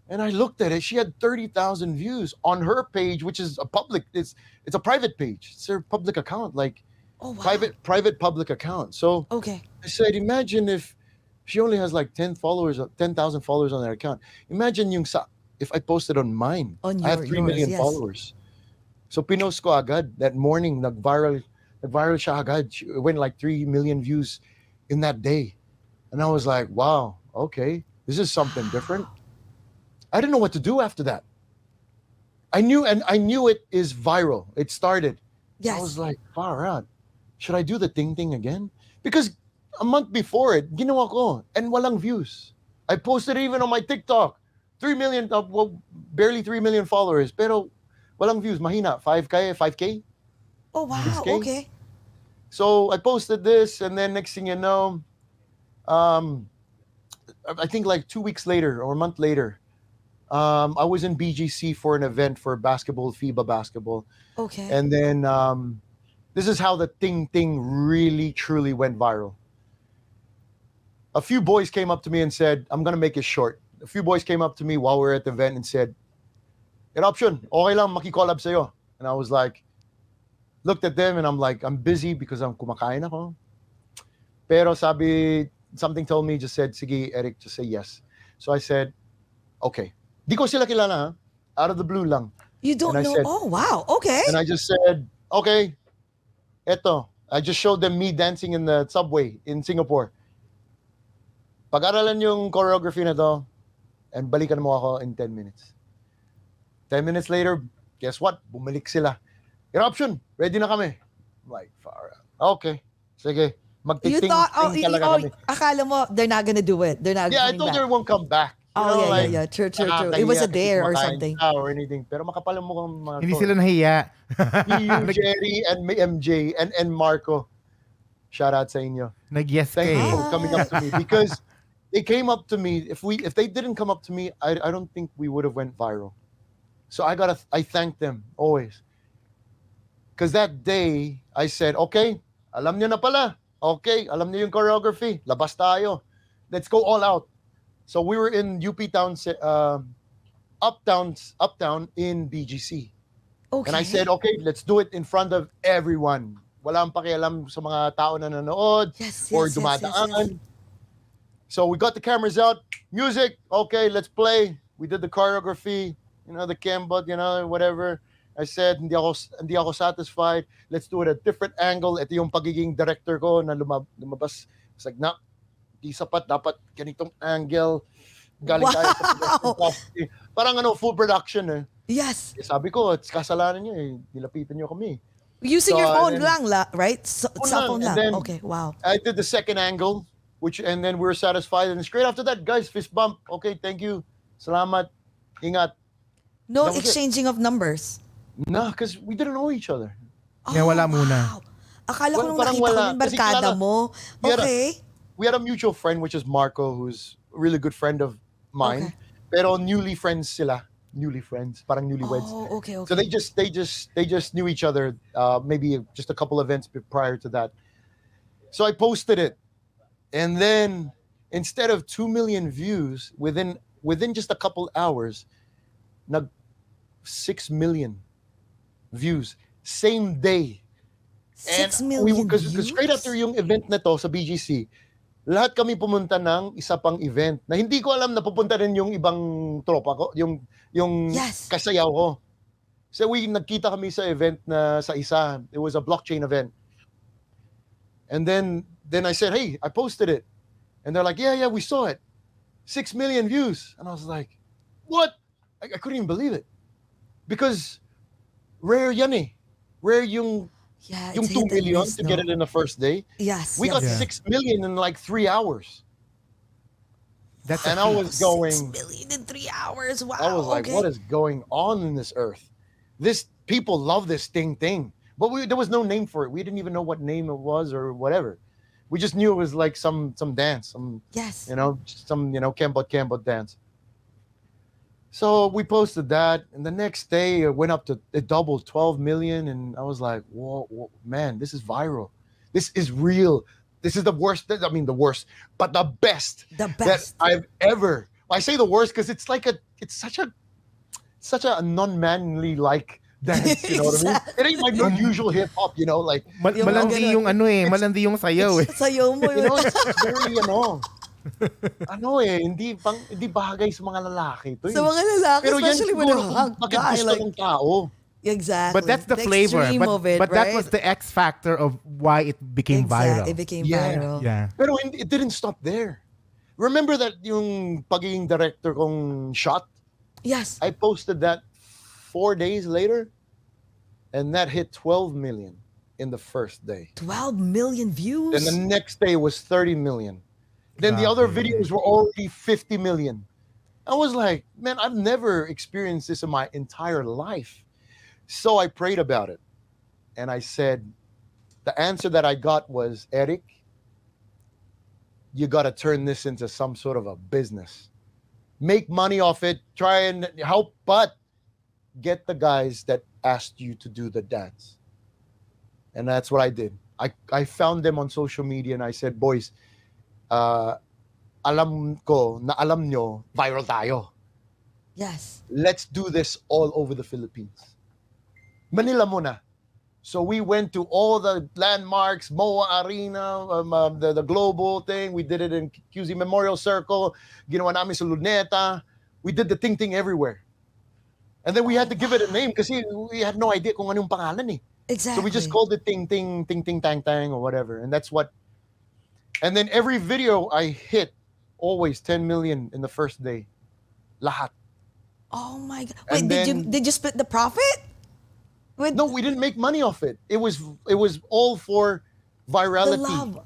And I looked at it. She had 30,000 views on her page, which is a public. It's a private page. It's her public account, like private public account. So I said, imagine if she only has like 10,000 followers on her account. Imagine if I posted on mine. I have 3 million followers. So pinost ko agad that morning. Nag-viral siya agad. It went like 3 million views in that day. And I was like, wow, okay, this is something different. I didn't know what to do after that. I knew it is viral. It started. Yes. I was like, far out. Should I do the ting again? Because a month before it, ginawa ko, and walang views. I posted even on my TikTok. 3 million, barely 3 million followers. Pero walang views, mahina. 5K? Oh, wow, 6K? okay. So I posted this, and then next thing you know, I think like 2 weeks later or a month later, I was in BGC for an event for basketball, FIBA basketball. Okay. And then this is how the ting really, truly went viral. A few boys came up to me and said, I'm going to make it short. A few boys came up to me while we were at the event and said, Eruption, okay lang maki-collab sa'yo. And I was like, looked at them and I'm like, I'm busy because I'm kumakain ako. Pero something told me, just said, sige, Eric, just say yes. So I said, okay. Di ko sila kilala, ha? Out of the blue lang. You don't know? Said, oh, wow, okay. And I just said, okay, eto, I just showed them me dancing in the subway in Singapore. Pag-aralan yung choreography na to, and balikan mo ako in 10 minutes. 10 minutes later, guess what? Bumalik sila. Eruption, ready na kami. I'm like, far out. Okay, sige. You thought, talaga kami. akala mo, they're not gonna do it. They're not Yeah, I coming told back. her it won't come back. You know, yeah. True. It was a dare or something. Or anything. Pero makapal mo kang mga Hindi sila nahiya. you, Jerry, and MJ, and Marco. Shout out sa inyo. Nag-yes Thank you kay. for coming up to me because they came up to me. If they didn't come up to me, I don't think we would have went viral. So I thank them always. Because that day I said, okay, alam niyo na pala. Okay, alam niyo yung choreography. Labas tayo. Let's go all out. So we were in UP Town, Uptown in BGC. Okay. And I said, okay, let's do it in front of everyone. Walang pakialam sa mga tao na nanood or dumadaan. So we got the cameras out, music, okay, let's play. We did the choreography, the cambot, whatever. I said, hindi ako satisfied. Let's do it at a different angle. Ito yung pagiging director ko na lumabas. It's like, di sapat, dapat ganitong angle. Galing tayo sa parang full production eh. Yes. Sabi ko, it's kasalanan nyo eh. Nilapitan nyo kami. Using your phone lang, right? Cell phone lang. Then, okay, wow. I did the second angle, and then we were satisfied. And straight after that, guys, fist bump. Okay, thank you. Salamat. Ingat. No exchanging of numbers? No, because we didn't know each other. Kaya wala muna. Wow. Akala ko nung Parang nakita ko wala. yung barkada mo. Okay. We had a mutual friend, which is Marco, who's a really good friend of mine. Pero newly friends sila. Newly friends, parang newlyweds. Oh, okay. So they just knew each other, maybe just a couple events prior to that. So I posted it, and then instead of 2 million views within just a couple hours, 6 million views same day. 6 million Because views? straight after yung event na to sa BGC, lahat kami pumunta ng isa pang event na hindi ko alam na pupunta rin yung ibang tropa ko, yung kasayaw ko. So nagkita kami sa event na sa isa. It was a blockchain event. And then I said, hey, I posted it. And they're like, yeah, we saw it. 6 million views. And I was like, what? I couldn't even believe it. Because rare yan eh. Rare yung 2 million to get it in the first day. Yes. We got 6 million in like 3 hours. And I was going 6 million in 3 hours. Wow. I was like, what is going on in this earth? People love this thing. But there was no name for it. We didn't even know what name it was or whatever. We just knew it was like some dance. Some Kambot dance. So we posted that, and the next day it doubled 12 million, and I was like, whoa, man, this is viral. This is real. This is the worst, the worst, but the best that I've ever. I say the worst because it's such a non-manly like dance, you know what I mean? It ain't like no usual hip hop, like malandi yung malandi yung sayaw eh. Sayaw mo yun. It's very hindi bagay sa mga lalaki to. Sa mga lalaki, pero especially when they're hung. Bakit gusto ng tao? Exactly. But that's the flavor. But that was the X factor of why it became viral. It became viral. Yeah. Pero it didn't stop there. Remember that yung pagiging director kong shot? Yes. I posted that 4 days later, and that hit 12 million in the first day. 12 million views? And the next day was 30 million. Then the other videos were already 50 million. I was like, man, I've never experienced this in my entire life. So I prayed about it. And I said, the answer that I got was, Eric, you got to turn this into some sort of a business. Make money off it. Try and help, but get the guys that asked you to do the dance. And that's what I did. I found them on social media and I said, boys, alam ko na alam nyo, viral tayo. Yes. Let's do this all over the Philippines. Manila muna. So we went to all the landmarks, MOA Arena, the global thing. We did it in QZ Memorial Circle. Ginawa namin sa Luneta. We did the ting everywhere. And then we had to give it a name kasi we had no idea kung anong pangalan eh. Exactly. So we just called it ting ting ting ting tang tang or whatever, and that's what. And then every video I hit always 10 million in the first day, lahat. Oh my God! And Wait, then- did you split the profit? With No, we didn't make money off it. It was all for the virality. love.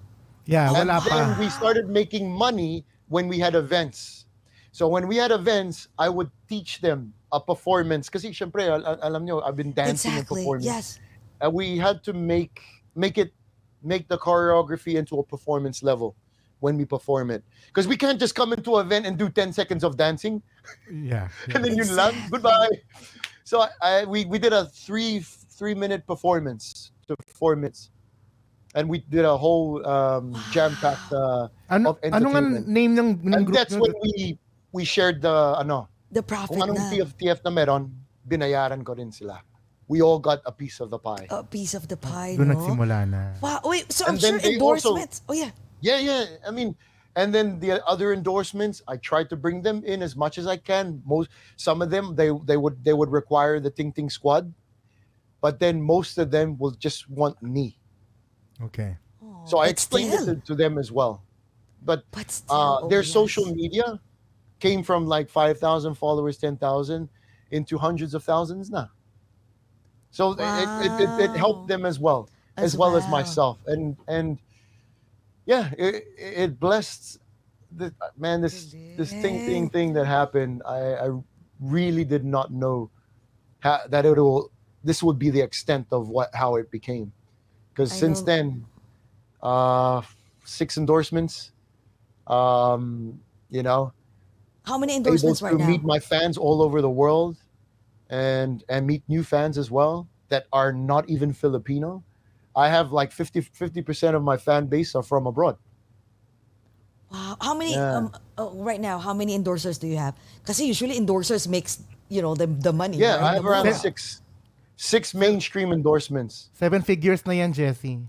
Yeah, And wala then pa. we started making money when we had events. So when we had events, I would teach them a performance. Kasi syempre, alam nyo, I've been dancing and Exactly. performing. Yes. And we had to make the choreography into a performance level when we perform it. Because we can't just come into an event and do 10 seconds of dancing. Yeah. And then yun lang, Exactly. goodbye. So we did a three-minute performance to 4 minutes. And we did a whole jam-packed Ano of ano nga entertainment. name ng And group that's nyo? when we shared the The profit kung anong na. TF na meron, binayaran ko rin sila. We all got a piece of the pie. A piece of the pie, Doon no? nagsimula na. Wow. Wait, so I'm And then sure they also- endorsements. Oh yeah. Yeah. I mean, and then the other endorsements, I tried to bring them in as much as I can. Some of them they would require the Ting Ting squad, but then most of them will just want me. Okay. Oh, So I but explained still. it to them as well. But But still, their yes. social media came from like 5,000 followers, 10,000 into hundreds of thousands now. So it helped them as well as Wow. myself, and yeah, it blessed the man. This thing that happened, I really did not know that this would be the extent of how it became, because I since know. then, 6 endorsements, you know, How many able endorsements to right now? meet my fans all over the world, and meet new fans as well that are not even Filipino. I have like 50% of my fan base are from abroad. Wow. How many Yeah. right now, how many endorsers do you have? Because usually endorsers makes, the money. Yeah, right? I have The around movie. six mainstream endorsements. 7 figures na yan, Jessy.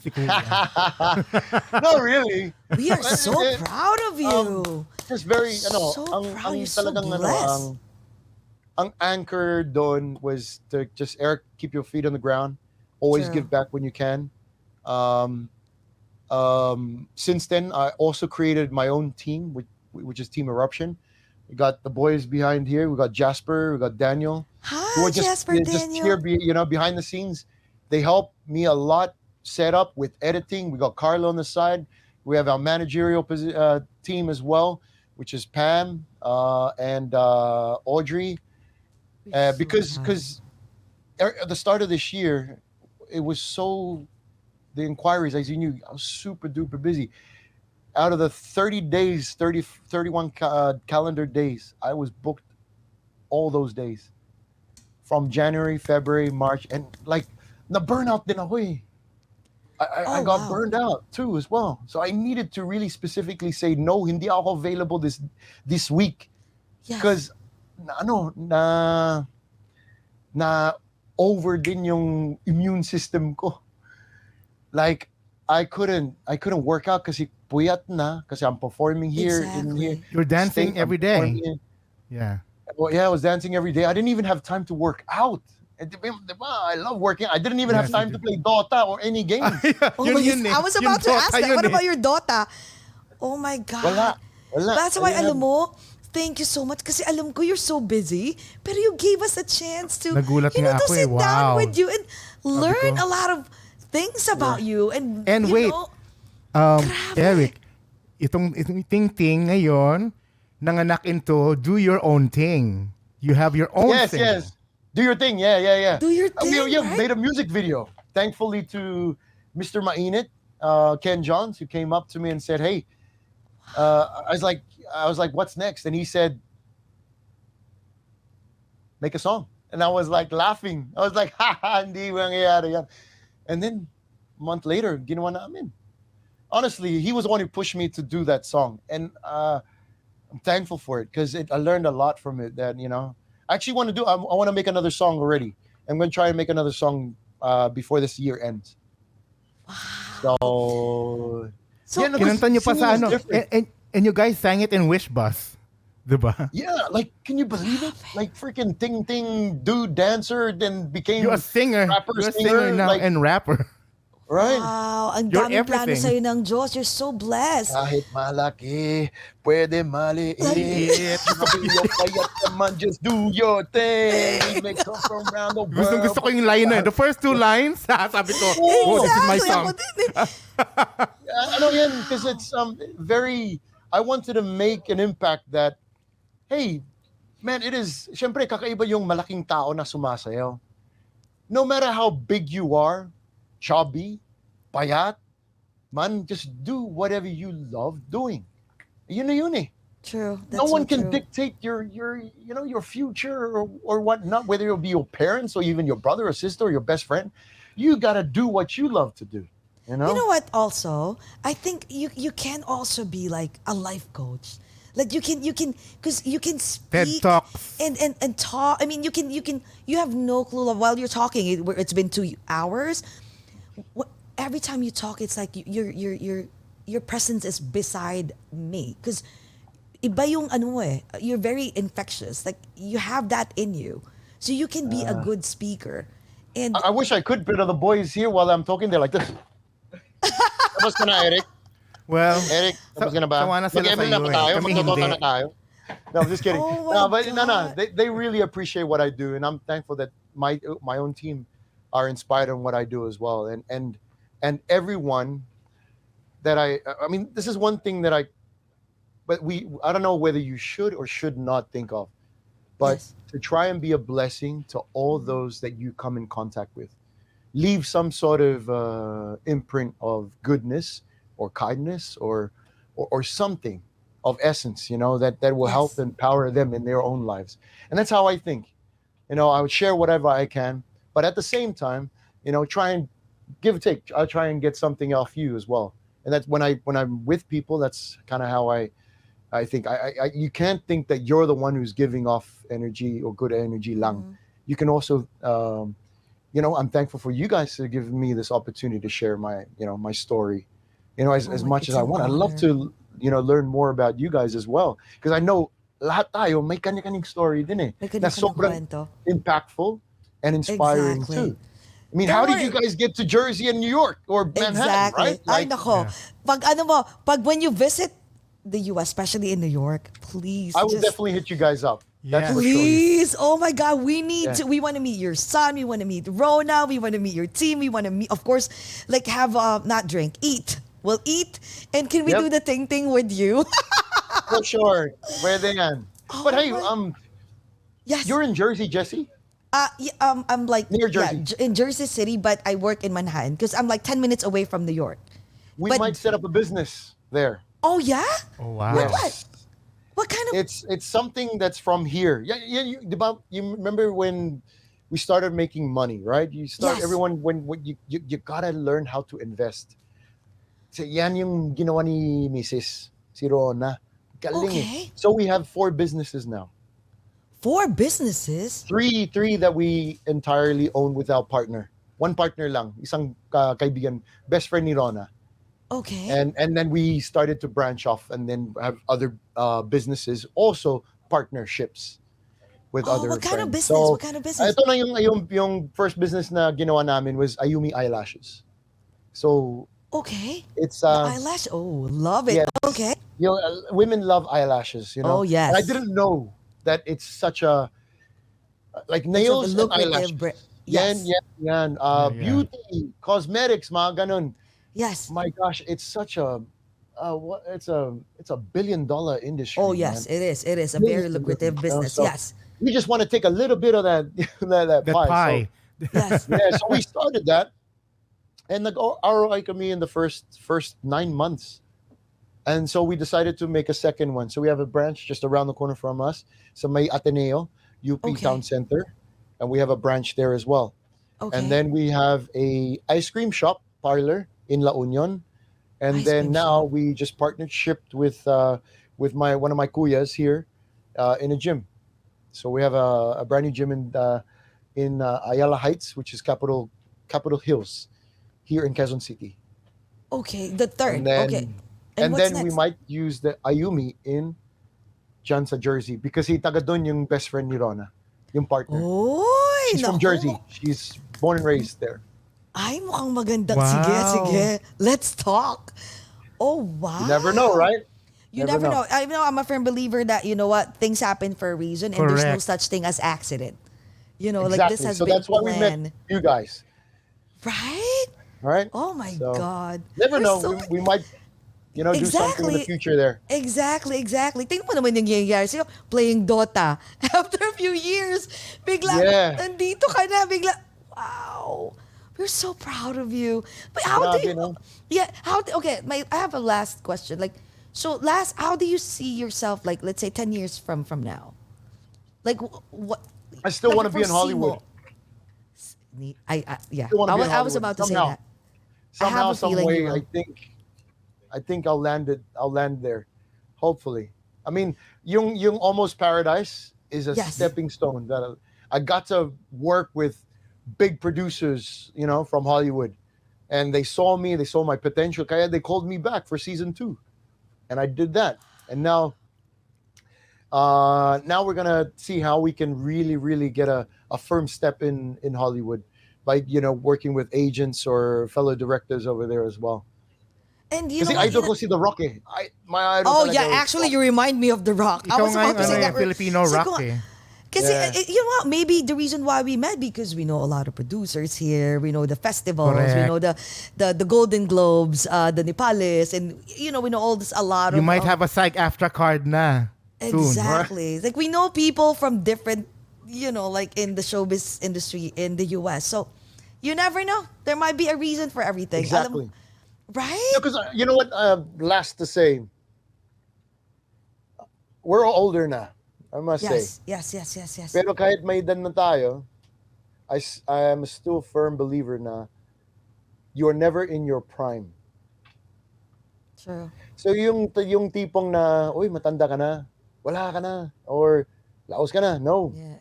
Si Kuya. No, really. We are so proud of you. Just very, So proud. You're so talagang blessed. ang anchor doon was to just, Eric, keep your feet on the ground. Always True. give back when you can. Since then, I also created my own team, which is Team Eruption. We got the boys behind here. We got Jasper. We got Daniel. who Hi, are Jasper, just Daniel. here, behind the scenes. They help me a lot set up with editing. We got Carlo on the side. We have our managerial team as well, which is Pam and Audrey. Because at the start of this year, it was the inquiries, as you knew, I was super duper busy. Out of the 31 calendar days, I was booked all those days. From January, February, March, and like, na burnout din ako eh. I got burned out too as well. So I needed to really specifically say, no, hindi ako available this week. Yes. Because na over din yung immune system ko. Like, I couldn't work out kasi puyat na, kasi I'm performing here in here. You're dancing I'm every day. performing. Yeah. Well, yeah, I was dancing every day. I didn't even have time to work out. I love working. I didn't even have Yes, time you to play Dota or any game. Oh my God, I was about to ask that. What about your Dota? Oh my God. Wala. That's why, I didn't alam mo, thank you so much. Kasi alam ko you're so busy, pero you gave us a chance to, Nagulat you know, nga to ako sit eh. down Wow. with you and learn ko. a lot of things about you. And you wait. know, Eric, itong Ting Ting ngayon, nanganak into do your own thing. You have your own thing. Yes. Do your thing. Yeah. Do your thing, We right? made a music video. Thankfully to Mr. Mainit, Ken Johns, who came up to me and said, hey, I was like, what's next? And he said, make a song. And I was like laughing. I was like, hindi mangyayari yan. And then a month later, ginawa namin. Honestly, he was the one who pushed me to do that song. And I'm thankful for it because I learned a lot from it. That, you know, I actually want to I want to make another song already. I'm going to try and make another song before this year ends. So So, yeah, no, Kinanta niyo pa singing sa is ano. different. And you guys sang it in Wish Bus. Diba? Yeah, like, can you believe it? Like, freaking Ting Ting dude dancer, then became You're a singer. rapper, You're a singer now like, and rapper. right? Wow, ang You're daming plano everything. sa'yo ng Diyos. You're so blessed. Kahit malaki, pwede maliit. Maliit. Sabi yung payat naman, just do your thing. We may come from around the world. Gusto ko yung line na. The first two lines, sabi ko, oh, this is my Exactly, song. ako din eh. Ano yan, because it's very, I wanted to make an impact that, hey, man, it is, syempre, kakaiba yung malaking tao na sumasayaw. No matter how big you are, chubby, payat, man, just do whatever you love doing. Yun na yun eh. True. That's No one so can true. dictate your future or whatnot, whether it'll be your parents or even your brother or sister or your best friend. You gotta do what you love to do. You know? You know what? Also, I think you can also be like a life coach. Like you can because you can speak Talks. and talk. I mean, you have no clue of while you're talking. It's been 2 hours. Every time you talk, it's like your presence is beside me because iba yung ano mo eh. You're very infectious. Like you have that in you, so you can be a good speaker. And I wish I could, but the boys here while I'm talking, they're like this. Tapos ka na, Eric? Well, Eric, tapos ka na ba? sawa na sila Mag-email sa'yo na ba eh. tayo? Kami Magtototo hindi. na tayo? No, I'm just kidding. Oh my No, but God. they really appreciate what I do, and I'm thankful that my own team are inspired on what I do as well, and everyone that I mean, this is one thing that I don't know whether you should or should not think of, but Yes. to try and be a blessing to all those that you come in contact with. Leave some sort of imprint of goodness or kindness or something of essence, that will help Yes. empower them in their own lives. And that's how I think. I would share whatever I can, but at the same time, try and give or take. I'll try and get something off you as well. And that's when I'm with people, that's kind of how I think. I you can't think that you're the one who's giving off energy or good energy lang. You can also I'm thankful for you guys to give me this opportunity to share my story, as much it's as I an want. I'd love to, learn more about you guys as well. Because I know lahat tayo may kanya-kanyang story din eh. May Na kanya-kanyang sobrang kwento. impactful and inspiring Exactly. too. I mean, Don't how did worry. you guys get to Jersey and New York or Manhattan, Exactly. right? Ay, nako. Pag when you visit the US, especially in New York, please. I will just, definitely hit you guys up. That's Yeah. for sure. Please. Oh my God. We need Yeah. to, we want to meet your son. We want to meet Rona. We want to meet your team. We want to meet, of course, like have, not drink, eat. We'll eat. And can we Yep. do the ting with you? For sure. Pwede yan. But hey, Yes. you're in Jersey, Jesse? I'm like Near Jersey. in Jersey City, but I work in Manhattan because I'm like 10 minutes away from New York. We But- might set up a business there. Oh yeah? Oh, wow. Yes. What kind of It's something that's from here. Yeah, you remember when we started making money, right? You start Yes. everyone when you gotta learn how to invest. So yan yung ginawa ni Mrs. Si Rona. Galing eh. Okay. So we have 4 businesses now. 4 businesses? Three that we entirely own without partner. One partner lang, isang kaibigan, best friend ni Rona. Okay. And then we started to branch off and then have other businesses, also partnerships with other what kind of friends. business? So, What kind of business? ito na yung first business na ginawa namin was Ayumi Eyelashes. So Okay. it's The eyelash. Oh, love it. yes. Okay. Women love eyelashes, Oh, yes. And I didn't know that it's such a like It's nails a and eyelashes. Yes. Yan. Yeah. Beauty, cosmetics, mga ganun. Yes. My gosh, it's such a it's a billion-dollar industry. Oh, yes, man. it is. It is a Really very lucrative business. So Yes. we just want to take a little bit of that That pie. Yes. So, yeah, so we started that, and ROI kami in the first 9 months, and so we decided to make a second one. So we have a branch just around the corner from us, so may Ateneo, UP Okay. Town Center, and we have a branch there as well. Okay. And then we have a ice cream shop parlor in La Union, and Ice then cream now shop. we just partnershipped with one of my kuyas here in a gym. So we have a brand new gym in Ayala Heights, which is Capitol Hills, here in Quezon City. Okay. The third. And then, okay. and what's then we next? might use the Ayumi in dyan sa Jersey because he taga doon yung best friend ni Rona, yung partner. Oy, She's from Jersey. She's born and raised there. Ay, mukhang magandang. Wow. Sige. Let's talk. Oh, wow. You never know, right? You never know. I know I'm a firm believer that, you know what, things happen for a reason and there's no Correct. such thing as accident. You know, Exactly. like this has so been that's why planned. we met you guys. Right? All right? Oh my So, God. Never There's know. so We might, do something in Exactly. the future there. Exactly. Tingnan mo naman yung nangyayari sa'yo. Playing Dota. After a few years, bigla, Yeah. nandito ka na, bigla, wow. We're so proud of you. But how do Grabe, you, no? yeah, okay, I have a last question. Like, so how do you see yourself, like, let's say 10 years from now? Like, what? I still like, want to be in foresee Hollywood. mo? Yeah. Still wanna be in I was Hollywood. about to say Somehow. that. Somehow, I have a some feeling way, you will. I think I'll land there. Hopefully. I mean, yung Almost Paradise is a Yes. stepping stone that I got to work with big producers, from Hollywood. And they saw me, they saw my potential. Kaya they called me back for season 2. And I did that. And now we're gonna see how we can really, really get a firm step in Hollywood by working with agents or fellow directors over there as well. And you Kasi know what, idol ko si The Rock eh. My idol oh talaga yeah, is actually Rock. you remind me of The Rock. I Ikaw was nga about yung to say that. Filipino Sabi rock ko, eh. Kasi, Yeah. you know what, maybe the reason why we met, because we know a lot of producers here, we know the festivals, we Correct. know the Golden Globes, the Nepales, and we know all this, a lot You of... might have a SAG-AFTRA card na soon. Exactly. Like, we know people from different, like in the showbiz industry in the US. So, you never know. There might be a reason for everything. Exactly. Right? Because you know what? Last to say, we're all older na. I must say. Yes. Pero kahit may edad na tayo, I am still a firm believer na you are never in your prime. True. So yung tipong na, uy, matanda ka na, wala ka na, or laos ka na. No. Yeah.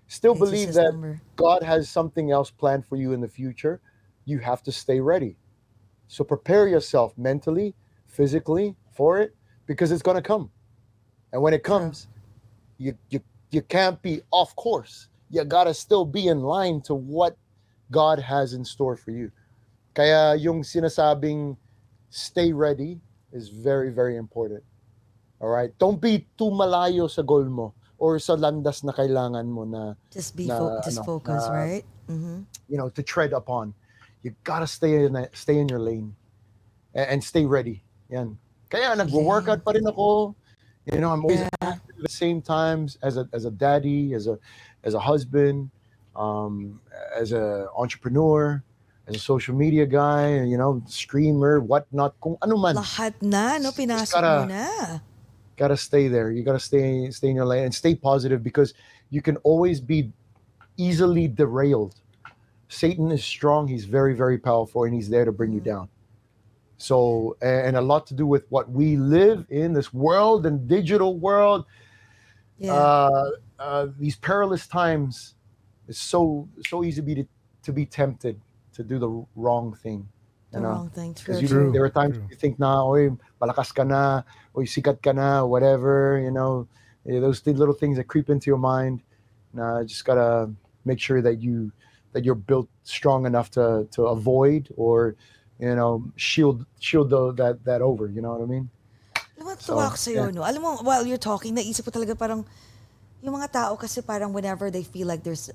Still It's believe just a that number. God has something else planned for you in the future. You have to stay ready. So prepare yourself mentally, physically for it, because it's going to come. And when it comes, you can't be off course. You got to still be in line to what God has in store for you. Kaya yung sinasabing stay ready is very, very important. All right? Don't be too malayo sa goal mo or sa landas na kailangan mo na Just focus, right? Mm-hmm. To tread upon. You gotta stay in your lane and stay ready. Yan. Kaya nagwo-workout pa rin ako. I'm always active at the same times as a daddy, as a husband, as a entrepreneur, as a social media guy, streamer, whatnot, kung ano man. Lahat na, no? Pinasok mo na. Gotta stay there. You gotta stay in your lane and stay positive, because you can always be easily derailed. Satan is strong. He's very, very powerful, and he's there to bring you down. So, and a lot to do with what we live in this world and digital world. Yeah. These perilous times, it's so easy to be tempted to do the wrong thing. The wrong thing. True. Because there are times you think na, oy, palakas ka na, oy, sikat ka na, whatever, those little things that creep into your mind. Just gotta make sure that you're built strong enough to avoid or shield that over. You know what I mean? Alam mo, tuwa ako sa'yo, no? Alam mo, while you're talking, naisip ko talaga parang, yung mga tao kasi parang whenever they feel like there's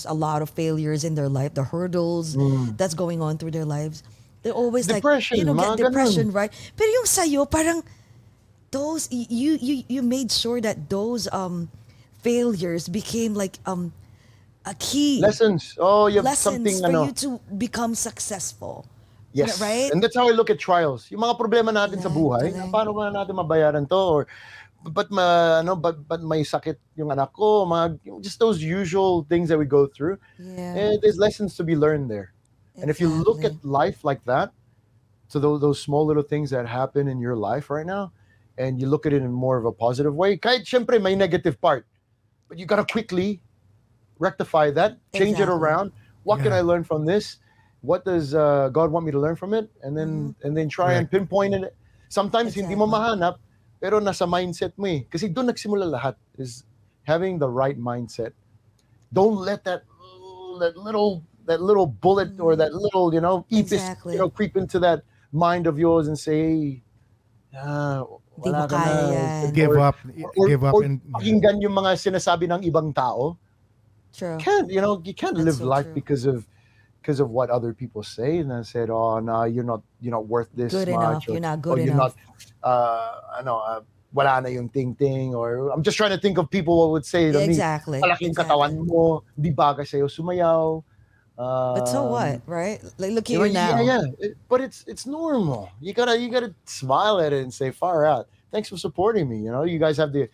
a lot of failures in their life, the hurdles that's going on through their lives, they're always depression, get depression, ganun. right? Pero yung sa'yo, parang, those, you made sure that those failures became like a key. Lessons. Oh, you have Lessons something, for you to become successful. Yes. Right? And that's how I look at trials. Yung mga problema natin sa buhay, Correct. paano ba natin mabayaran to? Or but may sakit yung anak ko, just those usual things that we go through. Yeah. And there's lessons to be learned there. And if you look at life like that, to those small little things that happen in your life right now, and you look at it in more of a positive way, kahit syempre may negative part, but you gotta quickly rectify that, change it around. What can I learn from this? What does God want me to learn from it? And then try and pinpoint it. Sometimes hindi mo mahanap, pero nasa mindset mo eh. Kasi doon nagsimula lahat, is having the right mindset. Don't let that little bullet or that little, ipis, Exactly. creep into that mind of yours and say, Di mo wala ka na. kaya yan. Give up. Give up. Or And pakinggan yung mga sinasabi ng ibang tao. True. You can't That's live so life true. because of what other people say. And I said, oh no, you're not worth this Good much. enough. You're not good or you're enough. not, wala na yung ting-ting. Or I'm just trying to think of people who would say to me, Exactly. malaking katawan mo, di bagay sa'yo sumayaw. But so what, right? Like, look at you now. Yeah. But it's normal. You gotta smile at it and say, far out. Thanks for supporting me. You guys have the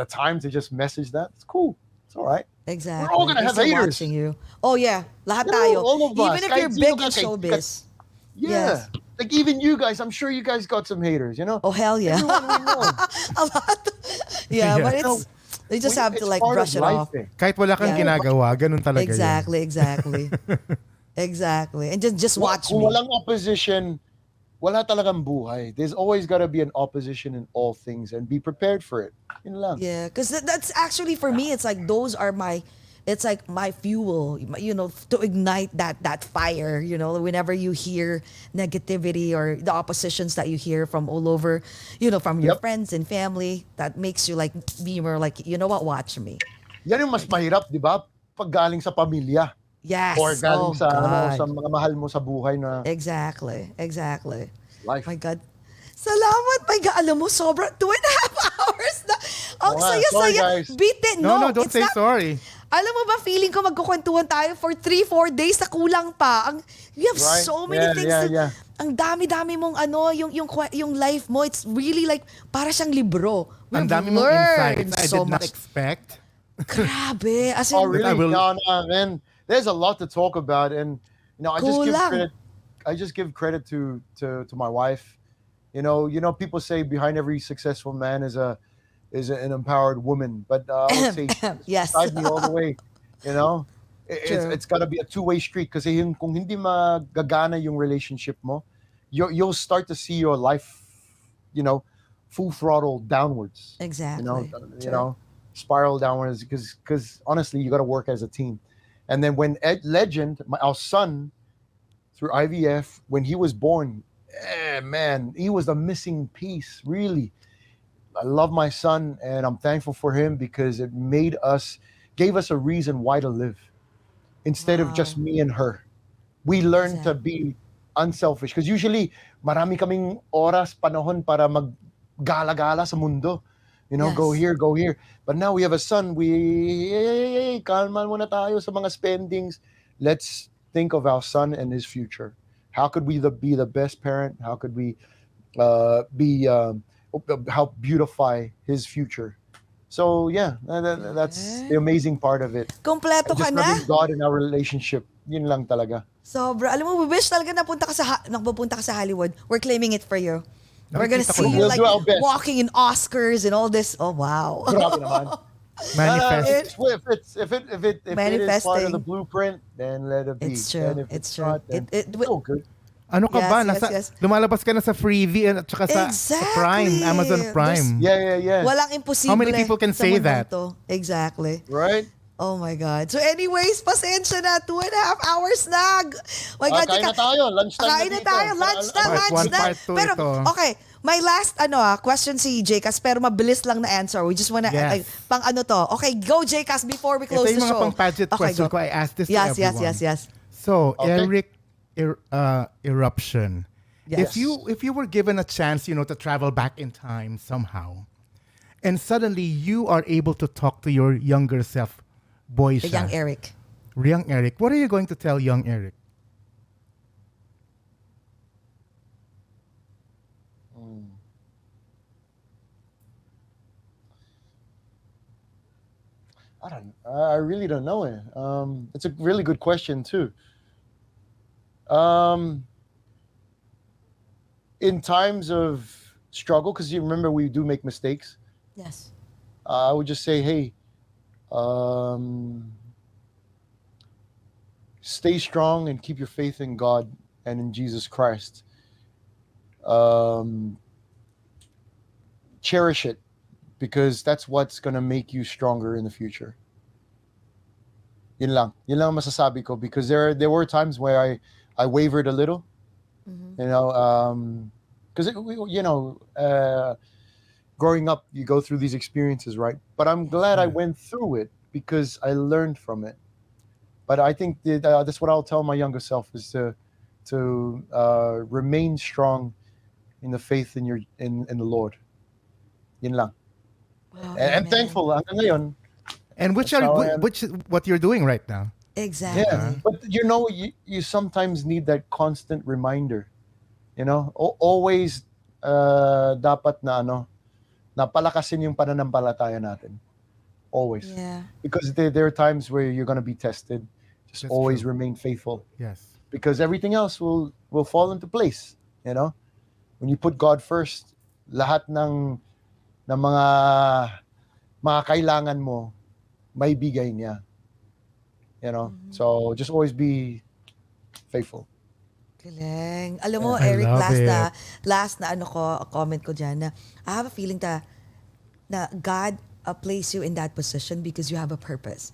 time to just message that. It's cool. It's all right. Exactly. We're all gonna They're have still haters. watching you. Oh yeah, lahat You know, tayo. all of us. Even if Kahit you're sino big ka, in showbiz. Yeah. Yes. Like even you guys, I'm sure you guys got some haters, Oh hell yeah. Everyone we know. A lot. Yeah, Yeah. but it's they just have to It's like part brush of it life, off. eh. kahit wala kang Yeah. ginagawa, ganun talaga yun. Exactly. Exactly. And just watch Kung me. walang opposition, wala talagang buhay. There's always got to be an opposition in all things and be prepared for it. Yun lang. Yeah, because that's actually for me. It's like those are it's like my fuel, to ignite that fire. Whenever you hear negativity or the oppositions that you hear from all over, from your Yep. friends and family, that makes you like be more like, you know what, watch me. Yan yung mas mahirap, di ba? Pag galing sa pamilya. Yes. Or galing sa God. mga mahal mo sa buhay na Exactly. life. My God. Salamat, my God. Alam mo, sobra 2.5 hours na. Ang Oo nga. Sorry, saya-saya. guys. Beat it. No, don't it's say not- sorry. Alam mo ba, feeling ko magkukwentuhan tayo for 3-4 days na kulang pa. You have Right? so many things. Yeah. Ang dami-dami mong yung life mo. It's really like, para siyang libro. Ang We've dami mong learned insights I so did not much. expect. Grabe. As in, Oh, really? I will- No, man. There's a lot to talk about, and I just give Kulang. credit. I just give credit to my wife. People say behind every successful man is an empowered woman, but I would say Yes. beside me all the way. True. It's got to be a two-way street. Kasi kung hindi magagana yung relationship mo, you'll start to see your life, full throttle downwards. Exactly. Spiral downwards because honestly, you got to work as a team. And then when Legend, our son, through IVF, when he was born, man, he was the missing piece, really. I love my son, and I'm thankful for him because it gave us a reason why to live instead of just me and her. We learned to be unselfish because usually marami kaming oras, panahon para maggala-gala sa mundo. Yes. Go here. But now we have a son. Kalma muna tayo sa mga spendings. Let's think of our son and his future. How could we be the best parent? How could we help beautify his future? So yeah, that's the amazing part of it. Kompleto ka Just na? loving God in our relationship. Yun lang talaga. Sobra. Alam mo, we wish talaga napunta ka sa Hollywood. We're claiming it for you. We're gonna Nakikita ko see you We'll like do our best. walking in Oscars and all this. Oh wow. Grabe naman. Manifest. If it is part of Manifesting. the blueprint, then let it be. It's true. And if It's not, true. then It- it's all good. Ano ka Yes, ba? yes. Lumalabas ka na sa Freevee at saka sa Prime, Exactly. Amazon Prime. Yeah. Walang imposible. How many people can sa say mundong that? to. Exactly. Right? Oh my God. So anyways, pasensya na. 2.5 hours na. My God, Kain na teka. tayo. Lunchtime Kain na dito. tayo. Lunch na. Part one, part two Pero, ito. okay. My last, question si JCAS, pero mabilis lang na answer. We just wanna, Yes. pang ano to. Okay, go JCAS before we Ito close yung the mga show. pang-pageant Okay, question go. ko. I asked this Yes, to everyone. yes. So, Okay. Eric Eruption. Yes. If you were given a chance, to travel back in time somehow, and suddenly you are able to talk to your younger self, boy The siya. young Eric. Young Eric. What are you going to tell young Eric? I really don't know it. It's a really good question too. In times of struggle, because you remember we do make mistakes, Yes. I would just say, hey, stay strong and keep your faith in God and in Jesus Christ. cherish it because that's what's gonna make you stronger in the future. Yun lang masasabi ko because there were times where I wavered a little, you know, because growing up you go through these experiences, right? But I'm glad I went through it because I learned from it. But I think that's what I'll tell my younger self is to remain strong in the faith in the Lord. Yun lang. Wow, And amen. thankful hanggang ngayon. And That's how I am. which what you're doing right now? Exactly. Yeah, but you sometimes need that constant reminder. You know, always dapat na palakasin yung pananampalataya natin. Always. Yeah. Because there are times where you're going to be tested. Just That's always true. remain faithful. Yes. Because everything else will fall into place, you know? When you put God first, lahat ng mga kailangan mo, may bigay niya. You know? So just always be faithful. Galing. Alam mo, I Eric, love last na comment ko dyan na I have a feeling na God place you in that position because you have a purpose.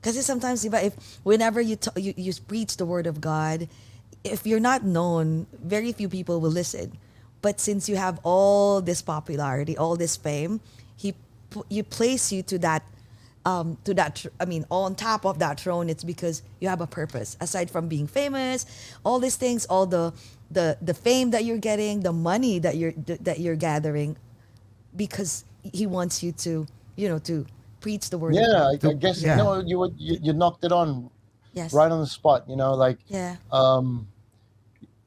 Kasi sometimes, diba, if whenever you preach the word of God, if you're not known, very few people will listen. But since you have all this popularity, all this fame, you place you to that on top of that throne. It's because you have a purpose. Aside from being famous, all these things, all the fame that you're getting, the money that you're gathering, because He wants you to preach the word of Yeah, God. I guess Yeah. you knocked it on Yes. right on the spot. You know, like Yeah.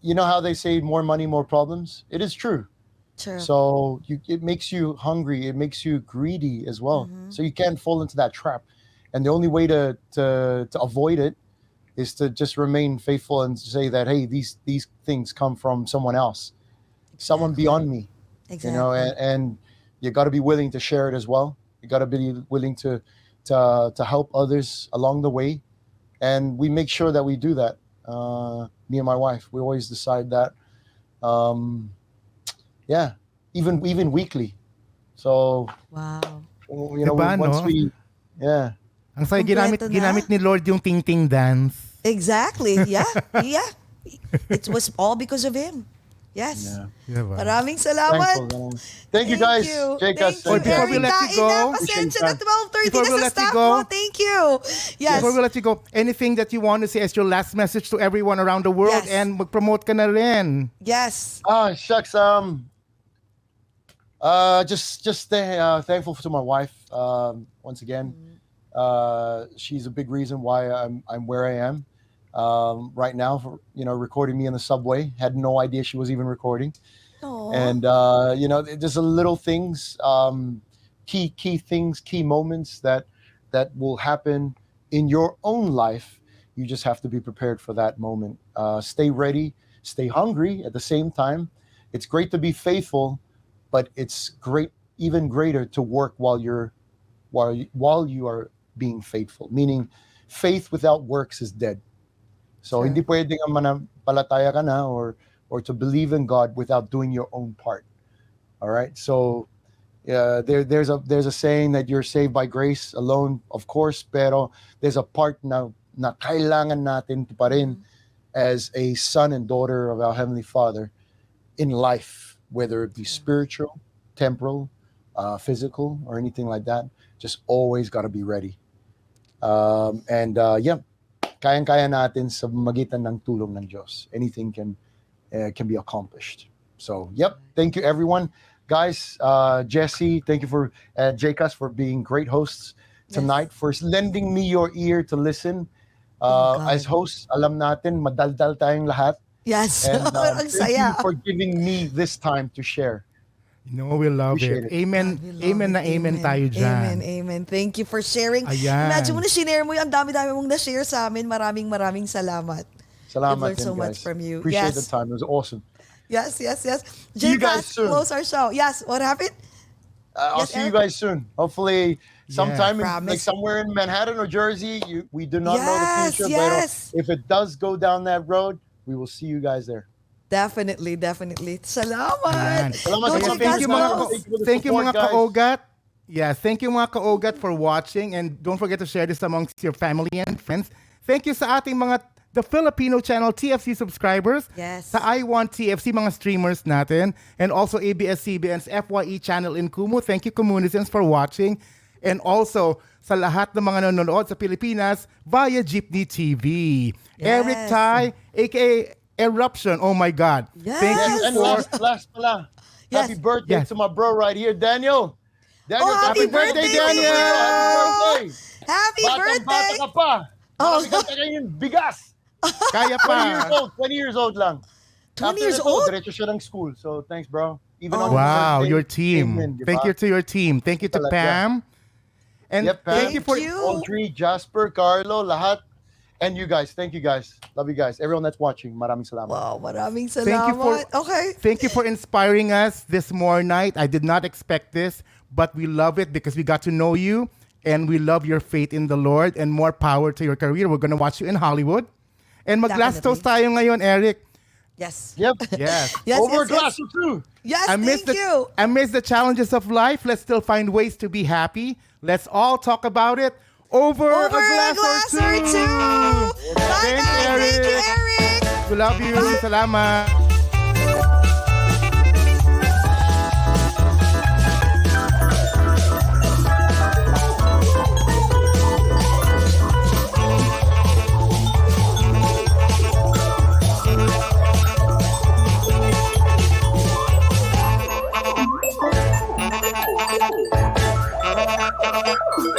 you know how they say more money, more problems. It is true. True. So it makes you hungry. It makes you greedy as well. So you can't fall into that trap. And the only way to avoid it is to just remain faithful and say that, hey, these things come from someone else, someone beyond me. Exactly. You know, and you got to be willing to share it as well. You got to be willing to help others along the way, and we make sure that we do that. Me and my wife, we always decide that. Yeah, even weekly. So Wow. Diba, once no? we, yeah, Ang saya Kompleto na. ginamit ni Lord yung ting-ting dance. Exactly. Yeah. Yeah. It was all because of Him. Yes. yeah. Diba? Maraming salamat. Thankful. Thank you guys. JCAS, Thank you, before Eric. we let you go, Kain na, pasensya na, 12:30 Before na we sa let you staff go, mo. Thank you. Yes. Before we let you go, anything that you want to say as your last message to everyone around the world, Yes. and mag-promote ka na rin. Yes. Shucks. Just thankful to my wife. Once again, she's a big reason why I'm where I am right now. For, recording me in the subway. Had no idea she was even recording. Aw. And there's a little things, key things, key moments that will happen in your own life. You just have to be prepared for that moment. Stay ready, stay hungry at the same time. It's great to be faithful, but it's even greater to work while you are being faithful. Meaning, faith without works is dead. So Sure. hindi pwedeng manampalataya ka na or to believe in God without doing your own part. All right. So there's a saying that you're saved by grace alone, of course, pero there's a part na kailangan natin pa rin as a son and daughter of our Heavenly Father in life, whether it be spiritual, temporal, physical, or anything like that. Just always got to be ready. Kayang-kaya natin sa magitan ng tulong ng Diyos. Anything can be accomplished. So, thank you everyone. Guys, Jessy, thank you for JCAS for being great hosts tonight, for lending me your ear to listen. As hosts, alam natin, madaldal tayong lahat. Yes. And Ang thank you saya. for giving me this time to share. We love Appreciate it. it. Amen. We love Amen it. na amen tayo dyan. Amen. Thank you for sharing. Ayan. Imagine mo na share mo yung ang dami-dami mong na-share sa amin. Maraming salamat. Salamat I've learned din, so much guys. from you. Appreciate Yes. the time. It was awesome. Yes. See you guys JCAS, soon. close our show. Yes, what happened? I'll Yes, see you Eric? guys soon. Hopefully, sometime in, Promise. like somewhere in Manhattan or Jersey. We do not know the Yes, future, yes. but if it does go down that road, we will see you guys there. Definitely. Salamat. Ayan. Salamat Go sa mga JCAS Thank you mga, Boss. thank you support, mga guys. ka-OAGOT. Yeah, thank you mga ka-OAGOT for watching, and don't forget to share this amongst your family and friends. Thank you sa ating mga the Filipino channel TFC subscribers. Yes. Sa iWantTFC mga streamers natin, and also ABS-CBN's FYE Channel in Kumu. Thank you Comunizens for watching. And also sa lahat ng mga nanonood sa Pilipinas via Jeepney TV. Yes. Eric Tai, aka Eruption. Oh my God. Yes. Thank you And for last pala. Yes. Happy birthday Yes. to my bro right here, Daniel. Oh, happy birthday, Daniel. Happy birthday. Happy Bata birthday. ka pa. Oh. Marami kang kakainin bigas. kaya 20 years pa. old. 20 years old lang. 20 After years nito, old? Diretso siya ng school. So, thanks, bro. Even Oh. on his Wow, birthday, your team. amen, di Thank ba? you to your team. Thank you to Talaga. Pam. And Yep, Pam. thank you for Audrey, Jasper, Carlo, lahat. And you guys. Thank you, guys. Love you guys. Everyone that's watching, maraming salamat. Wow, maraming Thank you salamat. for- Okay. Thank you for inspiring us this more night. I did not expect this, but we love it because we got to know you, and we love your faith in the Lord, and more power to your career. We're gonna watch you in Hollywood. And mag-glass toast tayo ngayon, Eric. Yes. Yep. Yes. Yes, Over yes, glass of two. Yes, Amidst thank you. amidst the challenges of life, let's still find ways to be happy. Let's all talk about it over a glass or two. Bye, Thanks, guys. Thank you, Eric. Eric. We love you. Salamat. Thank you.